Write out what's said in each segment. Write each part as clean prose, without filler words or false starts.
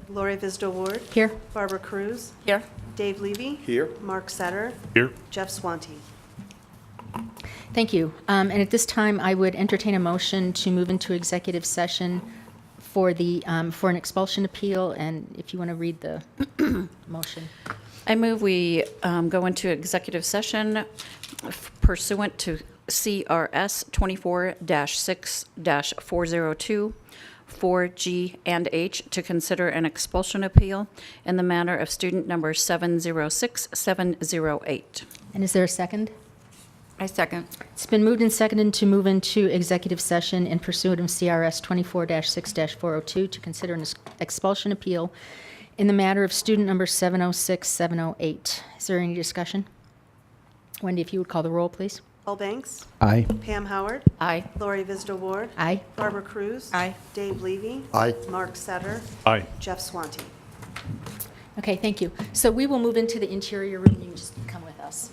Lori Visdor Ward. Here. Barbara Cruz. Here. Dave Levy. Here. Mark Setter. Here. Jeff Swanty. Thank you. And at this time, I would entertain a motion to move into executive session for an expulsion appeal, and if you want to read the motion. I move we go into executive session pursuant to CRS 24-6-402, 4G and H to consider an expulsion appeal in the matter of student number 706708. And is there a second? I second. It's been moved and seconded to move into executive session in pursuit of CRS 24-6-402 to consider an expulsion appeal in the matter of student number 706708. Is there any discussion? Wendy, if you would call the roll, please. Paul Banks. Aye. Pam Howard. Aye. Lori Visdor Ward. Aye. Barbara Cruz. Aye. Dave Levy. Aye. Mark Setter. Aye. Jeff Swanty. Okay, thank you. So we will move into the interior room. You can just come with us.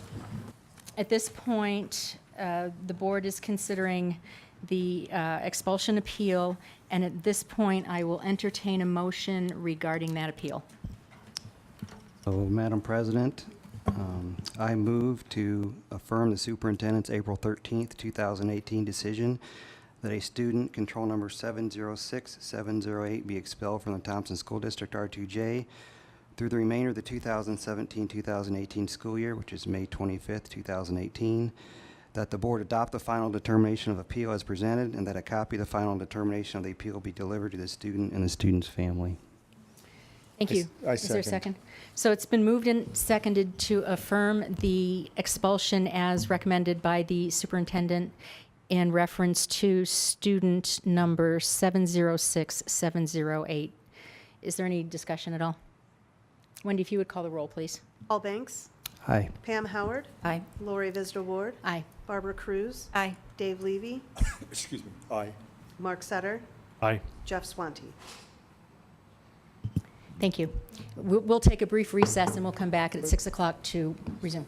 At this point, the board is considering the expulsion appeal, and at this point, I will entertain a motion regarding that appeal. So, Madam President, I move to affirm the superintendent's April 13th, 2018 decision that a student, control number 706708, be expelled from the Thompson School District R2J through the remainder of the 2017-2018 school year, which is May 25th, 2018, that the board adopt the final determination of appeal as presented, and that a copy of the final determination of the appeal be delivered to the student and the student's family. Thank you. I Is there a second. second? So it's been moved and seconded to affirm the expulsion as recommended by the superintendent in reference to student number 706708. Is there any discussion at all? Wendy, if you would call the roll, please. Paul Banks. Aye. Pam Howard. Aye. Lori Visdor Ward. Aye. Barbara Cruz. Aye. Dave Levy. Excuse me. Aye. Mark Setter. Aye. Jeff Swanty. Thank you. We'll take a brief recess and we'll come back at 6 o'clock to resume.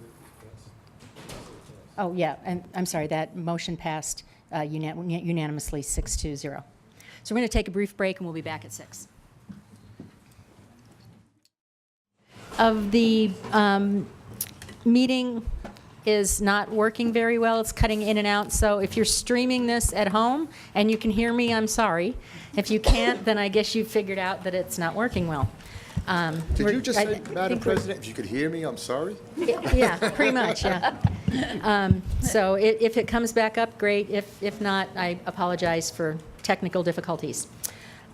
Oh, yeah, and I'm sorry, that motion passed unanimously 6-0. So we're going to take a brief break and we'll be back at 6. The meeting is not working very well. It's cutting in and out. So if you're streaming this at home and you can hear me, I'm sorry. If you can't, then I guess you've figured out that it's not working well. Did you just say, Madam President, if you could hear me, I'm sorry? Yeah, pretty much, yeah. So if it comes back up, great. If not, I apologize for technical difficulties.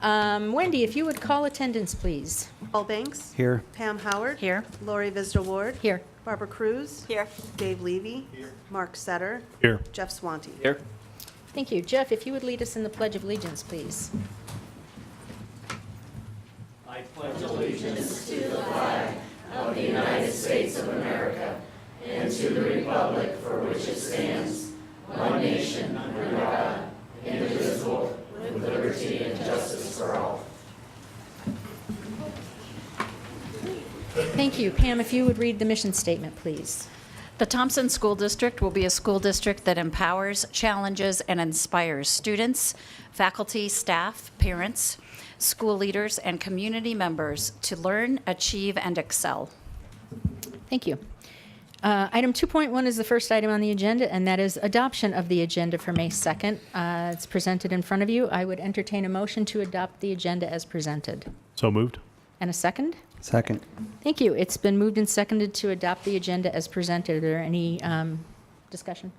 Wendy, if you would call attendance, please. Paul Banks. Here. Pam Howard. Here. Lori Visdor Ward. Here. Barbara Cruz. Here. Dave Levy. Mark Setter. Here. Jeff Swanty. Here. Thank you. Jeff, if you would lead us in the Pledge of Allegiance, please. Thank you. Pam, if you would read the mission statement, please. The Thompson School District will be a school district that empowers, challenges, and inspires students, faculty, staff, parents, school leaders, and community members to learn, achieve, and excel. Thank you. Item 2.1 is the first item on the agenda, and that is adoption of the agenda for May 2nd. It's presented in front of you. I would entertain a motion to adopt the agenda as presented. So moved. And a second? Second. Thank you. It's been moved and seconded to adopt the agenda as presented. Are there any discussion?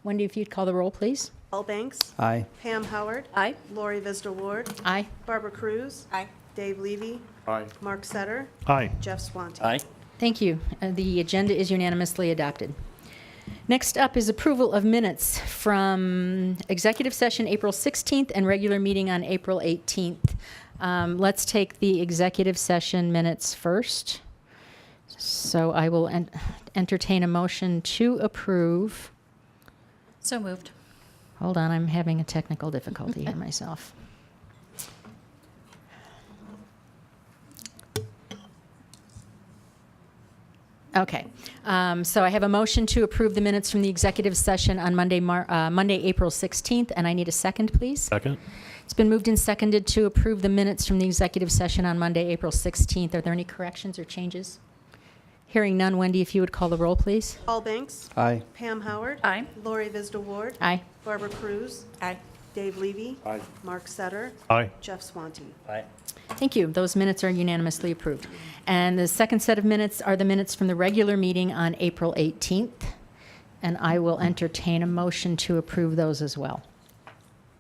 Wendy, if you'd call the roll, please. Paul Banks. Aye. Pam Howard. Aye. Lori Visdor Ward. Aye. Barbara Cruz. Aye. Dave Levy. Aye. Mark Setter. Aye. Jeff Swanty. Aye. Thank you. The agenda is unanimously adopted. Next up is approval of minutes from executive session April 16th and regular meeting on April 18th. Let's take the executive session minutes first. So I will entertain a motion to approve. So moved. Hold on, I'm having a technical difficulty here myself. Okay. So I have a motion to approve the minutes from the executive session on Monday, April 16th, and I need a second, please. Second? It's been moved and seconded to approve the minutes from the executive session on Monday, April 16th. Are there any corrections or changes? Hearing none, Wendy, if you would call the roll, please. Paul Banks. Aye. Pam Howard. Aye. Lori Visda Ward. Aye. Barbara Cruz. Aye. Dave Levy. Aye. Mark Setter. Aye. Jeff Swanty. Thank you. Those minutes are unanimously approved. And the second set of minutes are the minutes from the regular meeting on April 18th. And I will entertain a motion to approve those as well.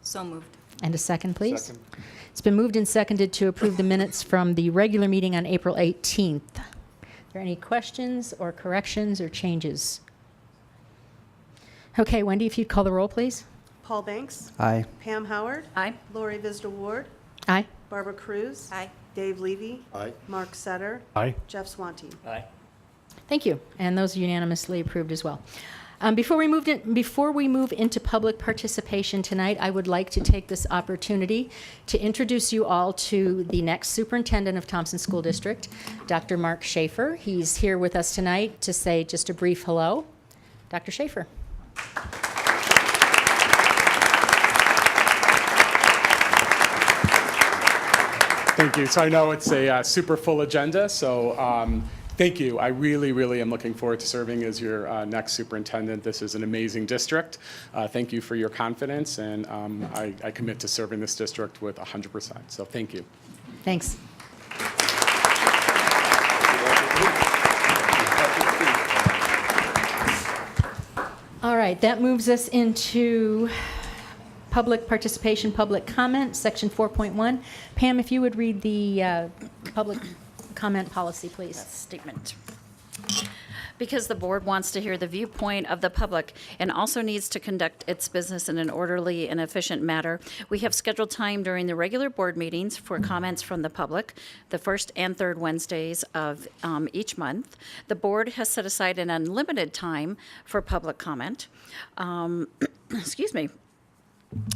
So moved. And a second, please. Second. It's been moved and seconded to approve the minutes from the regular meeting on April 18th. Are there any questions or corrections or changes? Okay, Wendy, if you'd call the roll, please. Paul Banks. Aye. Pam Howard. Aye. Lori Visda Ward. Aye. Barbara Cruz. Aye. Dave Levy. Aye. Mark Setter. Aye. Jeff Swanty. Thank you. And those are unanimously approved as well. Before we move into public participation tonight, I would like to take this opportunity to introduce you all to the next superintendent of Thompson School District, Dr. Mark Schaefer. He's here with us tonight to say just a brief hello. Dr. Schaefer. Thank you. So I know it's a super full agenda, so thank you. I really, really am looking forward to serving as your next superintendent. This is an amazing district. Thank you for your confidence, and I commit to serving this district with 100%. So thank you. Thanks. All right, that moves us into public participation, public comment, section 4.1. Pam, if you would read the public comment policy, please. Statement. Because the board wants to hear the viewpoint of the public and also needs to conduct its business in an orderly and efficient manner, we have scheduled time during the regular board meetings for comments from the public, the first and third Wednesdays of each month. The board has set aside an unlimited time for public comment. Excuse me.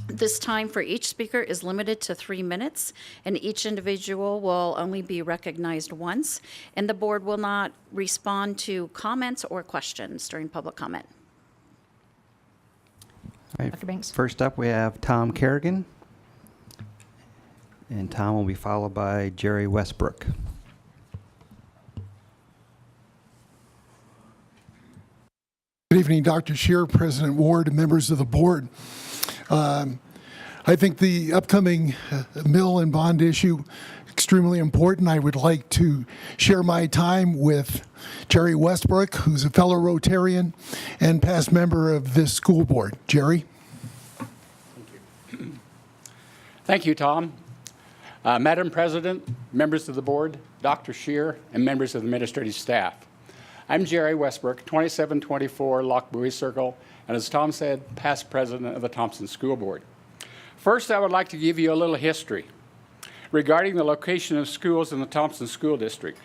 This time for each speaker is limited to 3 minutes, and each individual will only be recognized once, and the board will not respond to comments or questions during public comment. All right. Dr. Banks. First up, we have Tom Kerrigan. And Tom will be followed by Jerry Westbrook. Good evening, Dr. Scheer, President Ward, and members of the board. I think the upcoming mill and bond issue extremely important. I would like to share my time with Jerry Westbrook, who's a fellow Rotarian and past member of this school board. Jerry? Thank you, Tom. Madam President, members of the board, Dr. Scheer, and members of the administrative staff. I'm Jerry Westbrook, 2724 Lockbury Circle, and as Tom said, past president of the Thompson School Board. First, I would like to give you a little history regarding the location of schools in the Thompson School District.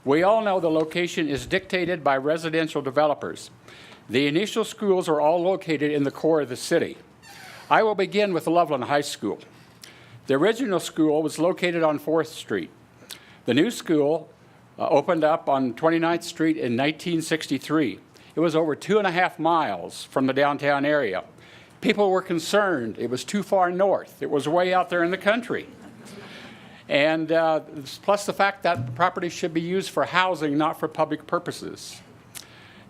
We all know the location is dictated by residential developers. The initial schools are all located in the core of the city. I will begin with Loveland High School. The original school was located on 4th Street. The new school opened up on 29th Street in 1963. It was over 2.5 miles from the downtown area. People were concerned. It was too far north. It was way out there in the country. And plus the fact that the property should be used for housing, not for public purposes.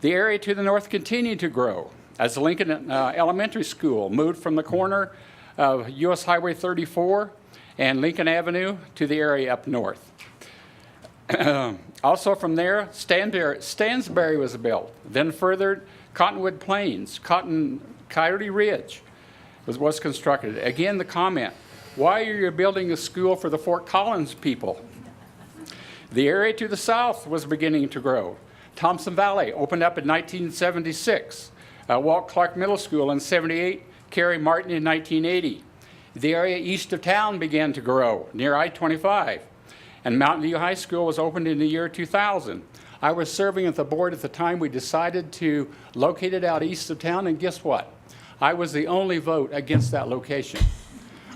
The area to the north continued to grow as the Lincoln Elementary School moved from the corner of US Highway 34 and Lincoln Avenue to the area up north. Also from there, Stansbury was built. Then further, Cottonwood Plains, Coyote Ridge was constructed. Again, the comment, why are you building a school for the Fort Collins people? The area to the south was beginning to grow. Thompson Valley opened up in 1976. Walt Clark Middle School in 78, Carey Martin in 1980. The area east of town began to grow near I-25. And Mountain View High School was opened in the year 2000. I was serving at the board at the time we decided to locate it out east of town, and guess what? I was the only vote against that location.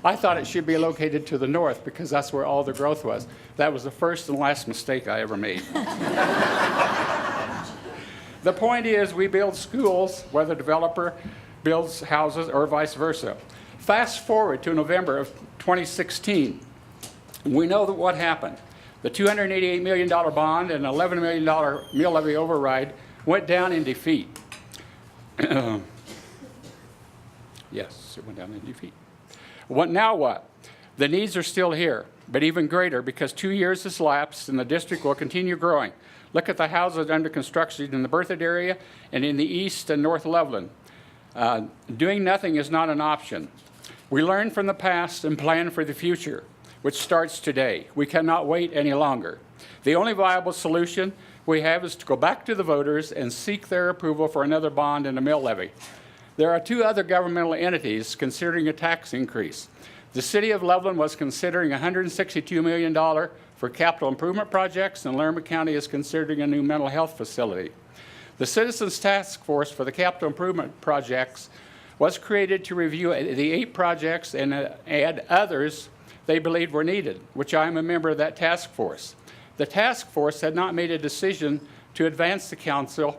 I thought it should be located to the north because that's where all the growth was. That was the first and last mistake I ever made. The point is, we build schools, whether the developer builds houses or vice versa. Fast forward to November of 2016. We know that what happened. The $288 million bond and $11 million mill levy override went down in defeat. Yes, it went down in defeat. Now what? The needs are still here, but even greater because 2 years has lapsed and the district will continue growing. Look at the houses under construction in the Berthoud area and in the east and north Loveland. Doing nothing is not an option. We learn from the past and plan for the future, which starts today. We cannot wait any longer. The only viable solution we have is to go back to the voters and seek their approval for another bond and a mill levy. There are two other governmental entities considering a tax increase. The city of Loveland was considering $162 million for capital improvement projects, and Lerma County is considering a new mental health facility. The Citizens Task Force for the capital improvement projects was created to review the 8 projects and add others they believed were needed, which I am a member of that task force. The task force had not made a decision to advise the council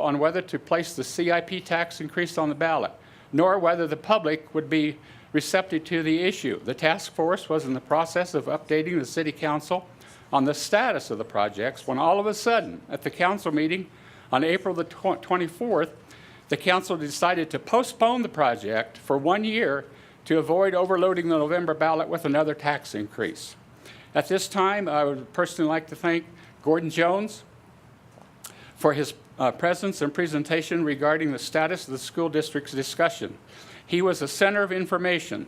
on whether to place the CIP tax increase on the ballot, nor whether the public would be receptive to the issue. The task force was in the process of updating the city council on the status of the projects when all of a sudden, at the council meeting on April the 24th, the council decided to postpone the project for 1 year to avoid overloading the November ballot with another tax increase. At this time, I would personally like to thank Gordon Jones for his presence and presentation regarding the status of the school district's discussion. He was a center of information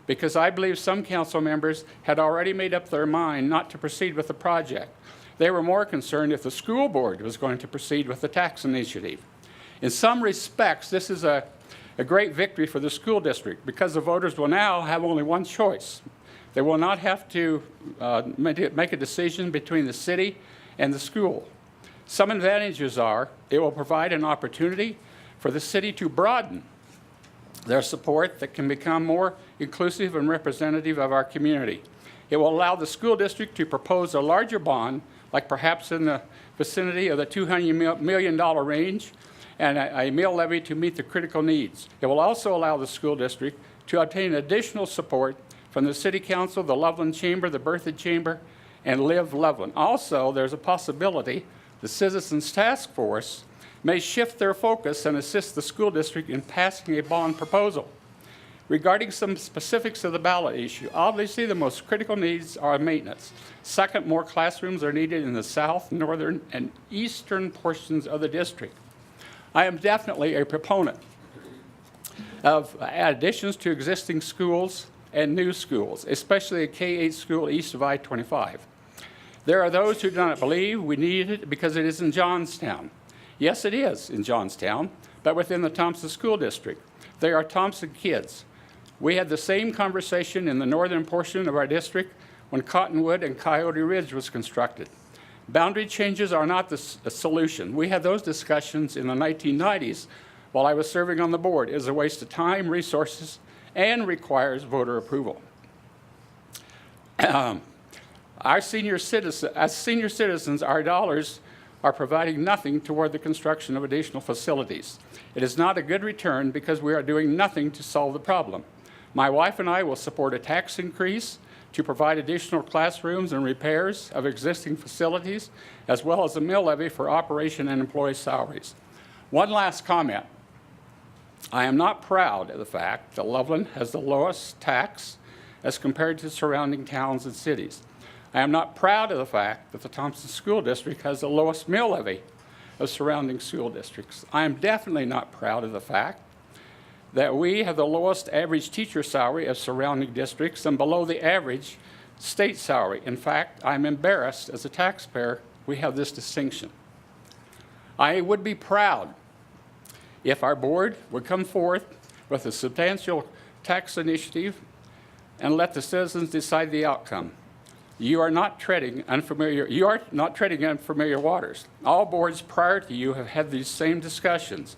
because I believe some council members had already made up their mind not to proceed with the project. They were more concerned if the school board was going to proceed with the tax initiative. In some respects, this is a great victory for the school district because the voters will now have only one choice. They will not have to make a decision between the city and the school. Some advantages are it will provide an opportunity for the city to broaden their support that can become more inclusive and representative of our community. It will allow the school district to propose a larger bond, like perhaps in the vicinity of the $200 million range, and a mill levy to meet the critical needs. It will also allow the school district to obtain additional support from the City Council, the Loveland Chamber, the Berthoud Chamber, and Live Loveland. Also, there's a possibility the Citizens Task Force may shift their focus and assist the school district in passing a bond proposal. Regarding some specifics of the ballot issue, obviously the most critical needs are maintenance. Second, more classrooms are needed in the south, northern, and eastern portions of the district. I am definitely a proponent of additions to existing schools and new schools, especially a K-8 school east of I-25. There are those who do not believe we need it because it is in Johnstown. Yes, it is in Johnstown, but within the Thompson School District. They are Thompson kids. We had the same conversation in the northern portion of our district when Cottonwood and Coyote Ridge was constructed. Boundary changes are not the solution. We had those discussions in the 1990s while I was serving on the board. It is a waste of time, resources, and requires voter approval. As senior citizens, our dollars are providing nothing toward the construction of additional facilities. It is not a good return because we are doing nothing to solve the problem. My wife and I will support a tax increase to provide additional classrooms and repairs of existing facilities, as well as a mill levy for operation and employee salaries. One last comment. I am not proud of the fact that Loveland has the lowest tax as compared to surrounding towns and cities. I am not proud of the fact that the Thompson School District has the lowest mill levy of surrounding school districts. I am definitely not proud of the fact that we have the lowest average teacher salary of surrounding districts and below the average state salary. In fact, I'm embarrassed as a taxpayer we have this distinction. I would be proud if our board would come forth with a substantial tax initiative and let the citizens decide the outcome. You are not treading unfamiliar waters. All boards prior to you have had these same discussions.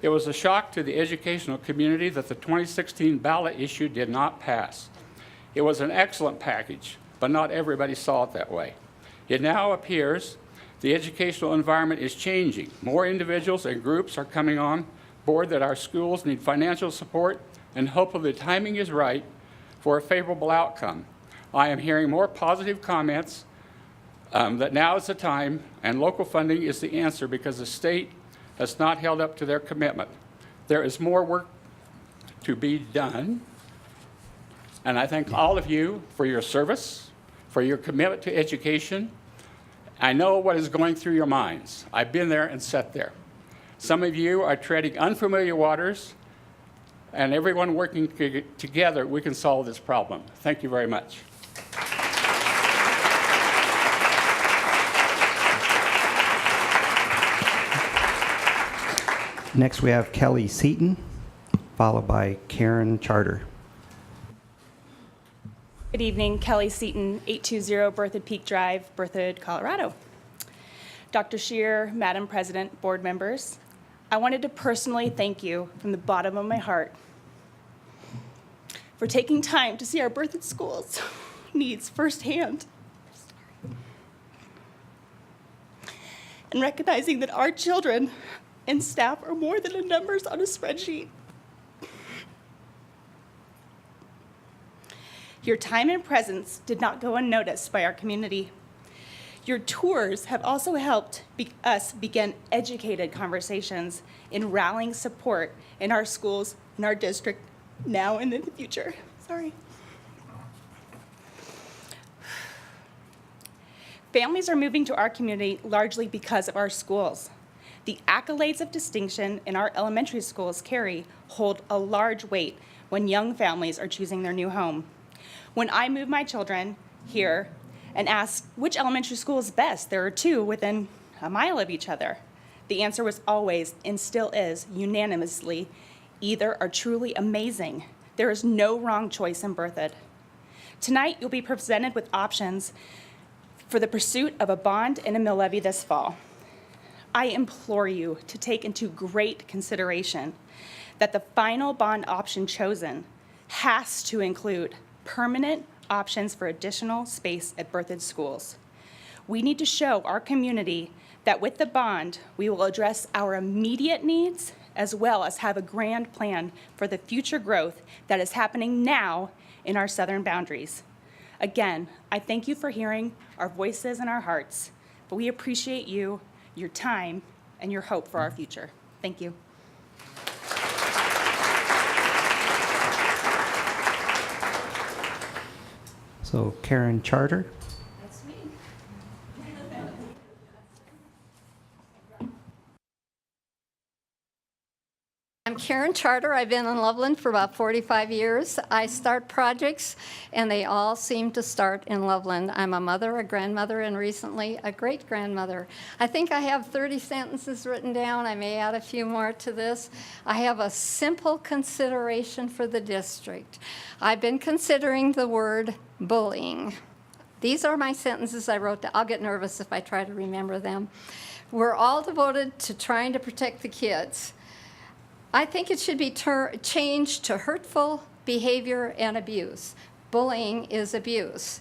It was a shock to the educational community that the 2016 ballot issue did not pass. It was an excellent package, but not everybody saw it that way. It now appears The educational environment is changing. More individuals and groups are coming on board that our schools need financial support, and hopefully the timing is right for a favorable outcome. I am hearing more positive comments that now is the time and local funding is the answer because the state has not held up to their commitment. There is more work to be done, and I thank all of you for your service, for your commitment to education. I know what is going through your minds. I've been there and sat there. Some of you are treading unfamiliar waters, and everyone working together, we can solve this problem. Thank you very much. Next, we have Kelly Seaton, followed by Karen Charter. Good evening, Kelly Seaton, 820 Berthoud Peak Drive, Berthoud, Colorado. Dr. Scheer, Madam President, board members, I wanted to personally thank you from the bottom of my heart for taking time to see our Berthoud schools' needs firsthand and recognizing that our children and staff are more than the numbers on a spreadsheet. Your time and presence did not go unnoticed by our community. Your tours have also helped us begin educated conversations in rallying support in our schools, in our district, now and in the future. Sorry. Families are moving to our community largely because of our schools. The accolades of distinction in our elementary schools carry hold a large weight when young families are choosing their new home. When I moved my children here and asked which elementary school is best, there are two within a mile of each other. The answer was always, and still is, unanimously, either are truly amazing. There is no wrong choice in Berthoud. Tonight, you'll be presented with options for the pursuit of a bond and a mill levy this fall. I implore you to take into great consideration that the final bond option chosen has to include permanent options for additional space at Berthoud schools. We need to show our community that with the bond, we will address our immediate needs as well as have a grand plan for the future growth that is happening now in our southern boundaries. Again, I thank you for hearing our voices and our hearts, but we appreciate you, your time, and your hope for our future. Thank you. So Karen Charter. That's me. I'm Karen Charter. I've been in Loveland for about 45 years. I start projects, and they all seem to start in Loveland. I'm a mother, a grandmother, and recently a great-grandmother. I think I have 30 sentences written down. I may add a few more to this. I have a simple consideration for the district. I've been considering the word bullying. These are my sentences I wrote down. I'll get nervous if I try to remember them. We're all devoted to trying to protect the kids. I think it should be changed to hurtful behavior and abuse. Bullying is abuse.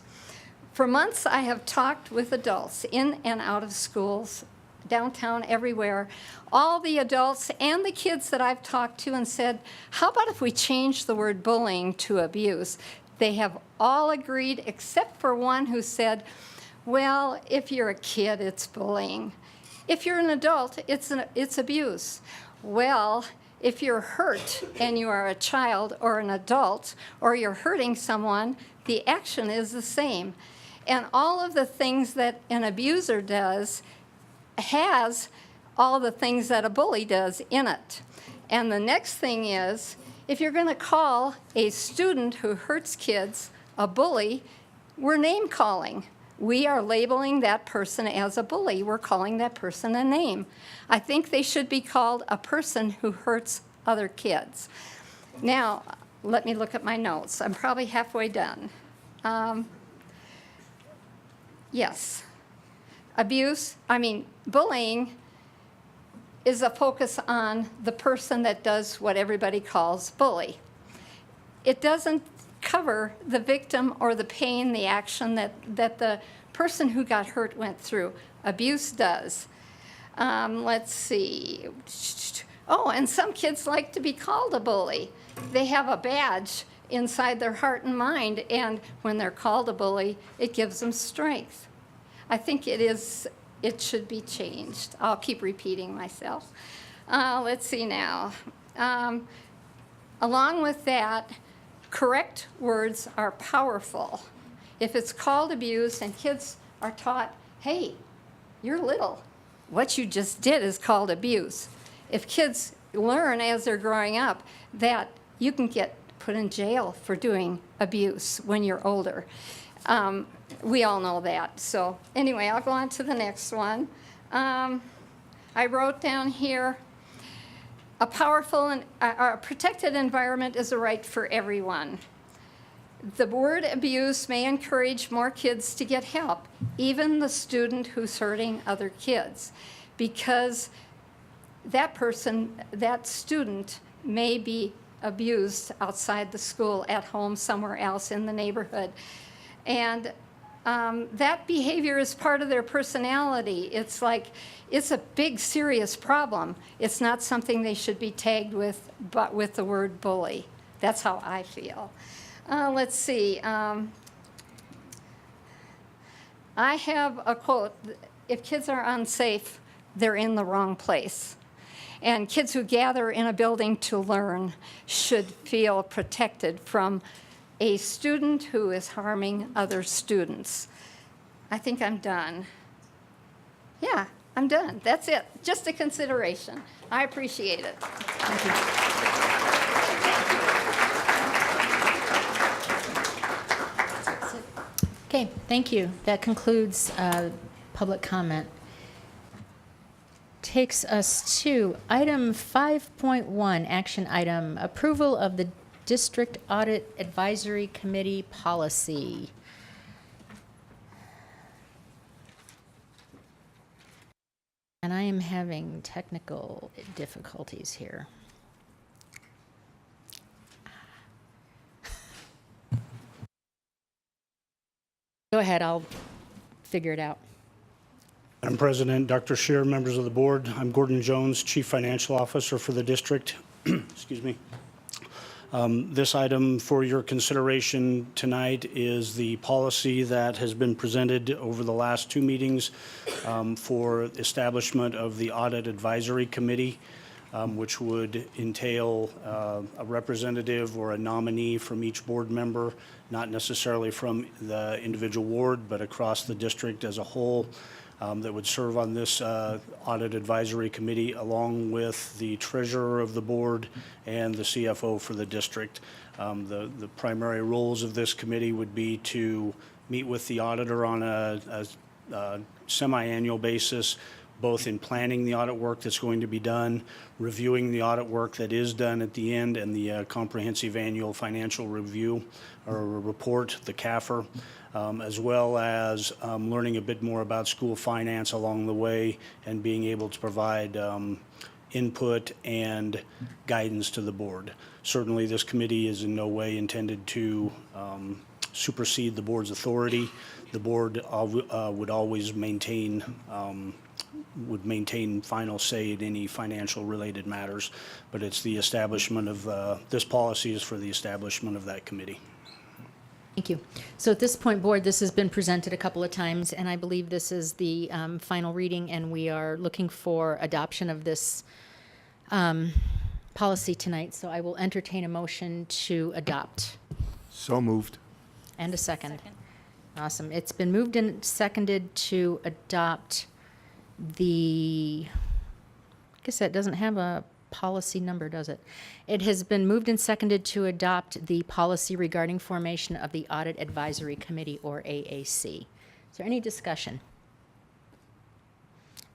For months, I have talked with adults in and out of schools, downtown, everywhere, all the adults and the kids that I've talked to and said, how about if we change the word bullying to abuse? They have all agreed, except for one who said, well, if you're a kid, it's bullying. If you're an adult, it's abuse. Well, if you're hurt and you are a child or an adult or you're hurting someone, the action is the same. And all of the things that an abuser does has all the things that a bully does in it. And the next thing is, if you're going to call a student who hurts kids a bully, we're name calling. We are labeling that person as a bully. We're calling that person a name. I think they should be called a person who hurts other kids. Now, let me look at my notes. I'm probably halfway done. Yes. Bullying is a focus on the person that does what everybody calls bully. It doesn't cover the victim or the pain, the action that the person who got hurt went through. Abuse does. Let's see. Oh, and some kids like to be called a bully. They have a badge inside their heart and mind, and when they're called a bully, it gives them strength. I think it should be changed. I'll keep repeating myself. Let's see now. Along with that, correct words are powerful. If it's called abuse and kids are taught, hey, you're little, what you just did is called abuse. If kids learn as they're growing up that you can get put in jail for doing abuse when you're older, we all know that. So anyway, I'll go on to the next one. I wrote down here, a powerful and a protected environment is a right for everyone. The word abuse may encourage more kids to get help, even the student who's hurting other kids, because that student may be abused outside the school, at home, somewhere else in the neighborhood. And that behavior is part of their personality. It's like, it's a big, serious problem. It's not something they should be tagged with, but with the word bully. That's how I feel. Let's see. I have a quote. If kids are unsafe, they're in the wrong place. And kids who gather in a building to learn should feel protected from a student who is harming other students. I think I'm done. Yeah, I'm done. That's it. Just a consideration. I appreciate it. Okay, thank you. That concludes public comment. Takes us to item 5.1, action item, approval of the District Audit Advisory Committee policy. And I am having technical difficulties here. Go ahead, I'll figure it out. Madam President, Dr. Scheer, members of the board, I'm Gordon Jones, Chief Financial Officer for the district. Excuse me. This item for your consideration tonight is the policy that has been presented over the last two meetings for establishment of the Audit Advisory Committee, which would entail a representative or a nominee from each board member, not necessarily from the individual ward, but across the district as a whole, that would serve on this Audit Advisory Committee, along with the treasurer of the board and the CFO for the district. The primary roles of this committee would be to meet with the auditor on a semi-annual basis, both in planning the audit work that's going to be done, reviewing the audit work that is done at the end, and the comprehensive annual financial review or report, the CAFR, as well as learning a bit more about school finance along the way and being able to provide input and guidance to the board. Certainly, this committee is in no way intended to supersede the board's authority. The board would always maintain final say in any financial related matters, but it's the establishment of this policy is for the establishment of that committee. Thank you. So at this point, board, this has been presented a couple of times, and I believe this is the final reading, and we are looking for adoption of this policy tonight. So I will entertain a motion to adopt. So moved. And a second. Awesome. It's been moved and seconded to adopt the, I guess that doesn't have a policy number, does it? It has been moved and seconded to adopt the policy regarding formation of the Audit Advisory Committee, or AAC. Is there any discussion?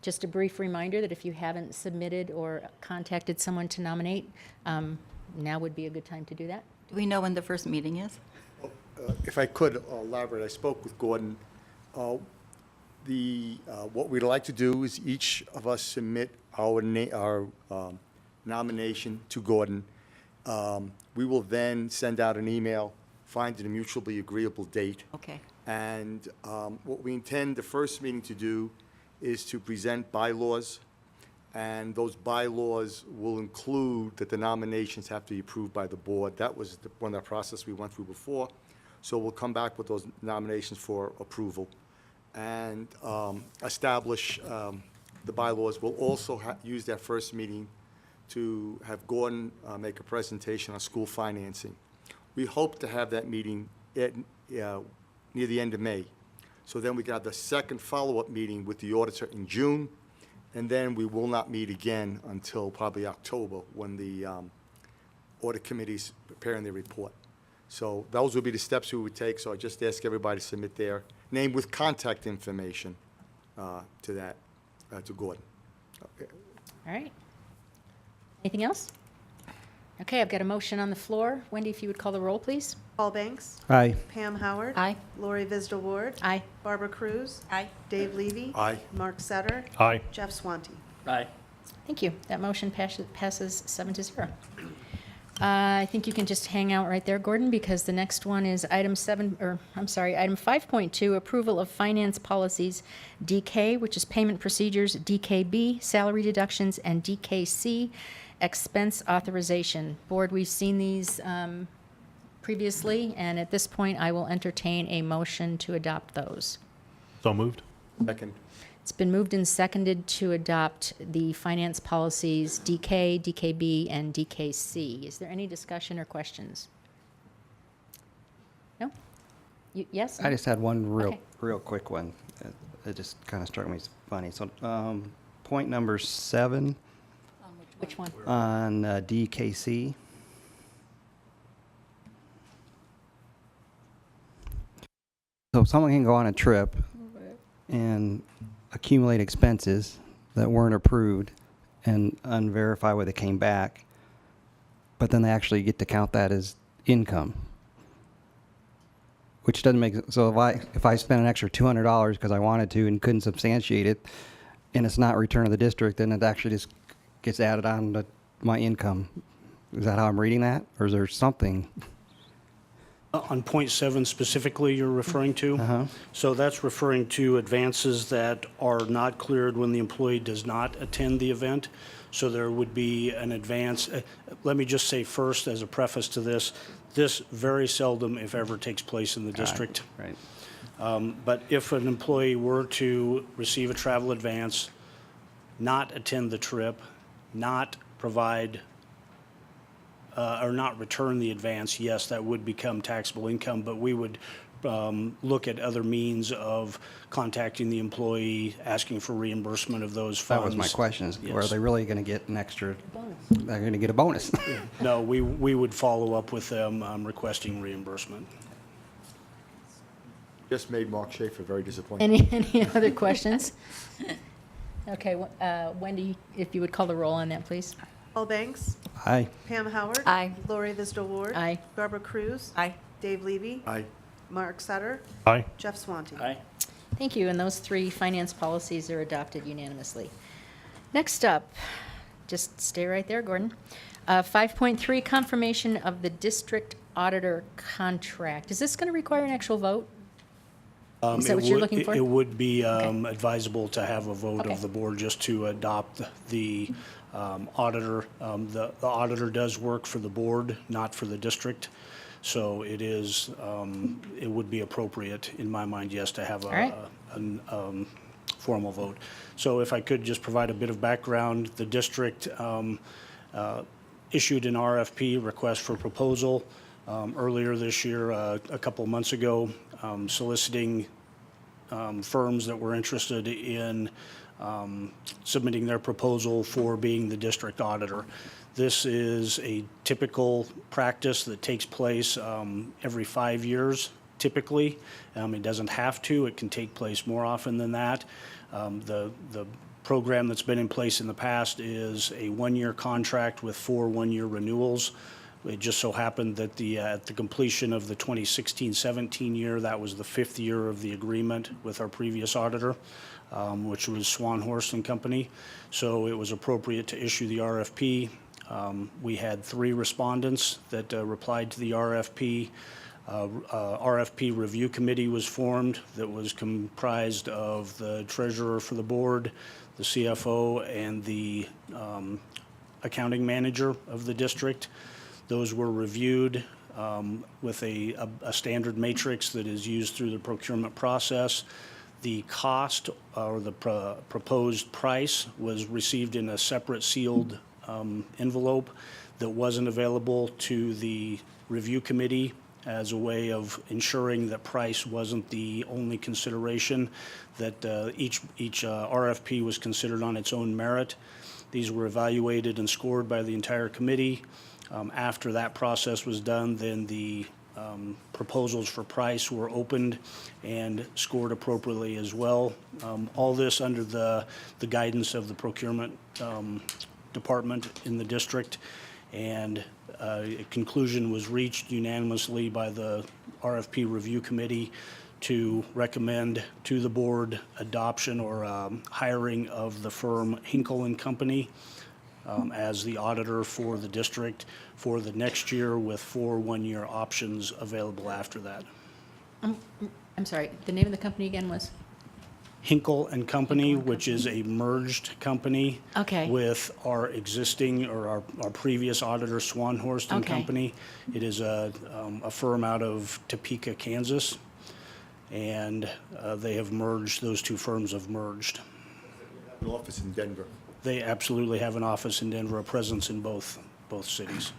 Just a brief reminder that if you haven't submitted or contacted someone to nominate, now would be a good time to do that. Do we know when the first meeting is? If I could elaborate, I spoke with Gordon. What we'd like to do is each of us submit our nomination to Gordon. We will then send out an email finding a mutually agreeable date. Okay. And what we intend the first meeting to do is to present bylaws, and those bylaws will include that the nominations have to be approved by the board. That was one of the process we went through before. So we'll come back with those nominations for approval and establish the bylaws. We'll also use that first meeting to have Gordon make a presentation on school financing. We hope to have that meeting at, near the end of May. So then we got the second follow-up meeting with the auditor in June, and then we will not meet again until probably October, when the audit committee's preparing their report. So those would be the steps we would take. So I just ask everybody to submit their name with contact information to that, to Gordon. Okay. All right. Anything else? Okay, I've got a motion on the floor. Wendy, if you would call the roll, please. Paul Banks. Aye. Pam Howard. Aye. Lori Visda Ward. Aye. Barbara Cruz. Aye. Dave Levy. Aye. Mark Setter. Aye. Jeff Swanty. Aye. Thank you. That motion passes 7-0. I think you can just hang out right there, Gordon, because the next one is item 5.2, approval of finance policies, DK, which is payment procedures, DKB, salary deductions, and DKC, expense authorization. Board, we've seen these previously, and at this point, I will entertain a motion to adopt those. So moved. Second. It's been moved and seconded to adopt the finance policies DK, DKB, and DKC. Is there any discussion or questions? No? Yes? I just had one Okay. real quick one. It just kind of struck me as funny. So point number 7 Which one? on DKC. So someone can go on a trip and accumulate expenses that weren't approved and unverify where they came back, but then they actually get to count that as income, which doesn't make, so if I spent an extra $200 because I wanted to and couldn't substantiate it, and it's not return to the district, then it actually just gets added on to my income. Is that how I'm reading that, or is there something? On point 7 specifically you're referring to? So that's referring to advances that are not cleared when the employee does not attend the event. So there would be an advance. Let me just say first, as a preface to this very seldom, if ever, takes place in the district. Right. But if an employee were to receive a travel advance, not attend the trip, not provide or not return the advance, yes, that would become taxable income, but we would look at other means of contacting the employee, asking for reimbursement of those funds. That was my question, is Yes. are they really going to get an extra, they're going to get a bonus? No, we would follow up with them requesting reimbursement. Just made Mark Schaefer very disappointed. Any other questions? Okay, Wendy, if you would call the roll on that, please. Paul Banks. Aye. Pam Howard. Aye. Lori Visda Ward. Aye. Barbara Cruz. Aye. Dave Levy. Aye. Mark Setter. Aye. Jeff Swanty. Aye. Thank you, and those 3 finance policies are adopted unanimously. Next up, just stay right there, Gordon. 5.3, confirmation of the district auditor contract. Is this going to require an actual vote? Is that what you're looking for? It would be advisable to have a vote Okay. of the board just to adopt the auditor. The auditor does work for the board, not for the district. So it is, it would be appropriate, in my mind, yes, to have All right. a formal vote. So if I could just provide a bit of background, the district issued an RFP, request for proposal, earlier this year, a couple of months ago, soliciting firms that were interested in submitting their proposal for being the district auditor. This is a typical practice that takes place every 5 years, typically. It doesn't have to. It can take place more often than that. The program that's been in place in the past is a 1-year contract with 4 1-year renewals. It just so happened that at the completion of the 2016-17 year, that was the 5th year of the agreement with our previous auditor, which was Swanhorst and Company. So it was appropriate to issue the RFP. We had 3 respondents that replied to the RFP. RFP review committee was formed that was comprised of the treasurer for the board, the CFO, and the accounting manager of the district. Those were reviewed with a standard matrix that is used through the procurement process. The cost or the proposed price was received in a separate sealed envelope that wasn't available to the review committee as a way of ensuring that price wasn't the only consideration, that each RFP was considered on its own merit. These were evaluated and scored by the entire committee. After that process was done, then the proposals for price were opened and scored appropriately as well. All this under the guidance of the procurement department in the district. And a conclusion was reached unanimously by the RFP review committee to recommend to the board adoption or hiring of the firm Hinkle and Company as the auditor for the district for the next year, with 4 one-year options available after that. I'm sorry, the name of the company again was? Hinkle and Company, which is a merged company Okay. with our existing or our previous auditor, Swanhorst and Okay. Company. It is a firm out of Topeka, Kansas, and they have merged. Those two firms have merged. An office in Denver. They absolutely have an office in Denver, a presence in both cities.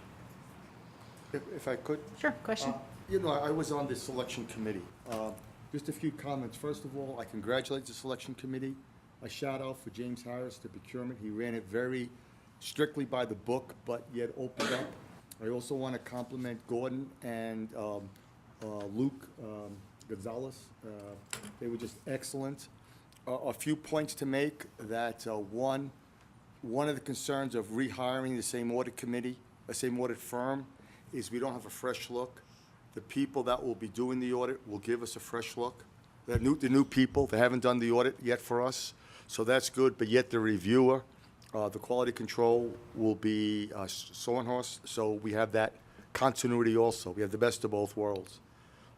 If I could? Sure, question? I was on the selection committee. Just a few comments. First of all, I congratulate the selection committee. A shout out for James Harris, the procurement. He ran it very strictly by the book, but yet opened up. I also want to compliment Gordon and Luke Gonzalez. They were just excellent. A few points to make that one of the concerns of rehiring the same audit committee, the same audit firm, is we don't have a fresh look. The people that will be doing the audit will give us a fresh look. The new people, they haven't done the audit yet for us, so that's good, but yet the reviewer, the quality control will be Swanhorst, so we have that continuity also. We have the best of both worlds.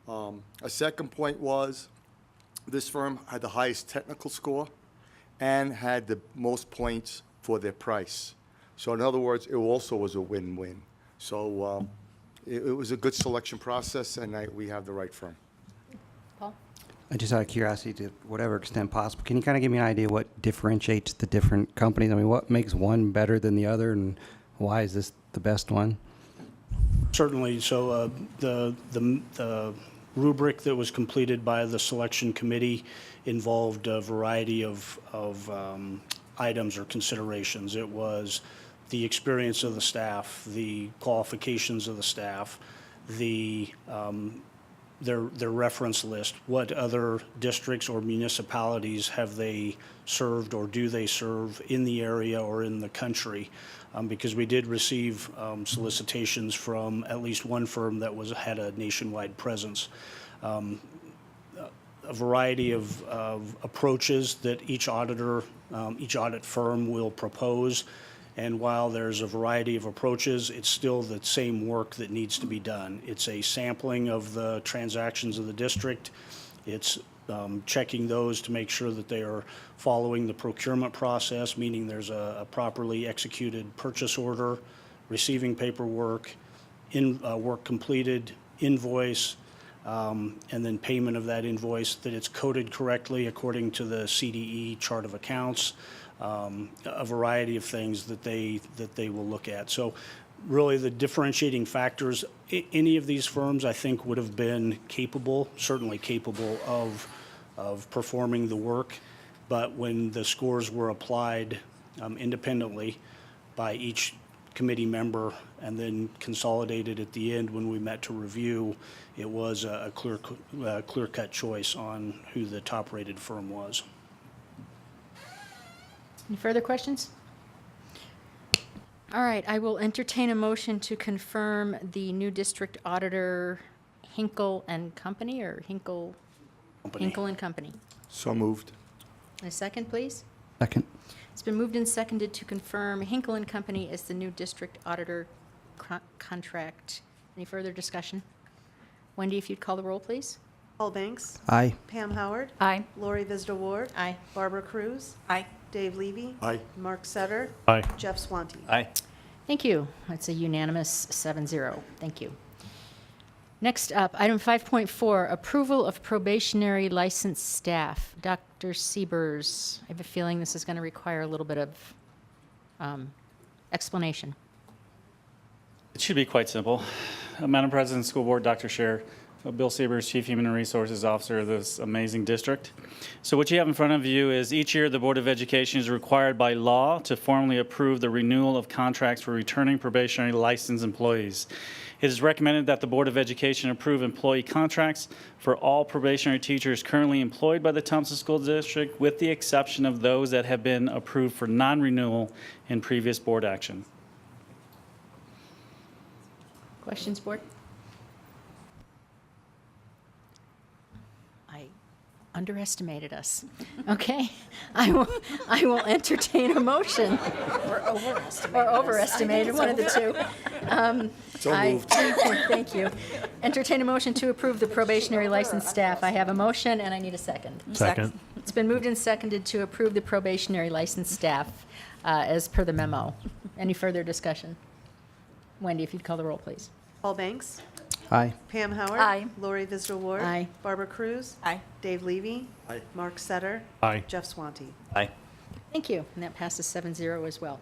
A second point was, this firm had the highest technical score and had the most points for their price. So in other words, it also was a win-win. So it was a good selection process, and we have the right firm. Paul? Just out of curiosity, to whatever extent possible, can you kind of give me an idea what differentiates the different companies? I mean, what makes one better than the other, and why is this the best one? Certainly. So the rubric that was completed by the selection committee involved a variety of items or considerations. It was the experience of the staff, the qualifications of the staff, their reference list, what other districts or municipalities have they served or do they serve in the area or in the country, because we did receive solicitations from at least one firm that had a nationwide presence. A variety of approaches that each audit firm will propose. And while there's a variety of approaches, it's still the same work that needs to be done. It's a sampling of the transactions of the district. It's checking those to make sure that they are following the procurement process, meaning there's a properly executed purchase order, receiving paperwork, work completed, invoice, and then payment of that invoice, that it's coded correctly according to the CDE chart of accounts. A variety of things that they will look at. So really the differentiating factors, any of these firms I think would have been certainly capable of performing the work, but when the scores were applied independently by each committee member and then consolidated at the end when we met to review, it was a clear-cut choice on who the top-rated firm was. Any further questions? All right, I will entertain a motion to confirm the new district auditor, Hinkle and Company, or Hinkle and Company. So moved. A second, please. Second. It's been moved and seconded to confirm Hinkle and Company as the new district auditor contract. Any further discussion? Wendy, if you'd call the roll, please. Paul Banks. Aye. Pam Howard. Aye. Lori Visda Ward. Aye. Barbara Cruz. Aye. Dave Levy. Aye. Mark Setter. Aye. Jeff Swanty. Aye. Thank you. That's a unanimous 7-0. Thank you. Next up, item 5.4, approval of probationary licensed staff. Dr. Siebers, I have a feeling this is going to require a little bit of explanation. It should be quite simple. Madam President, School Board, Dr. Scher, Bill Siebers, Chief Human Resources Officer of this amazing district. So what you have in front of you is each year the Board of Education is required by law to formally approve the renewal of contracts for returning probationary licensed employees. It is recommended that the Board of Education approve employee contracts for all probationary teachers currently employed by the Thompson School District, with the exception of those that have been approved for non-renewal in previous board action. Questions, Board? I underestimated us. Okay, I will entertain a motion. Or overestimated, one of the two. So moved. Thank you. Entertain a motion to approve the probationary licensed staff. I have a motion and I need a second. Second. It's been moved and seconded to approve the probationary licensed staff as per the memo. Any further discussion? Wendy, if you'd call the roll, please. Paul Banks. Aye. Pam Howard. Aye. Lori Visda Ward. Aye. Barbara Cruz. Aye. Dave Levy. Aye. Mark Setter. Aye. Jeff Swanty. Aye. Thank you, and that passes 7-0 as well.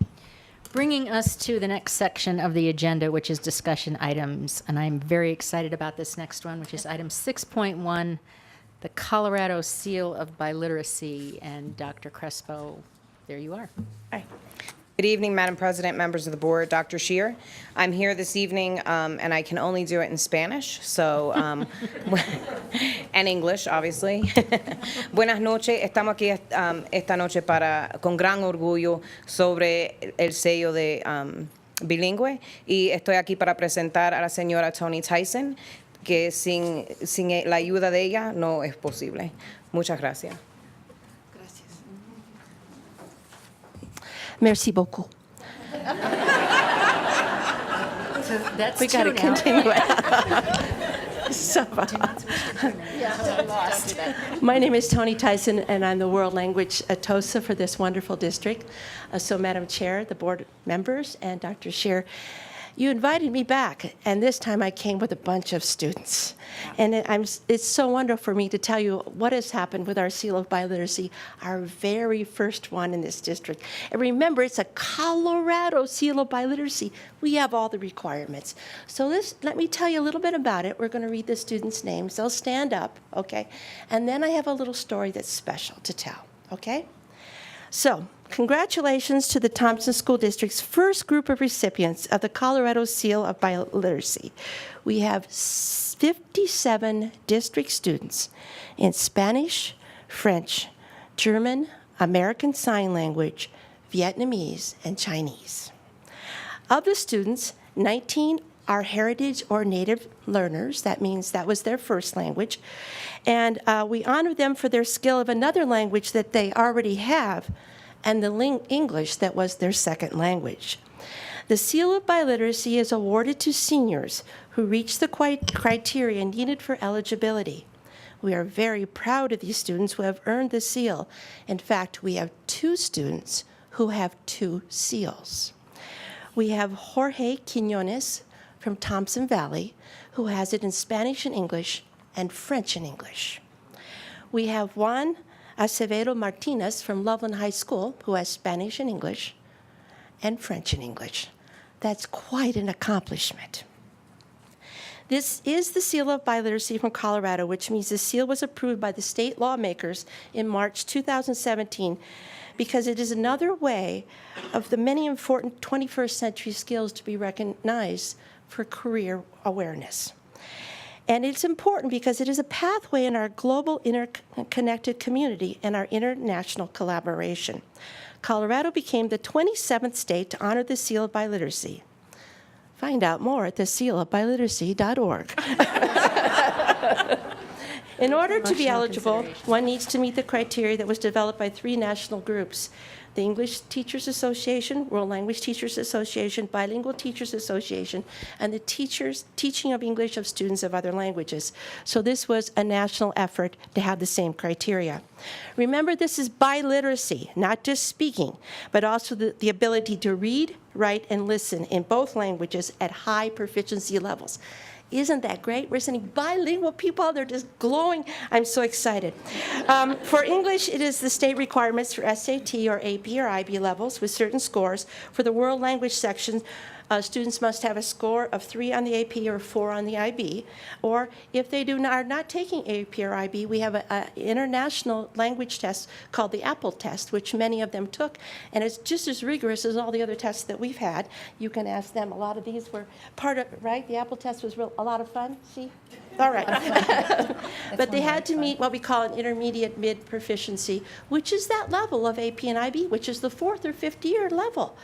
Bringing us to the next section of the agenda, which is discussion items, and I'm very excited about this next one, which is item 6.1, the Colorado Seal of Biliteracy. And Dr. Crespo, there you are. Hi. Good evening, Madam President, members of the board, Dr. Scheer. I'm here this evening, and I can only do it in Spanish, so, and English, obviously. Buenas noches. Estamos aquí esta noche con gran orgullo sobre el sello de bilingüe, y estoy aquí para presentar a la señora Tony Tyson, que sin la ayuda de ella no es posible. Muchas gracias. Merci beaucoup. That's We got to two now. continue. So, my name is Tony Tyson, and I'm the world language TOSA for this wonderful district. So, Madam Chair, the board members, and Dr. Scheer, you invited me back, and this time I came with a bunch of students. And it's so wonderful for me to tell you what has happened with our Seal of Biliteracy, our very first one in this district. And remember, it's a Colorado Seal of Biliteracy. We have all the requirements. So let me tell you a little bit about it. We're going to read the students' names. They'll stand up, okay? And then I have a little story that's special to tell, okay? So, congratulations to the Thompson School District's first group of recipients of the Colorado Seal of Biliteracy. We have 57 district students in Spanish, French, German, American Sign Language, Vietnamese, and Chinese. Of the students, 19 are heritage or native learners. That means that was their first language. And we honor them for their skill of another language that they already have, and the English that was their second language. The Seal of Biliteracy is awarded to seniors who reach the criteria needed for eligibility. We are very proud of these students who have earned the seal. In fact, we have 2 students who have 2 seals. We have Jorge Quinones from Thompson Valley, who has it in Spanish and English and French and English. We have Juan Acevedo Martinez from Loveland High School, who has Spanish and English and French and English. That's quite an accomplishment. This is the Seal of Biliteracy from Colorado, which means the seal was approved by the state lawmakers in March 2017 because it is another way of the many important 21st century skills to be recognized for career awareness. And it's important because it is a pathway in our global interconnected community and our international collaboration. Colorado became the 27th state to honor the Seal of Biliteracy. Find out more at thesealofbiliteracy.org. In order to be eligible, one needs to meet the criteria that was developed by 3 national groups. the English Teachers Association, World Language Teachers Association, Bilingual Teachers Association, and the teaching of English of students of other languages. So this was a national effort to have the same criteria. Remember, this is biliteracy, not just speaking, but also the ability to read, write, and listen in both languages at high proficiency levels. Isn't that great? We're sending bilingual people. They're just glowing. I'm so excited. For English, it is the state requirements for SAT or AP or IB levels with certain scores. For the world language section, students must have a score of 3 on the AP or 4 on the IB. Or if they are not taking AP or IB, we have an international language test called the Apple test, which many of them took. And it's just as rigorous as all the other tests that we've had. You can ask them. A lot of these were part of, right? The Apple test was a lot of fun. See? All right. But they had to meet what we call an intermediate mid proficiency, which is that level of AP and IB, which is the 4th or 5th year level.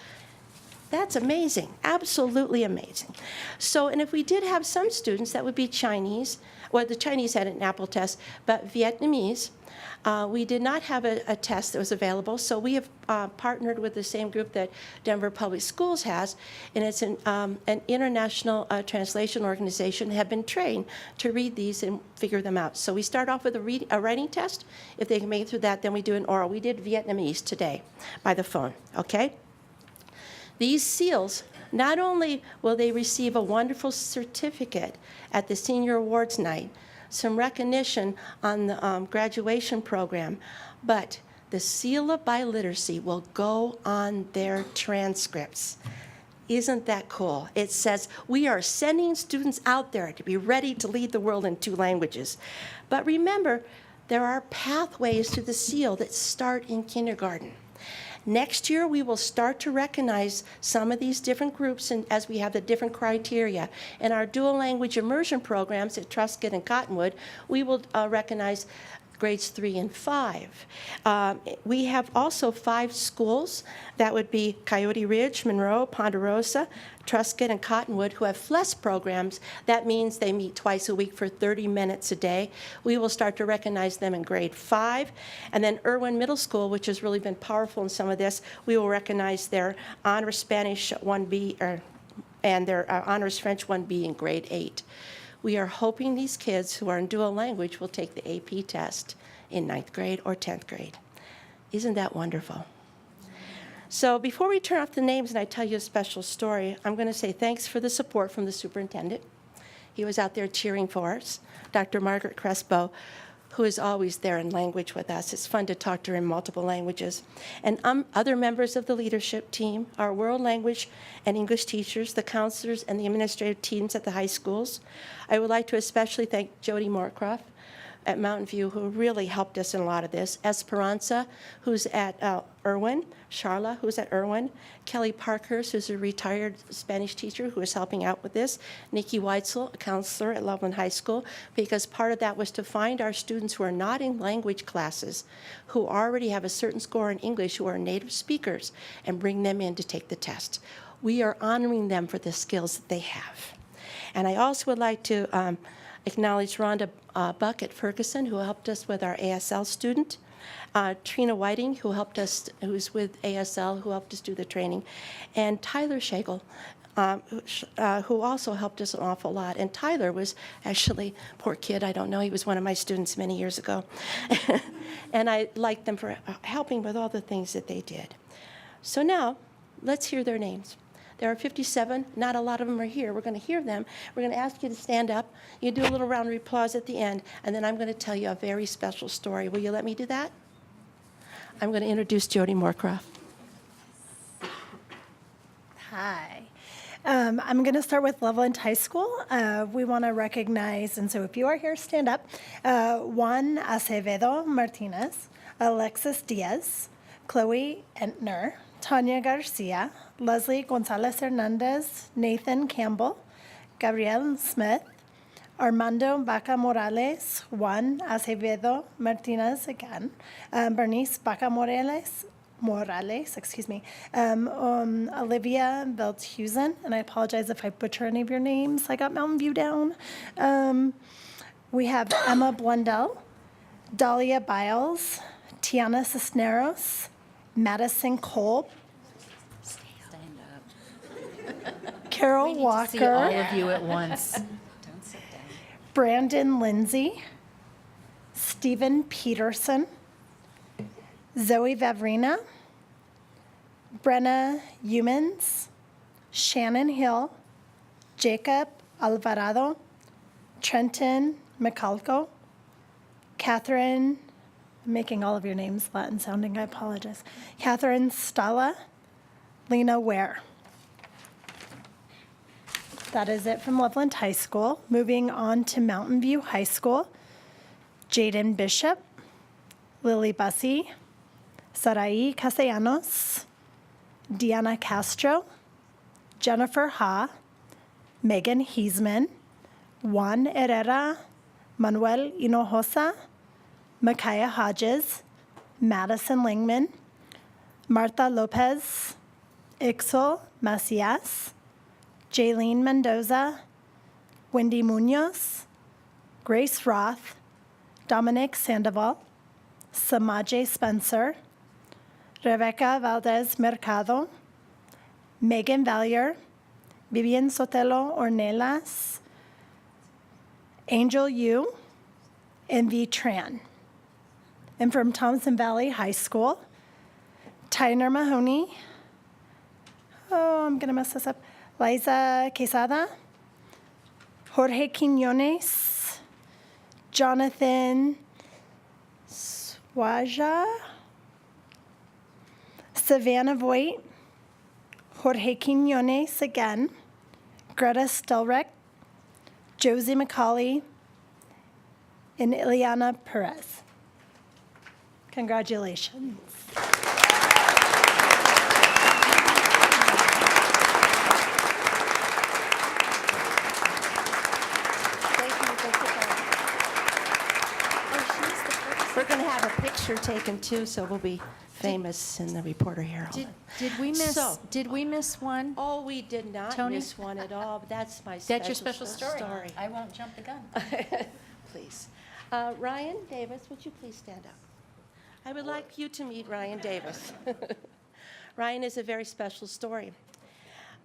That's amazing, absolutely amazing. So, and if we did have some students, that would be Chinese. Well, the Chinese had an Apple test, but Vietnamese, we did not have a test that was available, so we have partnered with the same group that Denver Public Schools has, and it's an international translation organization, have been trained to read these and figure them out. So we start off with a writing test. If they can make it through that, then we do an oral. We did Vietnamese today by the phone, okay? These SEALs, not only will they receive a wonderful certificate at the Senior Awards Night, some recognition on the graduation program, but the Seal of Biliteracy will go on their transcripts. Isn't that cool? It says, we are sending students out there to be ready to lead the world in 2 languages. But remember, there are pathways to the seal that start in kindergarten. Next year, we will start to recognize some of these different groups as we have the different criteria. In our dual language immersion programs at Truscott and Cottonwood, we will recognize grades 3 and 5. We have also 5 schools. That would be Coyote Ridge, Monroe, Ponderosa, Truscott, and Cottonwood, who have FLES programs. That means they meet twice a week for 30 minutes a day. We will start to recognize them in grade 5. And then Irwin Middle School, which has really been powerful in some of this, we will recognize their Honors Spanish 1B and their Honors French 1B in grade 8. We are hoping these kids who are in dual language will take the AP test in 9th grade or 10th grade. Isn't that wonderful? So before we turn off the names and I tell you a special story, I'm going to say thanks for the support from the superintendent. He was out there cheering for us. Dr. Margaret Crespo, who is always there in language with us. It's fun to talk to her in multiple languages. And other members of the leadership team, our world language and English teachers, the counselors, and the administrative teams at the high schools. I would like to especially thank Jody Moorcroft at Mountain View, who really helped us in a lot of this. Esperanza, who's at Irwin. Charla, who's at Irwin. Kelly Parkhurst, who's a retired Spanish teacher who is helping out with this. Nikki Weitzel, a counselor at Loveland High School, because part of that was to find our students who are not in language classes, who already have a certain score in English, who are native speakers, and bring them in to take the test. We are honoring them for the skills that they have. And I also would like to acknowledge Rhonda Buck at Ferguson, who helped us with our ASL student. Trina Whiting, who helped us, who's with ASL, who helped us do the training. And Tyler Schagel, who also helped us an awful lot. And Tyler was actually, poor kid, I don't know, he was one of my students many years ago. And I liked them for helping with all the things that they did. So now, let's hear their names. There are 57. Not a lot of them are here. We're going to hear them. We're going to ask you to stand up. You do a little round of applause at the end, and then I'm going to tell you a very special story. Will you let me do that? I'm going to introduce Jody Moorcroft. Hi. I'm going to start with Loveland High School. We want to recognize, and so if you are here, stand up. Juan Acevedo Martinez, Alexis Diaz, Chloe Entner, Tanya Garcia, Leslie Gonzalez Hernandez, Nathan Campbell, Gabrielle Smith, Armando Baca Morales, Juan Acevedo Martinez again, Bernice Baca Morales, Olivia Velthusen, and I apologize if I butcher any of your names. I got Mountain View down. We have Emma Blundell, Dahlia Biles, Tiana Cisneros, Madison Kolb, Stand up. Carol See all Walker, of you at once. Don't sit down. Brandon Lindsay, Stephen Peterson, Zoe Vavrina, Brenna Humans, Shannon Hill, Jacob Alvarado, Trenton McCalco, Catherine, I'm making all of your names Latin sounding, I apologize, Catherine Stala, Lena Ware. That is it from Loveland High School. Moving on to Mountain View High School, Jaden Bishop, Lily Bussey, Sarai Castellanos, Diana Castro, Jennifer Ha, Megan Heisman, Juan Herrera, Manuel Hinojosa, Micaiah Hodges, Madison Lingman, Martha Lopez, Ixel Macias, Jaylene Mendoza, Wendy Munoz, Grace Roth, Dominic Sandoval, Samaje Spencer, Rebecca Valdez Mercado, Megan Valier, Vivian Sotelo Ornelas, Angel Yu, and V. Tran. And from Thompson Valley High School, Tyner Mahoney, I'm going to mess this up, Liza Quesada, Jorge Quinones, Jonathan Swaja, Savannah Voigt, Jorge Quinones again, Greta Stelreck, Josie McCauley, and Ileana Perez. Congratulations. We're going to have a picture taken too, so we'll be famous in the Reporter Herald. Did we miss one? Oh, we did not Tony? miss one at all, but that's my That's your special story. I won't jump the gun. Please. Ryan Davis, would you please stand up? I would like you to meet Ryan Davis. Ryan is a very special story.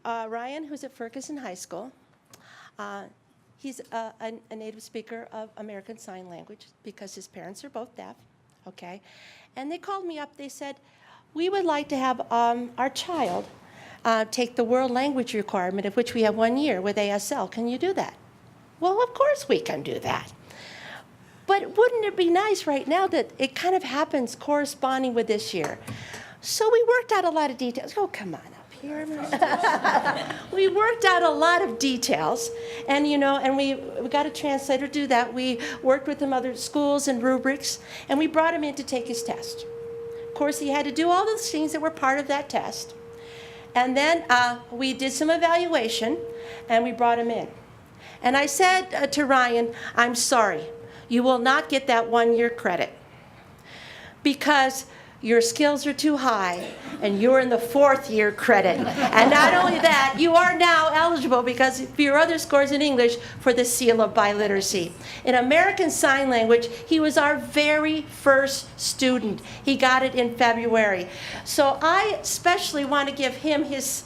Ryan, who's at Ferguson High School, he's a native speaker of American Sign Language because his parents are both deaf, okay? And they called me up, they said, we would like to have our child take the world language requirement, of which we have 1 year with ASL. Can you do that? Well, of course we can do that. But wouldn't it be nice right now that it kind of happens corresponding with this year? So we worked out a lot of details. Oh, come on up here. We worked out a lot of details, and we got a translator to do that. We worked with some other schools and rubrics, and we brought him in to take his test. Of course, he had to do all those things that were part of that test. And then we did some evaluation, and we brought him in. And I said to Ryan, I'm sorry, you will not get that 1 year credit because your skills are too high and you're in the 4th year credit. And not only that, you are now eligible because of your other scores in English for the Seal of Biliteracy. In American Sign Language, he was our very first student. He got it in February. So I especially want to give him his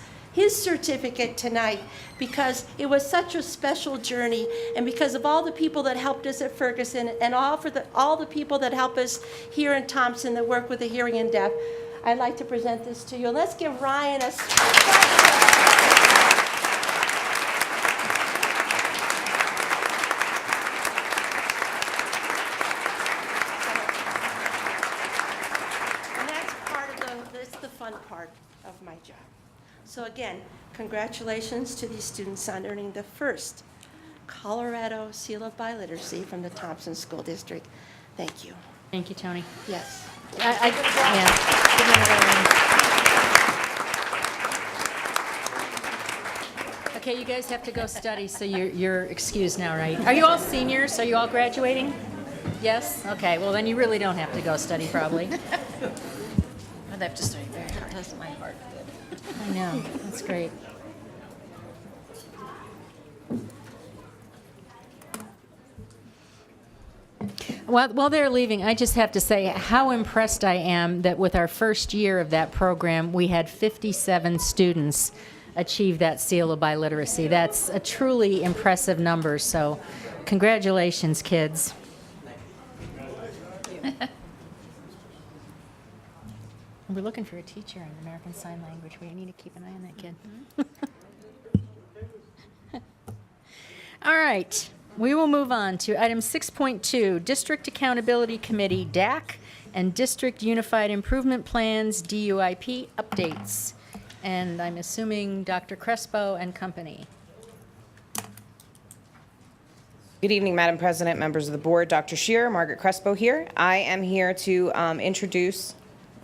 certificate tonight because it was such a special journey, and because of all the people that helped us at Ferguson and all the people that help us here in Thompson that work with the hearing and deaf. I'd like to present this to you. Let's give Ryan a And that's the fun part of my job. So again, congratulations to these students on earning the first Colorado Seal of Biliteracy from the Thompson School District. Thank you. Thank you, Tony. Yes. Yeah. Okay, you guys have to go study, so you're excused now, right? Are you all seniors? Are you all graduating? Yes? Okay, well then you really don't have to go study, probably. I'd have to study very hard. That's my heart. I know, that's great. While they're leaving, I just have to say how impressed I am that with our first year of that program, we had 57 students achieve that Seal of Biliteracy. That's a truly impressive number, so congratulations, kids. We're looking for a teacher in American Sign Language. We need to keep an eye on that kid. All right, we will move on to item 6.2, District Accountability Committee, DAC, and District Unified Improvement Plans, DUIP updates. And I'm assuming Dr. Crespo and company. Good evening, Madam President, members of the board. Dr. Scheer, Margaret Crespo here. I am here to introduce,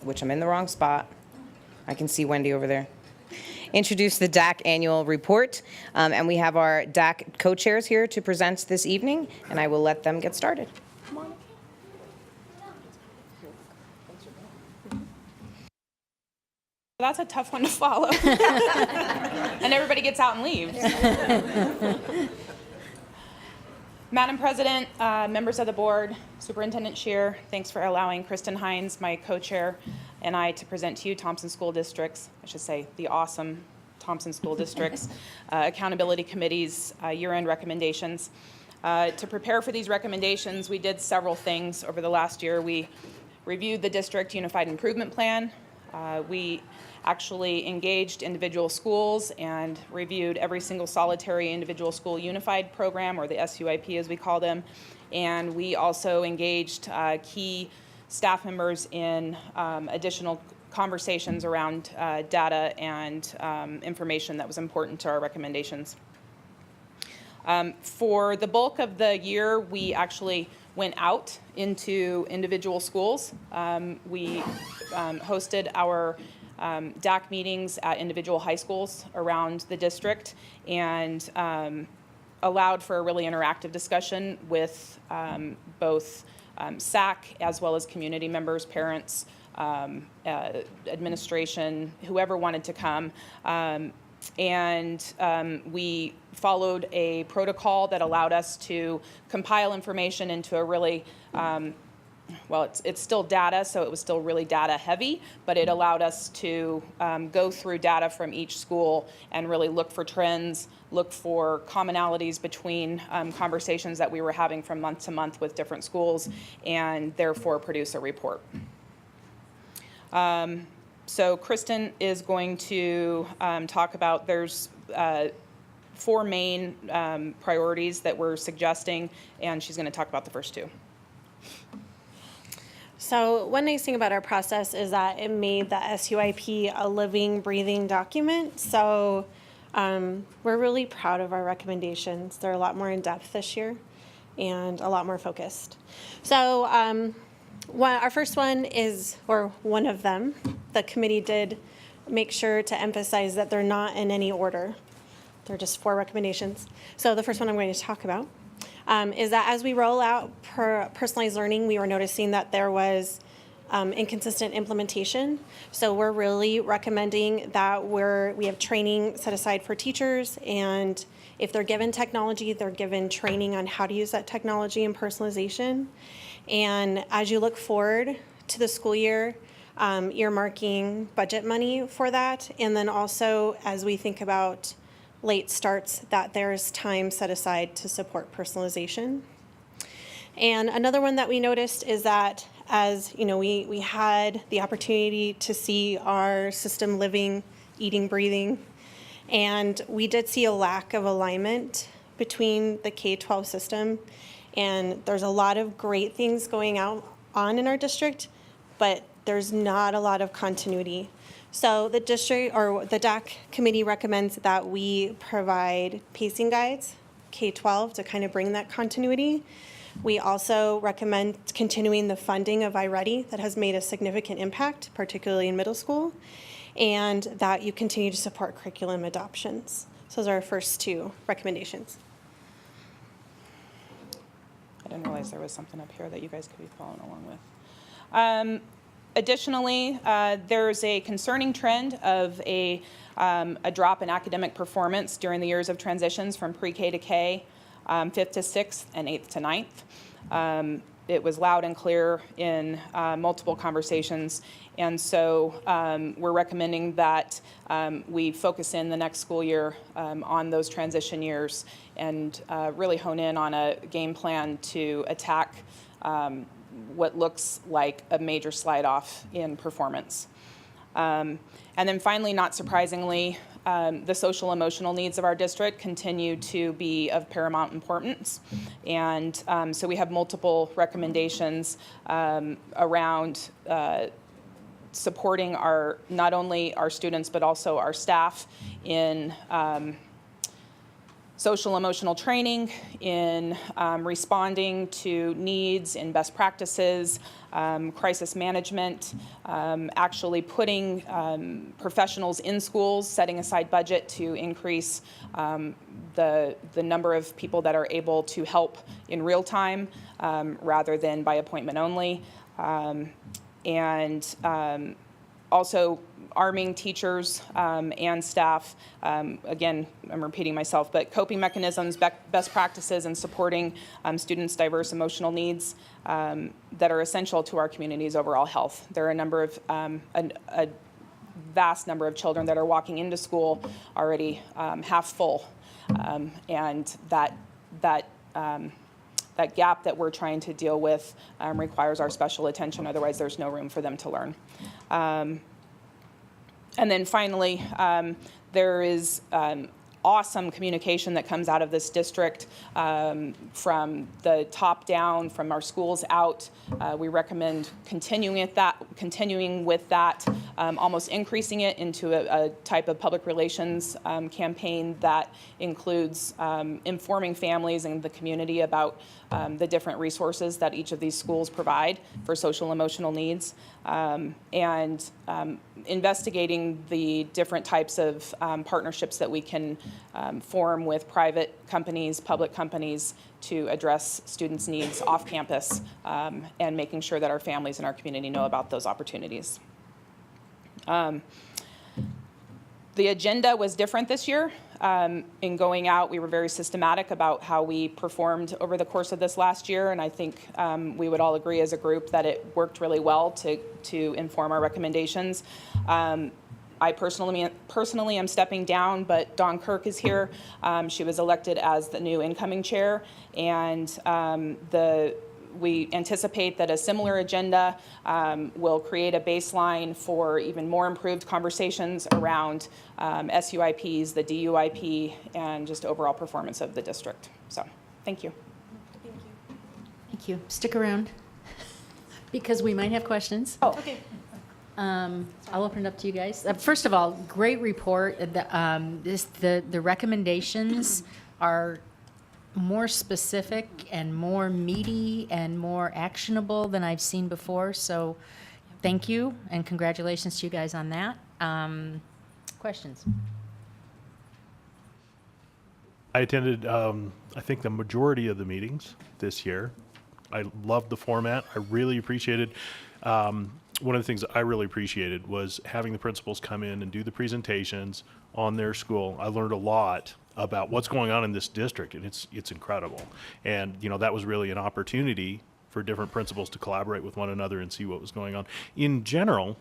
which I'm in the wrong spot. I can see Wendy over there. Introduce the Dac Annual Report, and we have our Dac co-chairs here to present this evening, and I will let them get started. That's a tough one to follow. And everybody gets out and leaves. Madam President, members of the board, Superintendent Scheer, thanks for allowing Kristen Hines, my co-chair, and I to present to you Thompson School District's, I should say, the awesome Thompson School District's Accountability Committee's year-end recommendations. To prepare for these recommendations, we did several things over the last year. We reviewed the District Unified Improvement Plan. We actually engaged individual schools and reviewed every single solitary individual school unified program, or the SUIP as we call them. And we also engaged key staff members in additional conversations around data and information that was important to our recommendations. For the bulk of the year, we actually went out into individual schools. We hosted our DAC meetings at individual high schools around the district and allowed for a really interactive discussion with both SAC as well as community members, parents, administration, whoever wanted to come. We followed a protocol that allowed us to compile information into a really, well, it's still data, so it was still really data heavy, but it allowed us to go through data from each school and really look for trends, look for commonalities between conversations that we were having from month to month with different schools, and therefore produce a report. So Kristen is going to talk about, there's 4 main priorities that we're suggesting, and she's going to talk about the first 2. So one nice thing about our process is that it made the SUIP a living, breathing document. So we're really proud of our recommendations. They're a lot more in depth this year and a lot more focused. So our first one is, or one of them, the committee did make sure to emphasize that they're not in any order. They're just 4 recommendations. So the first one I'm going to talk about is that as we roll out personalized learning, we were noticing that there was inconsistent implementation. So we're really recommending that we have training set aside for teachers, and if they're given technology, they're given training on how to use that technology and personalization. And as you look forward to the school year, earmarking budget money for that, and then also as we think about late starts, that there's time set aside to support personalization. And another one that we noticed is that as you know, we had the opportunity to see our system living, eating, breathing, and we did see a lack of alignment between the K-12 system. And there's a lot of great things going on in our district, but there's not a lot of continuity. So the district, or the DAC committee, recommends that we provide pacing guides, K-12, to kind of bring that continuity. We also recommend continuing the funding of iReady that has made a significant impact, particularly in middle school, and that you continue to support curriculum adoptions. So those are our first 2 recommendations. I didn't realize there was something up here that you guys could be following along with. Additionally, there's a concerning trend of a drop in academic performance during the years of transitions from pre-K to K, 5th to 6th, and 8th to 9th. it was loud and clear in multiple conversations. And so we're recommending that we focus in the next school year on those transition years and really hone in on a game plan to attack what looks like a major slide off in performance. And then finally, not surprisingly, the social emotional needs of our district continue to be of paramount importance. And so we have multiple recommendations around supporting not only our students but also our staff in social emotional training, in responding to needs, in best practices, crisis management, actually putting professionals in schools, setting aside budget to increase the number of people that are able to help in real time rather than by appointment only. And also arming teachers and staff, again, I'm repeating myself, but coping mechanisms, best practices, and supporting students' diverse emotional needs that are essential to our community's overall health. There are a number of, a vast number of children that are walking into school already half full, and that gap that we're trying to deal with requires our special attention, otherwise there's no room for them to learn. And then finally, there is awesome communication that comes out of this district from the top down, from our schools out. We recommend continuing with that, almost increasing it into a type of public relations campaign that includes informing families and the community about the different resources that each of these schools provide for social emotional needs, and investigating the different types of partnerships that we can form with private companies, public companies, to address students' needs off campus, and making sure that our families and our community know about those opportunities. The agenda was different this year. In going out, we were very systematic about how we performed over the course of this last year, and I think we would all agree as a group that it worked really well to inform our recommendations. I personally am stepping down, but Dawn Kirk is here. She was elected as the new incoming chair, and we anticipate that a similar agenda will create a baseline for even more improved conversations around SUIPs, the DUIP, and just overall performance of the district. So, thank you. Thank you. Stick around because we might have questions. Oh, okay. I'll open it up to you guys. First of all, great report. The recommendations are more specific and more meaty and more actionable than I've seen before. So thank you and congratulations to you guys on that. Questions? I attended, I think, the majority of the meetings this year. I loved the format. I really appreciated one of the things I really appreciated was having the principals come in and do the presentations on their school. I learned a lot about what's going on in this district, and it's incredible. And that was really an opportunity for different principals to collaborate with one another and see what was going on. In general,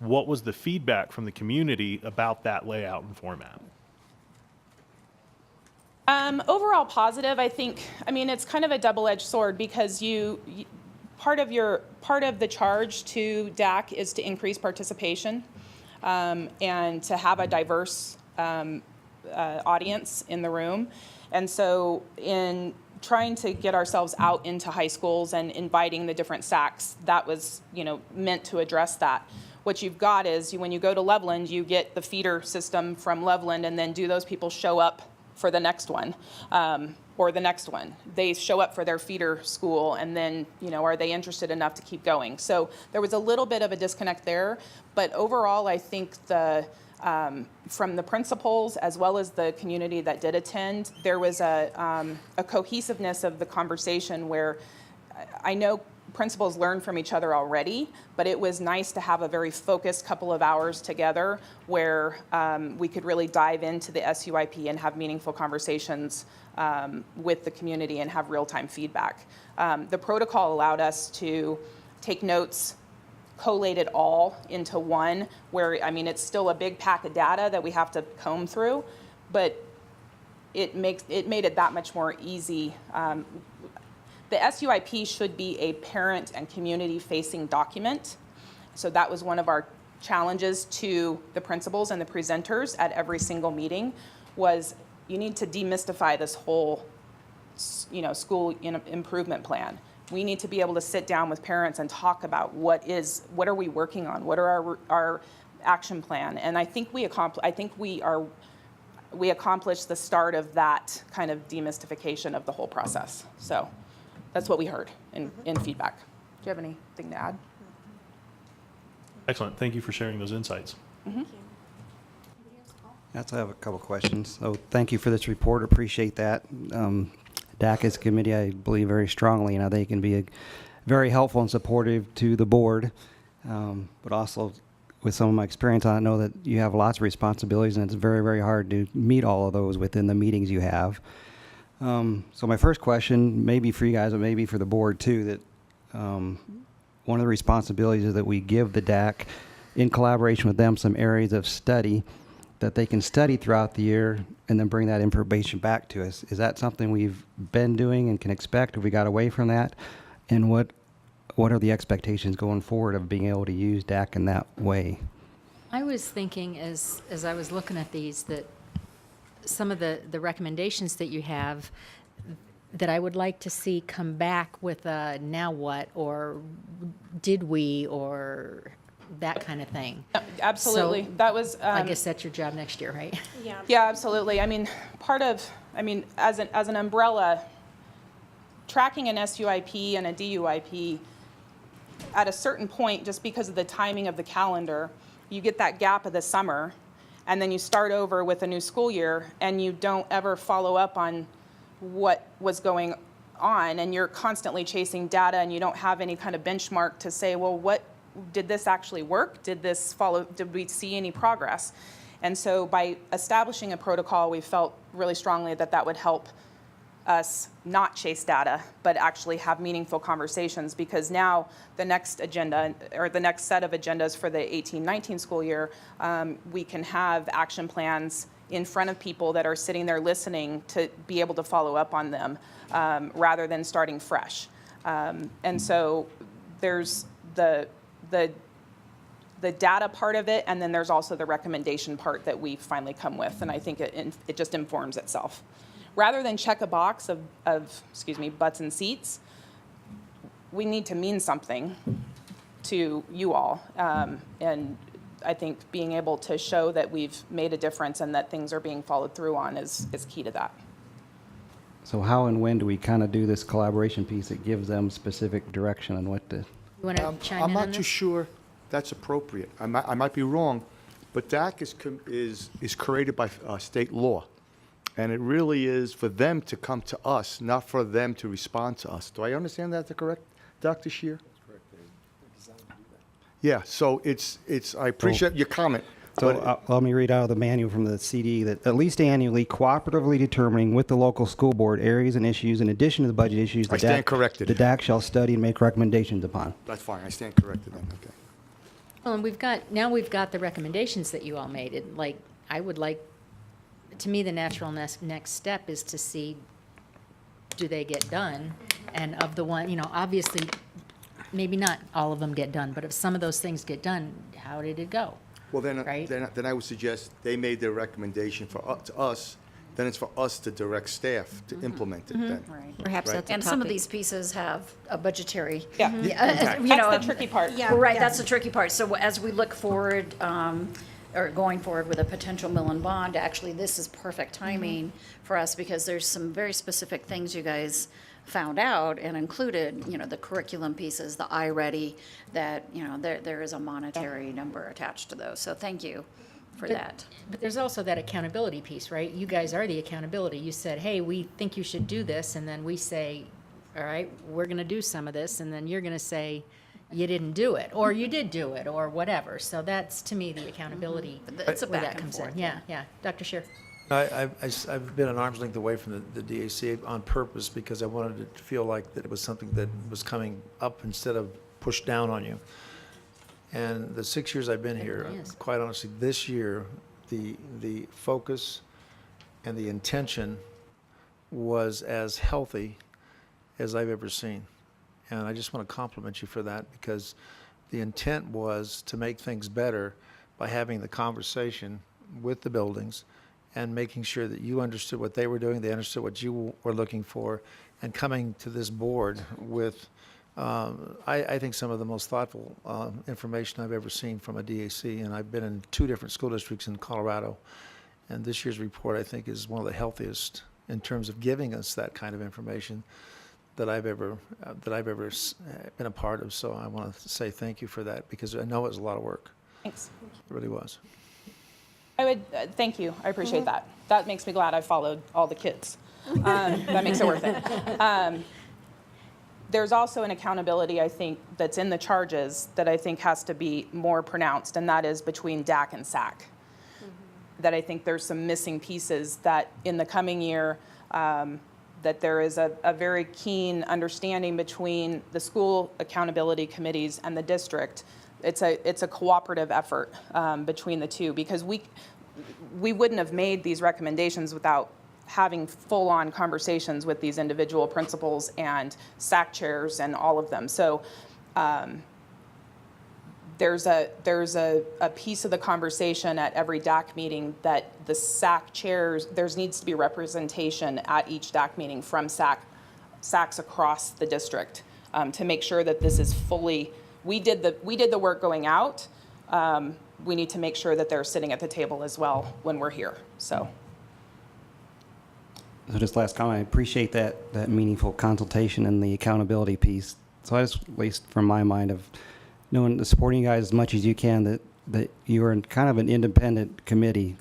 what was the feedback from the community about that layout and format? Overall positive. I think, it's kind of a double-edged sword because part of the charge to DAC is to increase participation and to have a diverse audience in the room. And so in trying to get ourselves out into high schools and inviting the different SACs, that was meant to address that. What you've got is when you go to Loveland, you get the feeder system from Loveland, and then do those people show up for the next one? Or the next one. They show up for their feeder school, and then, are they interested enough to keep going? So there was a little bit of a disconnect there, but overall, I think from the principals as well as the community that did attend, there was a cohesiveness of the conversation where I know principals learn from each other already, but it was nice to have a very focused couple of hours together where we could really dive into the SUIP and have meaningful conversations with the community and have real-time feedback. The protocol allowed us to take notes, collate it all into one, where, I mean, it's still a big pack of data that we have to comb through, but it made it that much more easy. The SUIP should be a parent and community-facing document. So that was one of our challenges to the principals and the presenters at every single meeting, was you need to demystify this whole, school improvement plan. We need to be able to sit down with parents and talk about what are we working on, what are our action plan, and I think we accomplished the start of that kind of demystification of the whole process. So that's what we heard in feedback. Do you have anything to add? Excellent. Thank you for sharing those insights. Mm-hmm. Yes, I have a couple questions. So thank you for this report. Appreciate that. DAC as a committee, I believe very strongly, they can be very helpful and supportive to the board. But also, with some of my experience, I know that you have lots of responsibilities, and it's very, very hard to meet all of those within the meetings you have. So my first question, maybe for you guys, but maybe for the board too, that one of the responsibilities is that we give the DAC, in collaboration with them, some areas of study that they can study throughout the year and then bring that information back to us. Is that something we've been doing and can expect? Have we got away from that? And what are the expectations going forward of being able to use DAC in that way? I was thinking as I was looking at these that some of the recommendations that you have that I would like to see come back with a now what, or did we, or that kind of thing. Absolutely. So, that was. I guess that's your job next year, right? Yeah. Yeah, absolutely. I mean, as an umbrella, tracking an SUIP and a DUIP, at a certain point, just because of the timing of the calendar, you get that gap of the summer, and then you start over with a new school year, and you don't ever follow up on what was going on, and you're constantly chasing data, and you don't have any kind of benchmark to say, well, what did this actually work? Did we see any progress? And so by establishing a protocol, we felt really strongly that would help us not chase data, but actually have meaningful conversations, because now the next agenda, or the next set of agendas for the 18-19 school year, we can have action plans in front of people that are sitting there listening to be able to follow up on them, rather than starting fresh. And so there's the data part of it, and then there's also the recommendation part that we finally come with, and I think it just informs itself. Rather than check a box of butts and seats, we need to mean something to you all, and I think being able to show that we've made a difference and that things are being followed through on is key to that. So how and when do we kind of do this collaboration piece that gives them specific direction on what to... You want to chime I'm in not on too this? sure that's appropriate. I might be wrong, but DAC is created by state law. And it really is for them to come to us, not for them to respond to us. Do I understand that correct, Dr. Scheer? That's correct. They're designed to do that. Yeah, so I appreciate your comment. So let me read out of the manual from the CD that at least annually, cooperatively determining with the local school board areas and issues in addition to the budget issues. I stand corrected. The DAC shall study and make recommendations upon. That's fine. I stand corrected then. Okay. Well, and we've got the recommendations that you all made. To me, the natural next step is to see, do they get done? And of the one, obviously, maybe not all of them get done, but if some of those things get done, how did it go? Well, then, Right? then I would suggest they made their recommendation to us. Then it's for us to direct staff to implement it. Then. Right. Perhaps Right. that's a And some of topic. these pieces have a budgetary. Yeah. That's the tricky part. Yeah. Right, that's the tricky part. So as we look forward, or going forward with a potential mill and bond, actually, this is perfect timing for us, because there's some very specific things you guys found out and included, the curriculum pieces, the iReady, that, there is a monetary number attached to those. So thank you for that. But there's also that accountability piece, right? You guys are the accountability. You said, hey, we think you should do this, and then we say, all right, we're going to do some of this, and then you're going to say you didn't do it, or you did do it, or whatever. So that's, to me, the accountability It's a where back that and comes in. forth, Yeah, yeah. Dr. Scheer? I've been an arm's length away from the DAC on purpose because I wanted it to feel like that it was something that was coming up instead of pushed down on you. And the 6 years I've been here, quite honestly, this year, the focus and the intention was as healthy as I've ever seen. And I just want to compliment you for that, because the intent was to make things better by having the conversation with the buildings and making sure that you understood what they were doing, they understood what you were looking for, and coming to this board with, I think, some of the most thoughtful information I've ever seen from a DAC. And I've been in 2 different school districts in Colorado. And this year's report, I think, is one of the healthiest in terms of giving us that kind of information that I've ever been a part of. So I want to say thank you for that, because I know it was a lot of work. Thanks. It really was. I would, thank you. I appreciate that. That makes me glad I followed all the kids. That makes it worth it. There's also an accountability, I think, that's in the charges that I think has to be more pronounced, and that is between DAC and SAC. That I think there's some missing pieces that in the coming year, that there is a very keen understanding between the school accountability committees and the district. It's a cooperative effort between the two, because we wouldn't have made these recommendations without having full-on conversations with these individual principals and SAC chairs and all of them. So there's a piece of the conversation at every DAC meeting that the SAC chairs, there needs to be representation at each DAC meeting from SACs across the district to make sure that this is fully, we did the work going out. We need to make sure that they're sitting at the table as well when we're here. So just last comment, I appreciate that meaningful consultation and the accountability piece. So I just, at least from my mind, of knowing, supporting you guys as much as you can, that you are kind of an independent committee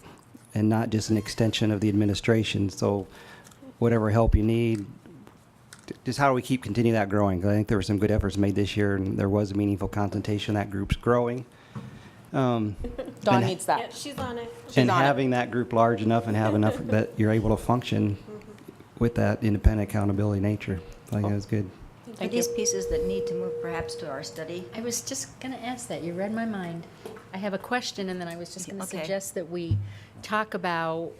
and not just an extension of the administration. So whatever help you need, just how do we keep continuing that growing? 'Cause I think there were some good efforts made this year, and there was a meaningful consultation. That group's growing. Dawn needs that. Yeah, she's on it. And having that group large enough and have enough that you're able to function with that independent accountability nature, I think that's good. Are these pieces that need to move perhaps to our study? I was just going to ask that. You read my mind. I have a question, and then I was just going to Okay. suggest that we talk about,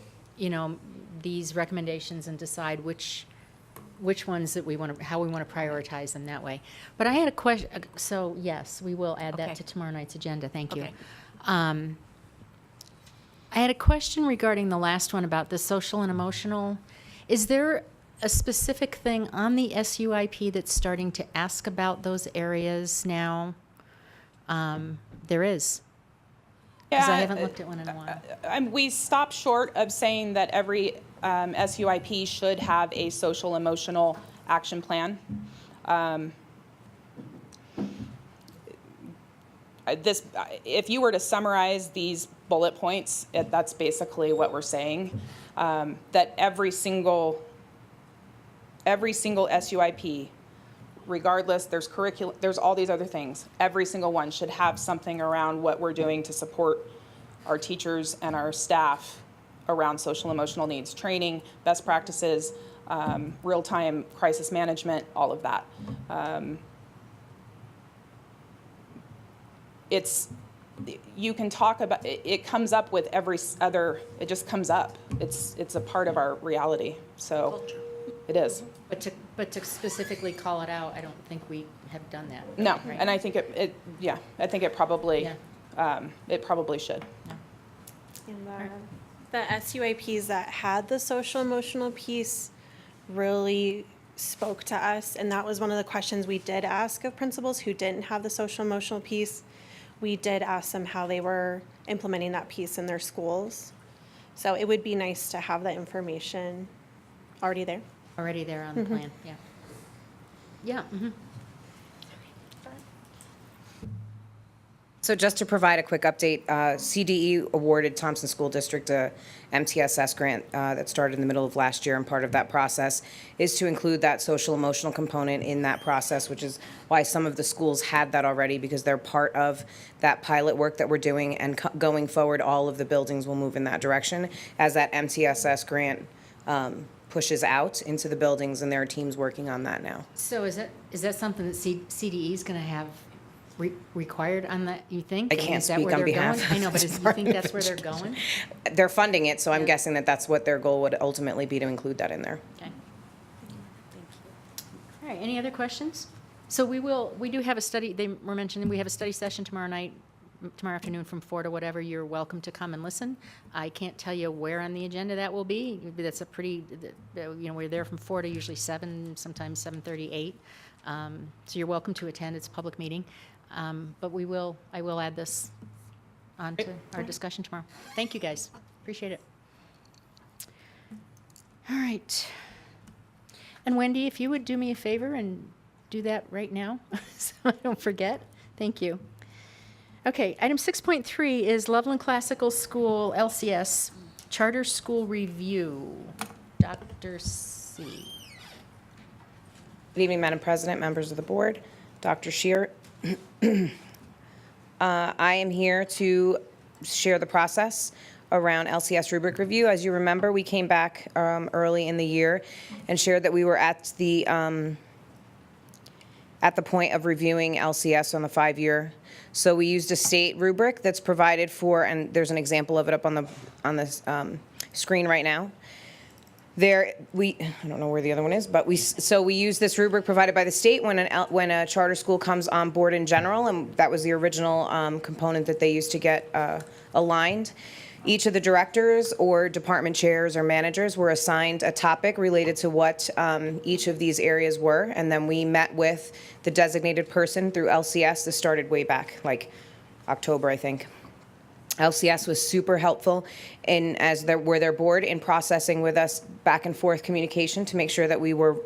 these recommendations and decide which ones that we want to, how we want to prioritize them that way. But I had a question. So yes, we will add that Okay. to tomorrow night's agenda. Thank you. Okay. I had a question regarding the last one about the social and emotional. Is there a specific thing on the SUIP that's starting to ask about those areas now? There is. Because I haven't looked at one in a while. We stopped short of saying that every SUIP should have a social emotional action plan. If you were to summarize these bullet points, that's basically what we're saying. That every single SUIP, regardless, there's curriculum, there's all these other things. Every single one should have something around what we're doing to support our teachers and our staff around social emotional needs, training, best practices, real-time crisis management, all of that. You can talk about, it comes up with every other, it just comes up. It's a part of our reality, so it is. But to specifically call it out, I don't think we have done that. No, right? and I think I think it probably, it probably should. And the SUIPs that had the social emotional piece really spoke to us, and that was one of the questions we did ask of principals who didn't have the social emotional piece. We did ask them how they were implementing that piece in their schools. So it would be nice to have that information already there. Already there on the plan, yeah. Yeah. So just to provide a quick update, CDE awarded Thompson School District a MTSS grant that started in the middle of last year, and part of that process is to include that social emotional component in that process, which is why some of the schools had that already, because they're part of that pilot work that we're doing, and going forward, all of the buildings will move in that direction as that MTSS grant pushes out into the buildings, and there are teams working on that now. So is that something that CDE is going to have required on that, you think? I mean, can't is that speak where on they're behalf going? of I know, but the you think Department that's of where they're Education. going? They're funding it, so I'm guessing that that's what their goal would ultimately be, to include that in there. Okay. All right, any other questions? So we do have a study, they were mentioning, we have a study session tomorrow afternoon from 4 to whatever. You're welcome to come and listen. I can't tell you where on the agenda that will be. That's a pretty, we're there from 4 to usually 7, sometimes 7:38. So you're welcome to attend. It's a public meeting. But I will add this onto our discussion tomorrow. Thank you, guys. Appreciate it. All right. And Wendy, if you would do me a favor and do that right now, so I don't forget. Thank you. Okay, item 6.3 is Loveland Classical School, LCS, Charter School Review. Dr. C. Good evening, Madam President, members of the board, Dr. Scheer. I am here to share the process around LCS rubric review. As you remember, we came back early in the year and shared that we were at the point of reviewing LCS on the 5-year. So we used a state rubric that's provided for, and there's an example of it up on the screen right now. I don't know where the other one is, but we use this rubric provided by the state when a charter school comes on board in general, and that was the original component that they used to get aligned. Each of the directors or department chairs or managers were assigned a topic related to what each of these areas were, and then we met with the designated person through LCS. This started way back, like October, I think. LCS was super helpful as their board in processing with us back and forth communication to make sure that we were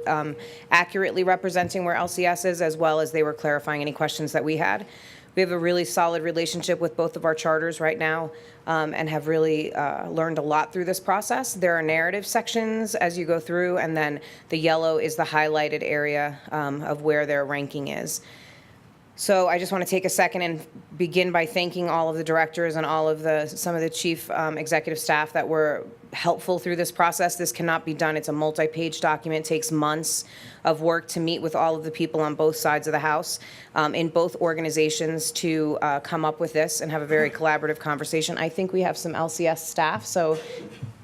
accurately representing where LCS is, as well as they were clarifying any questions that we had. We have a really solid relationship with both of our charters right now, and have really learned a lot through this process. There are narrative sections as you go through, and then the yellow is the highlighted area of where their ranking is. So I just want to take a second and begin by thanking all of the directors and all of some of the chief executive staff that were helpful through this process. This cannot be done. It's a multi-page document. It takes months of work to meet with all of the people on both sides of the house in both organizations to come up with this and have a very collaborative conversation. I think we have some LCS staff, so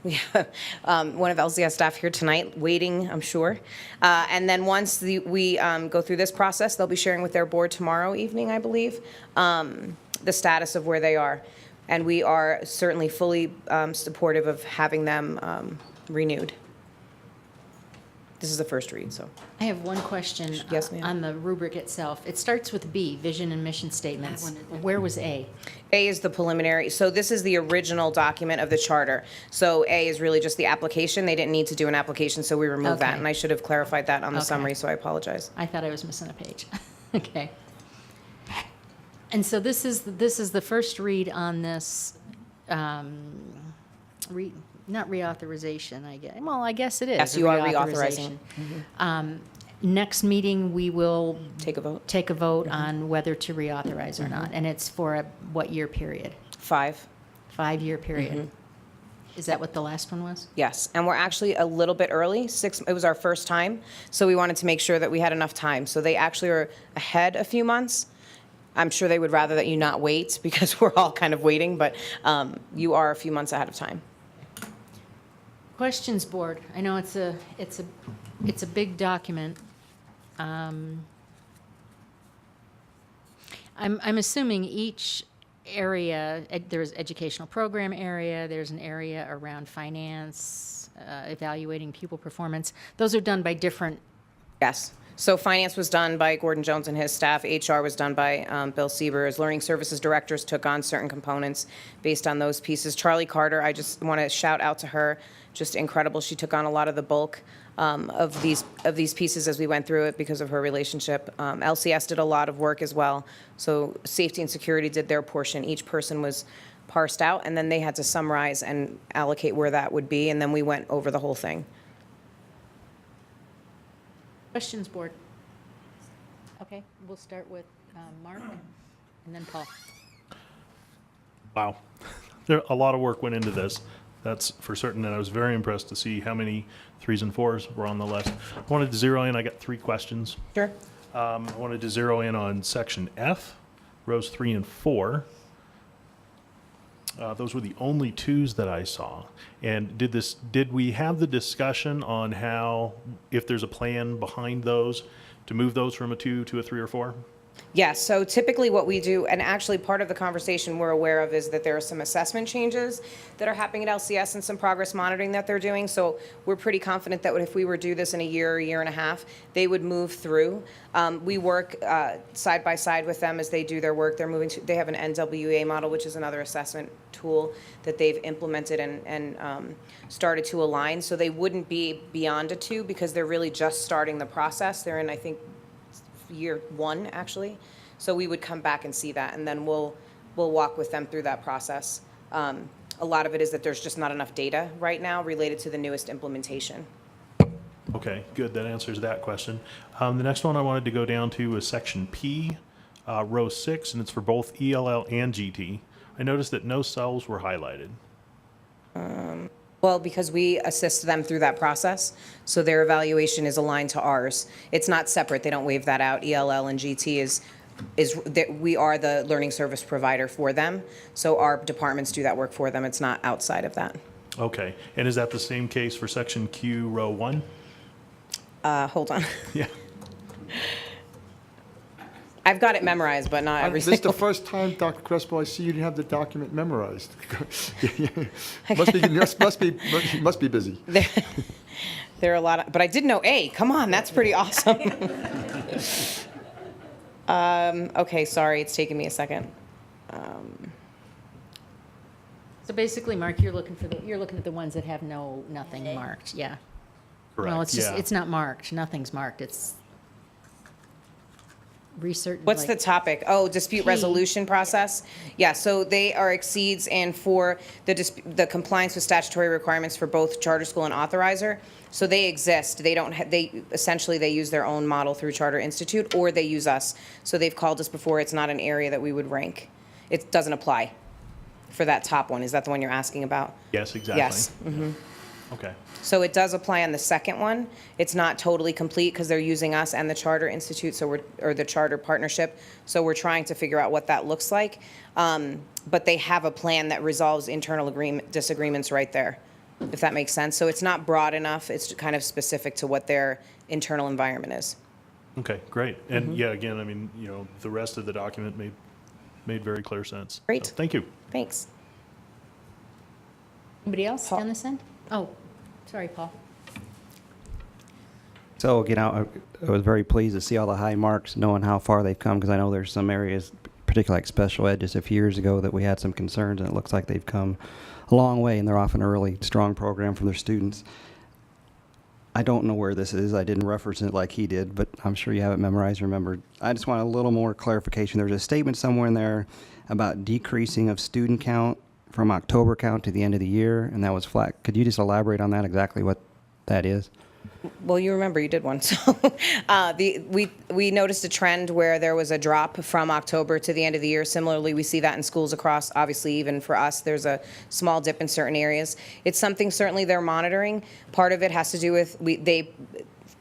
we have one of LCS staff here tonight waiting, I'm sure. And then once we go through this process, they'll be sharing with their board tomorrow evening, I believe, the status of where they are. And we are certainly fully supportive of having them renewed. This is the first read, so. I have one question. Yes, ma'am. On the rubric itself. It starts with B, vision and mission statements. Where was A? A is the preliminary. So this is the original document of the charter. So A is really just the application. They didn't need to do an application, so we removed that. Okay. And I should have clarified that on the Okay. summary, so I apologize. I thought I was missing a page. Okay. And so this is the first read on this, not reauthorization, I guess. Well, I guess it is. Yes, a you are reauthorization. reauthorizing. Next meeting, we will Take a vote. take a vote on whether to reauthorize or not. And it's for what year period? 5. 5-year period. Is that what the last one was? Yes, and we're actually a little bit early. It was our first time, so we wanted to make sure that we had enough time. So they actually are ahead a few months. I'm sure they would rather that you not wait because we're all kind of waiting, but you are a few months ahead of time. Questions board. I know it's a big document. I'm assuming each area, there's educational program area, there's an area around finance, evaluating pupil performance. Those are done by different. Yes. So finance was done by Gordon Jones and his staff. HR was done by Bill Siebers. Learning services directors took on certain components based on those pieces. Charlie Carter, I just want to shout out to her. Just incredible. She took on a lot of the bulk of these pieces as we went through it because of her relationship. LCS did a lot of work as well. So safety and security did their portion. Each person was parsed out, and then they had to summarize and allocate where that would be, and then we went over the whole thing. Questions, board? Okay, we'll start with Mark and then Paul. Wow. A lot of work went into this. That's for certain, and I was very impressed to see how many 3s and 4s were on the list. I wanted to zero in. I got 3 questions. Sure. I wanted to zero in on section F, rows 3 and 4. Those were the only 2s that I saw. And did we have the discussion on how, if there's a plan behind those, to move those from a 2 to a 3 or 4? Yes, so typically what we do, and actually part of the conversation we're aware of, is that there are some assessment changes that are happening at LCS and some progress monitoring that they're doing. So we're pretty confident that if we were to do this in a year and a half, they would move through. We work side by side with them as they do their work. They have an NWA model, which is another assessment tool that they've implemented and started to align. So they wouldn't be beyond a 2 because they're really just starting the process. They're in, I think, year 1 actually. So we would come back and see that, and then we'll walk with them through that process. A lot of it is that there's just not enough data right now related to the newest implementation. Okay, good. That answers that question. The next one I wanted to go down to is section P, row 6, and it's for both ELL and GT. I noticed that no cells were highlighted. Well, because we assist them through that process, so their evaluation is aligned to ours. It's not separate. They don't waive that out. ELL and GT is that we are the learning service provider for them, so our departments do that work for them. It's not outside of that. Okay, and is that the same case for section Q, row 1? Hold on. Yeah. I've got it memorized, but not every This is the single. first time, Dr. Crespo, I see you didn't have the document memorized. must be busy. There are a lot of, but I did know A. Come on, that's pretty awesome. Okay, sorry, it's taking me a second. So basically, Mark, you're looking at the ones that have nothing marked, yeah. Correct. No, it's just, yeah. it's not marked. Nothing's marked. It's research. What's the topic? Oh, dispute resolution process? Yeah, so they are exceeds and for the compliance with statutory requirements for both charter school and authorizer. So they exist. They don't. They essentially they use their own model through Charter Institute, or they use us. So they've called us before. It's not an area that we would rank. It doesn't apply for that top one. Is that the one you're asking about? Yes, exactly. Yes. Okay. So it does apply on the second one. It's not totally complete because they're using us and the Charter Institute, or the Charter Partnership. So we're trying to figure out what that looks like. But they have a plan that resolves internal disagreements right there, if that makes sense. So it's not broad enough. It's kind of specific to what their internal environment is. Okay, great. And yeah, again, I mean, the rest of the document made very clear sense. Great. So, thank you. Thanks. Anybody else on this end? Oh, sorry, Paul. So again, I was very pleased to see all the high marks, knowing how far they've come, because I know there's some areas, particularly like special ed, just a few years ago that we had some concerns, and it looks like they've come a long way, and they're often a really strong program for their students. I don't know where this is. I didn't reference it like he did, but I'm sure you have it memorized, remembered. I just want a little more clarification. There's a statement somewhere in there about decreasing of student count from October count to the end of the year, and that was flat. Could you just elaborate on that, exactly what that is? Well, you remember you did one. So we noticed a trend where there was a drop from October to the end of the year. Similarly, we see that in schools across. Obviously, even for us, there's a small dip in certain areas. It's something certainly they're monitoring. Part of it has to do with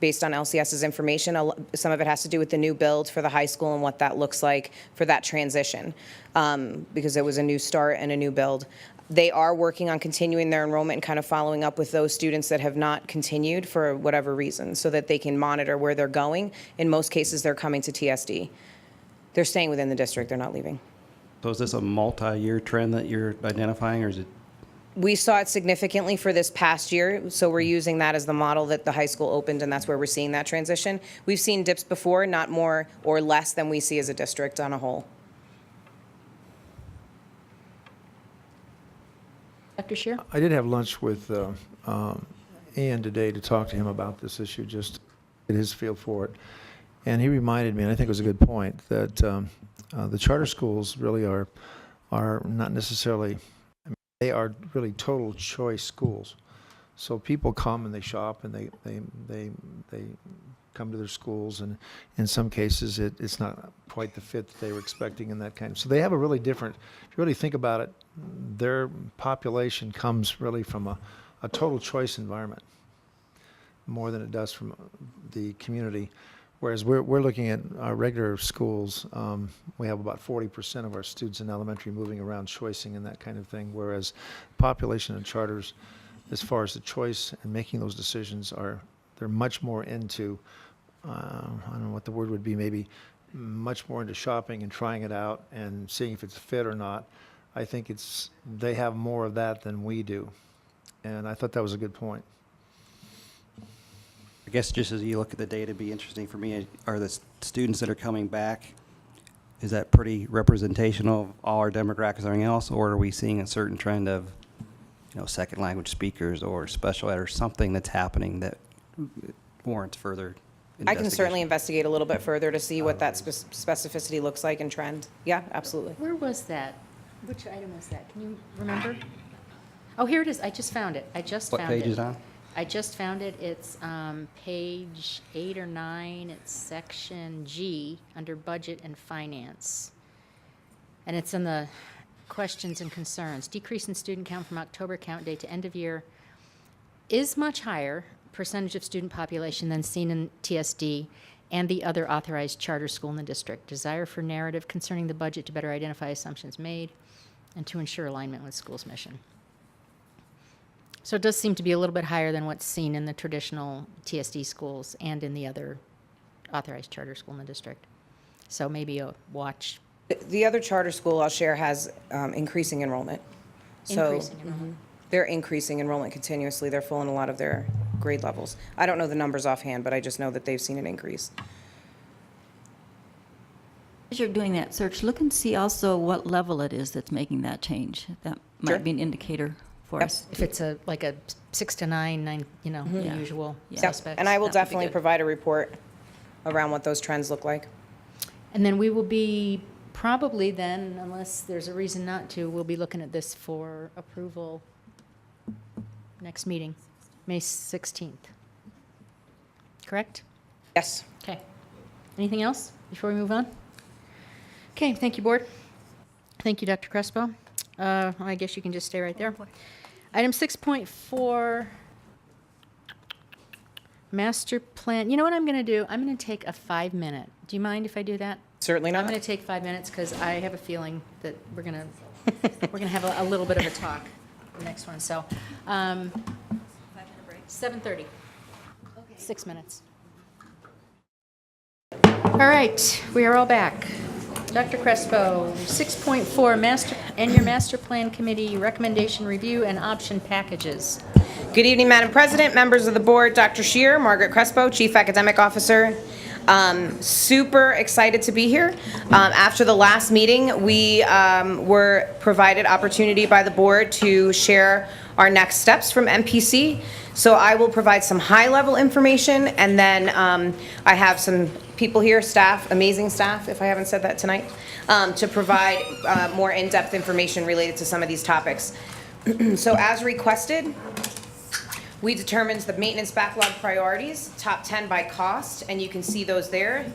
based on LCS's information, some of it has to do with the new build for the high school and what that looks like for that transition, because it was a new start and a new build. They are working on continuing their enrollment and kind of following up with those students that have not continued for whatever reason, so that they can monitor where they're going. In most cases, they're coming to TSD. They're staying within the district. They're not leaving. So is this a multi-year trend that you're identifying, or is it We saw it significantly for this past year, so we're using that as the model that the high school opened, and that's where we're seeing that transition. We've seen dips before, not more or less than we see as a district on a whole. Dr. Scheer? I did have lunch with Ian today to talk to him about this issue, just to get his feel for it. And he reminded me, and I think it was a good point, that the charter schools really are not necessarily, they are really total choice schools. So people come and they shop and they come to their schools, and in some cases it's not quite the fit that they were expecting and that kind of. So they have a really different, if you really think about it, their population comes really from a total choice environment more than it does from the community. Whereas we're looking at our regular schools, we have about 40% of our students in elementary moving around choicing and that kind of thing, whereas population and charters, as far as the choice and making those decisions, they're much more into, I don't know what the word would be, maybe much more into shopping and trying it out and seeing if it's a fit or not. I think they have more of that than we do. And I thought that was a good point. I guess just as you look at the data, it'd be interesting for me, are the students that are coming back, is that pretty representational of all our demographics and everything else, or are we seeing a certain trend of, second language speakers or special ed or something that's happening that warrants further investigation? I can certainly investigate a little bit further to see what that specificity looks like and trend. Yeah, absolutely. Where was that? Which item was that? Can you remember? Oh, here it is. I just found it. What page is it on? I just found it. It's page 8 or 9. It's section G under Budget and Finance. And it's in the questions and concerns. Decrease in student count from October count date to end of year is much higher percentage of student population than seen in TSD and the other authorized charter school in the district. Desire for narrative concerning the budget to better identify assumptions made and to ensure alignment with school's mission. So it does seem to be a little bit higher than what's seen in the traditional TSD schools and in the other authorized charter school in the district. So maybe a watch. The other charter school I'll share has increasing enrollment. Increasing enrollment. They're increasing enrollment continuously. They're full in a lot of their grade levels. I don't know the numbers offhand, but I just know that they've seen an increase. As you're doing that search, look and see also what level it is that's making that change. That might be an indicator for us. If it's like a 6 to 9, the usual suspects. And I will That would be definitely good. provide a report around what those trends look like. And then we will be probably then, unless there's a reason not to, we'll be looking at this for approval next meeting, May 16th. Correct? Yes. Okay. Anything else before we move on? Okay, thank you, Board. Thank you, Dr. Crespo. I guess you can just stay right there. Item 6.4, master plan. You know what I'm going to do? I'm going to take a 5-minute. Do you mind if I do that? Certainly not. I'm going to take 5 minutes because I have a feeling that we're going to have a little bit of a talk the next one. So 7:30. 6 minutes. All right, we are all back. Dr. Crespo, 6.4, your master plan committee recommendation review and option packages. Good evening, Madam President, members of the board, Dr. Scheer, Margaret Crespo, Chief Academic Officer. Super excited to be here. After the last meeting, we were provided opportunity by the board to share our next steps from MPC. So I will provide some high-level information, and then I have some people here, staff, amazing staff, if I haven't said that tonight, to provide more in-depth information related to some of these topics. So as requested, we determined the maintenance backlog priorities, top 10 by cost, and you can see those there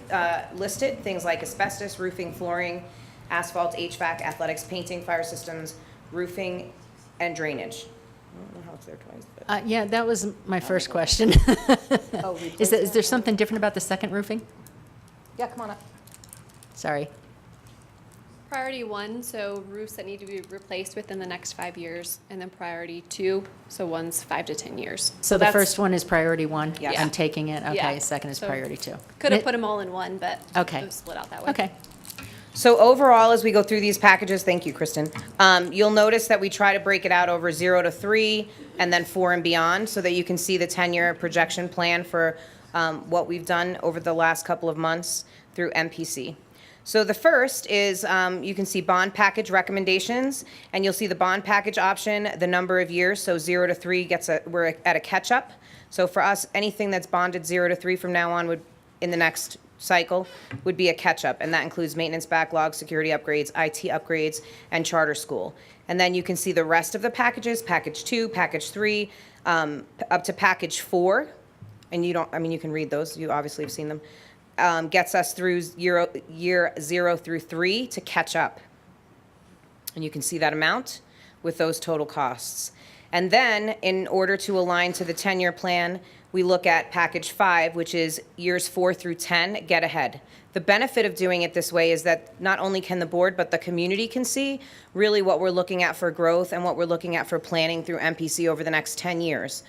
listed, things like asbestos, roofing, flooring, asphalt, HVAC, athletics, painting, fire systems, roofing, and drainage. I don't know how it's there twice, but. Yeah, that was my first question. Is there something different about the second roofing? Yeah, come on up. Sorry. Priority 1, so roofs that need to be replaced within the next 5 years, and then priority 2, so one's 5 to 10 years. So the first one is priority 1? Yeah. I'm taking it. Okay, Yeah. second is So priority 2. Could have put them all in one, but Okay. it was split out that way. Okay. So overall, as we go through these packages, thank you, Kristen, you'll notice that we try to break it out over 0 to 3 and then 4 and beyond so that you can see the 10-year projection plan for what we've done over the last couple of months through MPC. So the first is you can see bond package recommendations, and you'll see the bond package option, the number of years. So 0 to 3 we're at a catch-up. So for us, anything that's bonded 0 to 3 from now on would, in the next cycle, would be a catch-up, and that includes maintenance backlog, security upgrades, IT upgrades, and charter school. And then you can see the rest of the packages, package 2, package 3, up to package 4, and you can read those, you obviously have seen them, gets us through year 0 through 3 to catch up. And you can see that amount with those total costs. And then, in order to align to the 10-year plan, we look at package 5, which is years 4 through 10, get ahead. The benefit of doing it this way is that not only can the board, but the community can see really what we're looking at for growth and what we're looking at for planning through MPC over the next 10 years.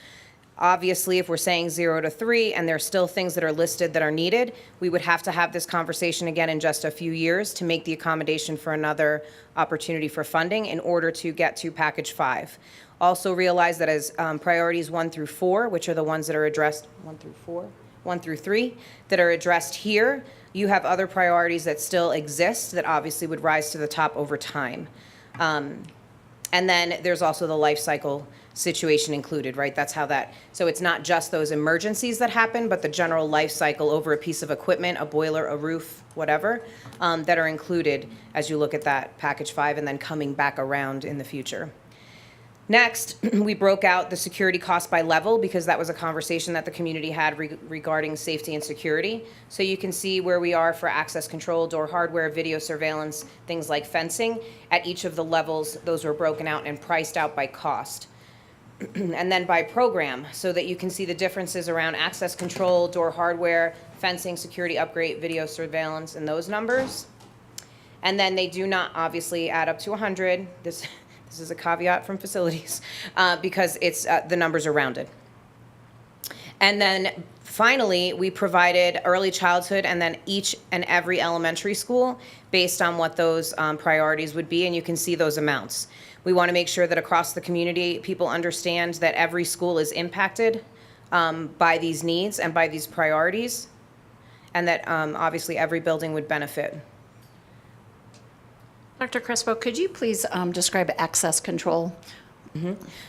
Obviously, if we're saying 0 to 3 and there's still things that are listed that are needed, we would have to have this conversation again in just a few years to make the accommodation for another opportunity for funding in order to get to package 5. Also realize that as priorities 1 through 4, which are the ones that are addressed, 1 through 3, that are addressed here, you have other priorities that still exist that obviously would rise to the top over time. And then there's also the life cycle situation included, right? That's how that, so it's not just those emergencies that happen, but the general life cycle over a piece of equipment, a boiler, a roof, whatever, that are included as you look at that package 5 and then coming back around in the future. Next, we broke out the security cost by level because that was a conversation that the community had regarding safety and security. So you can see where we are for access control, door hardware, video surveillance, things like fencing. At each of the levels, those were broken out and priced out by cost. And then by program, so that you can see the differences around access control, door hardware, fencing, security upgrade, video surveillance, and those numbers. And then they do not obviously add up to 100. This is a caveat from facilities because it's the numbers are rounded. And then finally, we provided early childhood and then each and every elementary school based on what those priorities would be, and you can see those amounts. We want to make sure that across the community, people understand that every school is impacted by these needs and by these priorities, and that obviously every building would benefit. Dr. Crespo, could you please describe access control?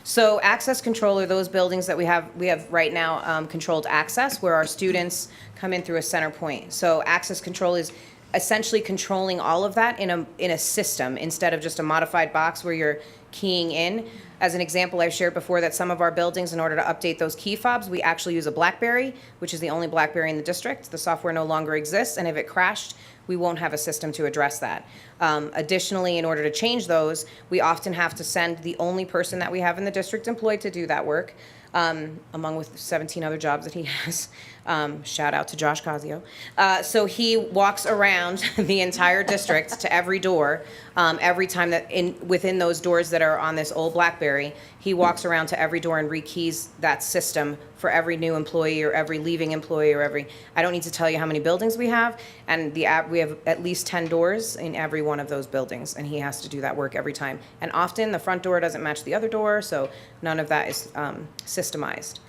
So access control are those buildings that we have right now controlled access where our students come in through a center point. So access control is essentially controlling all of that in a system instead of just a modified box where you're keying in. As an example, I've shared before that some of our buildings, in order to update those key fobs, we actually use a BlackBerry, which is the only BlackBerry in the district. The software no longer exists, and if it crashed, we won't have a system to address that. Additionally, in order to change those, we often have to send the only person that we have in the district employed to do that work, among with 17 other jobs that he has. Shout out to Josh Casio. So he walks around the entire district to every door. Every time that within those doors that are on this old BlackBerry, he walks around to every door and rekeys that system for every new employee or every leaving employee or every, I don't need to tell you how many buildings we have, and we have at least 10 doors in every one of those buildings, and he has to do that work every time. And often the front door doesn't match the other door, so none of that is systemized.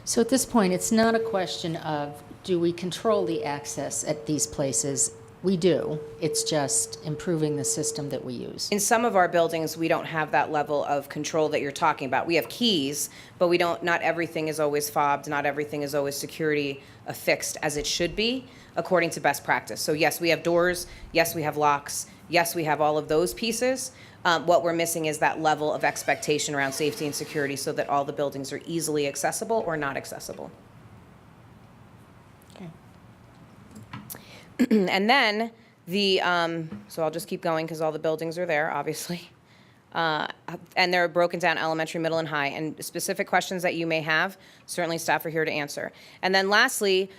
So at this point, it's not a question of, do we control the access at these places? We do. It's just improving the system that we use. In some of our buildings, we don't have that level of control that you're talking about. We have keys, but we don't, not everything is always fobbed, not everything is always security affixed as it should be, according to best practice. So yes, we have doors, yes, we have locks, yes, we have all of those pieces. What we're missing is that level of expectation around safety and security so that all the buildings are easily accessible or not accessible. Okay. And then so I'll just keep going because all the buildings are there, obviously. And they're broken down elementary, middle, and high. And specific questions that you may have, certainly staff are here to answer. And then lastly,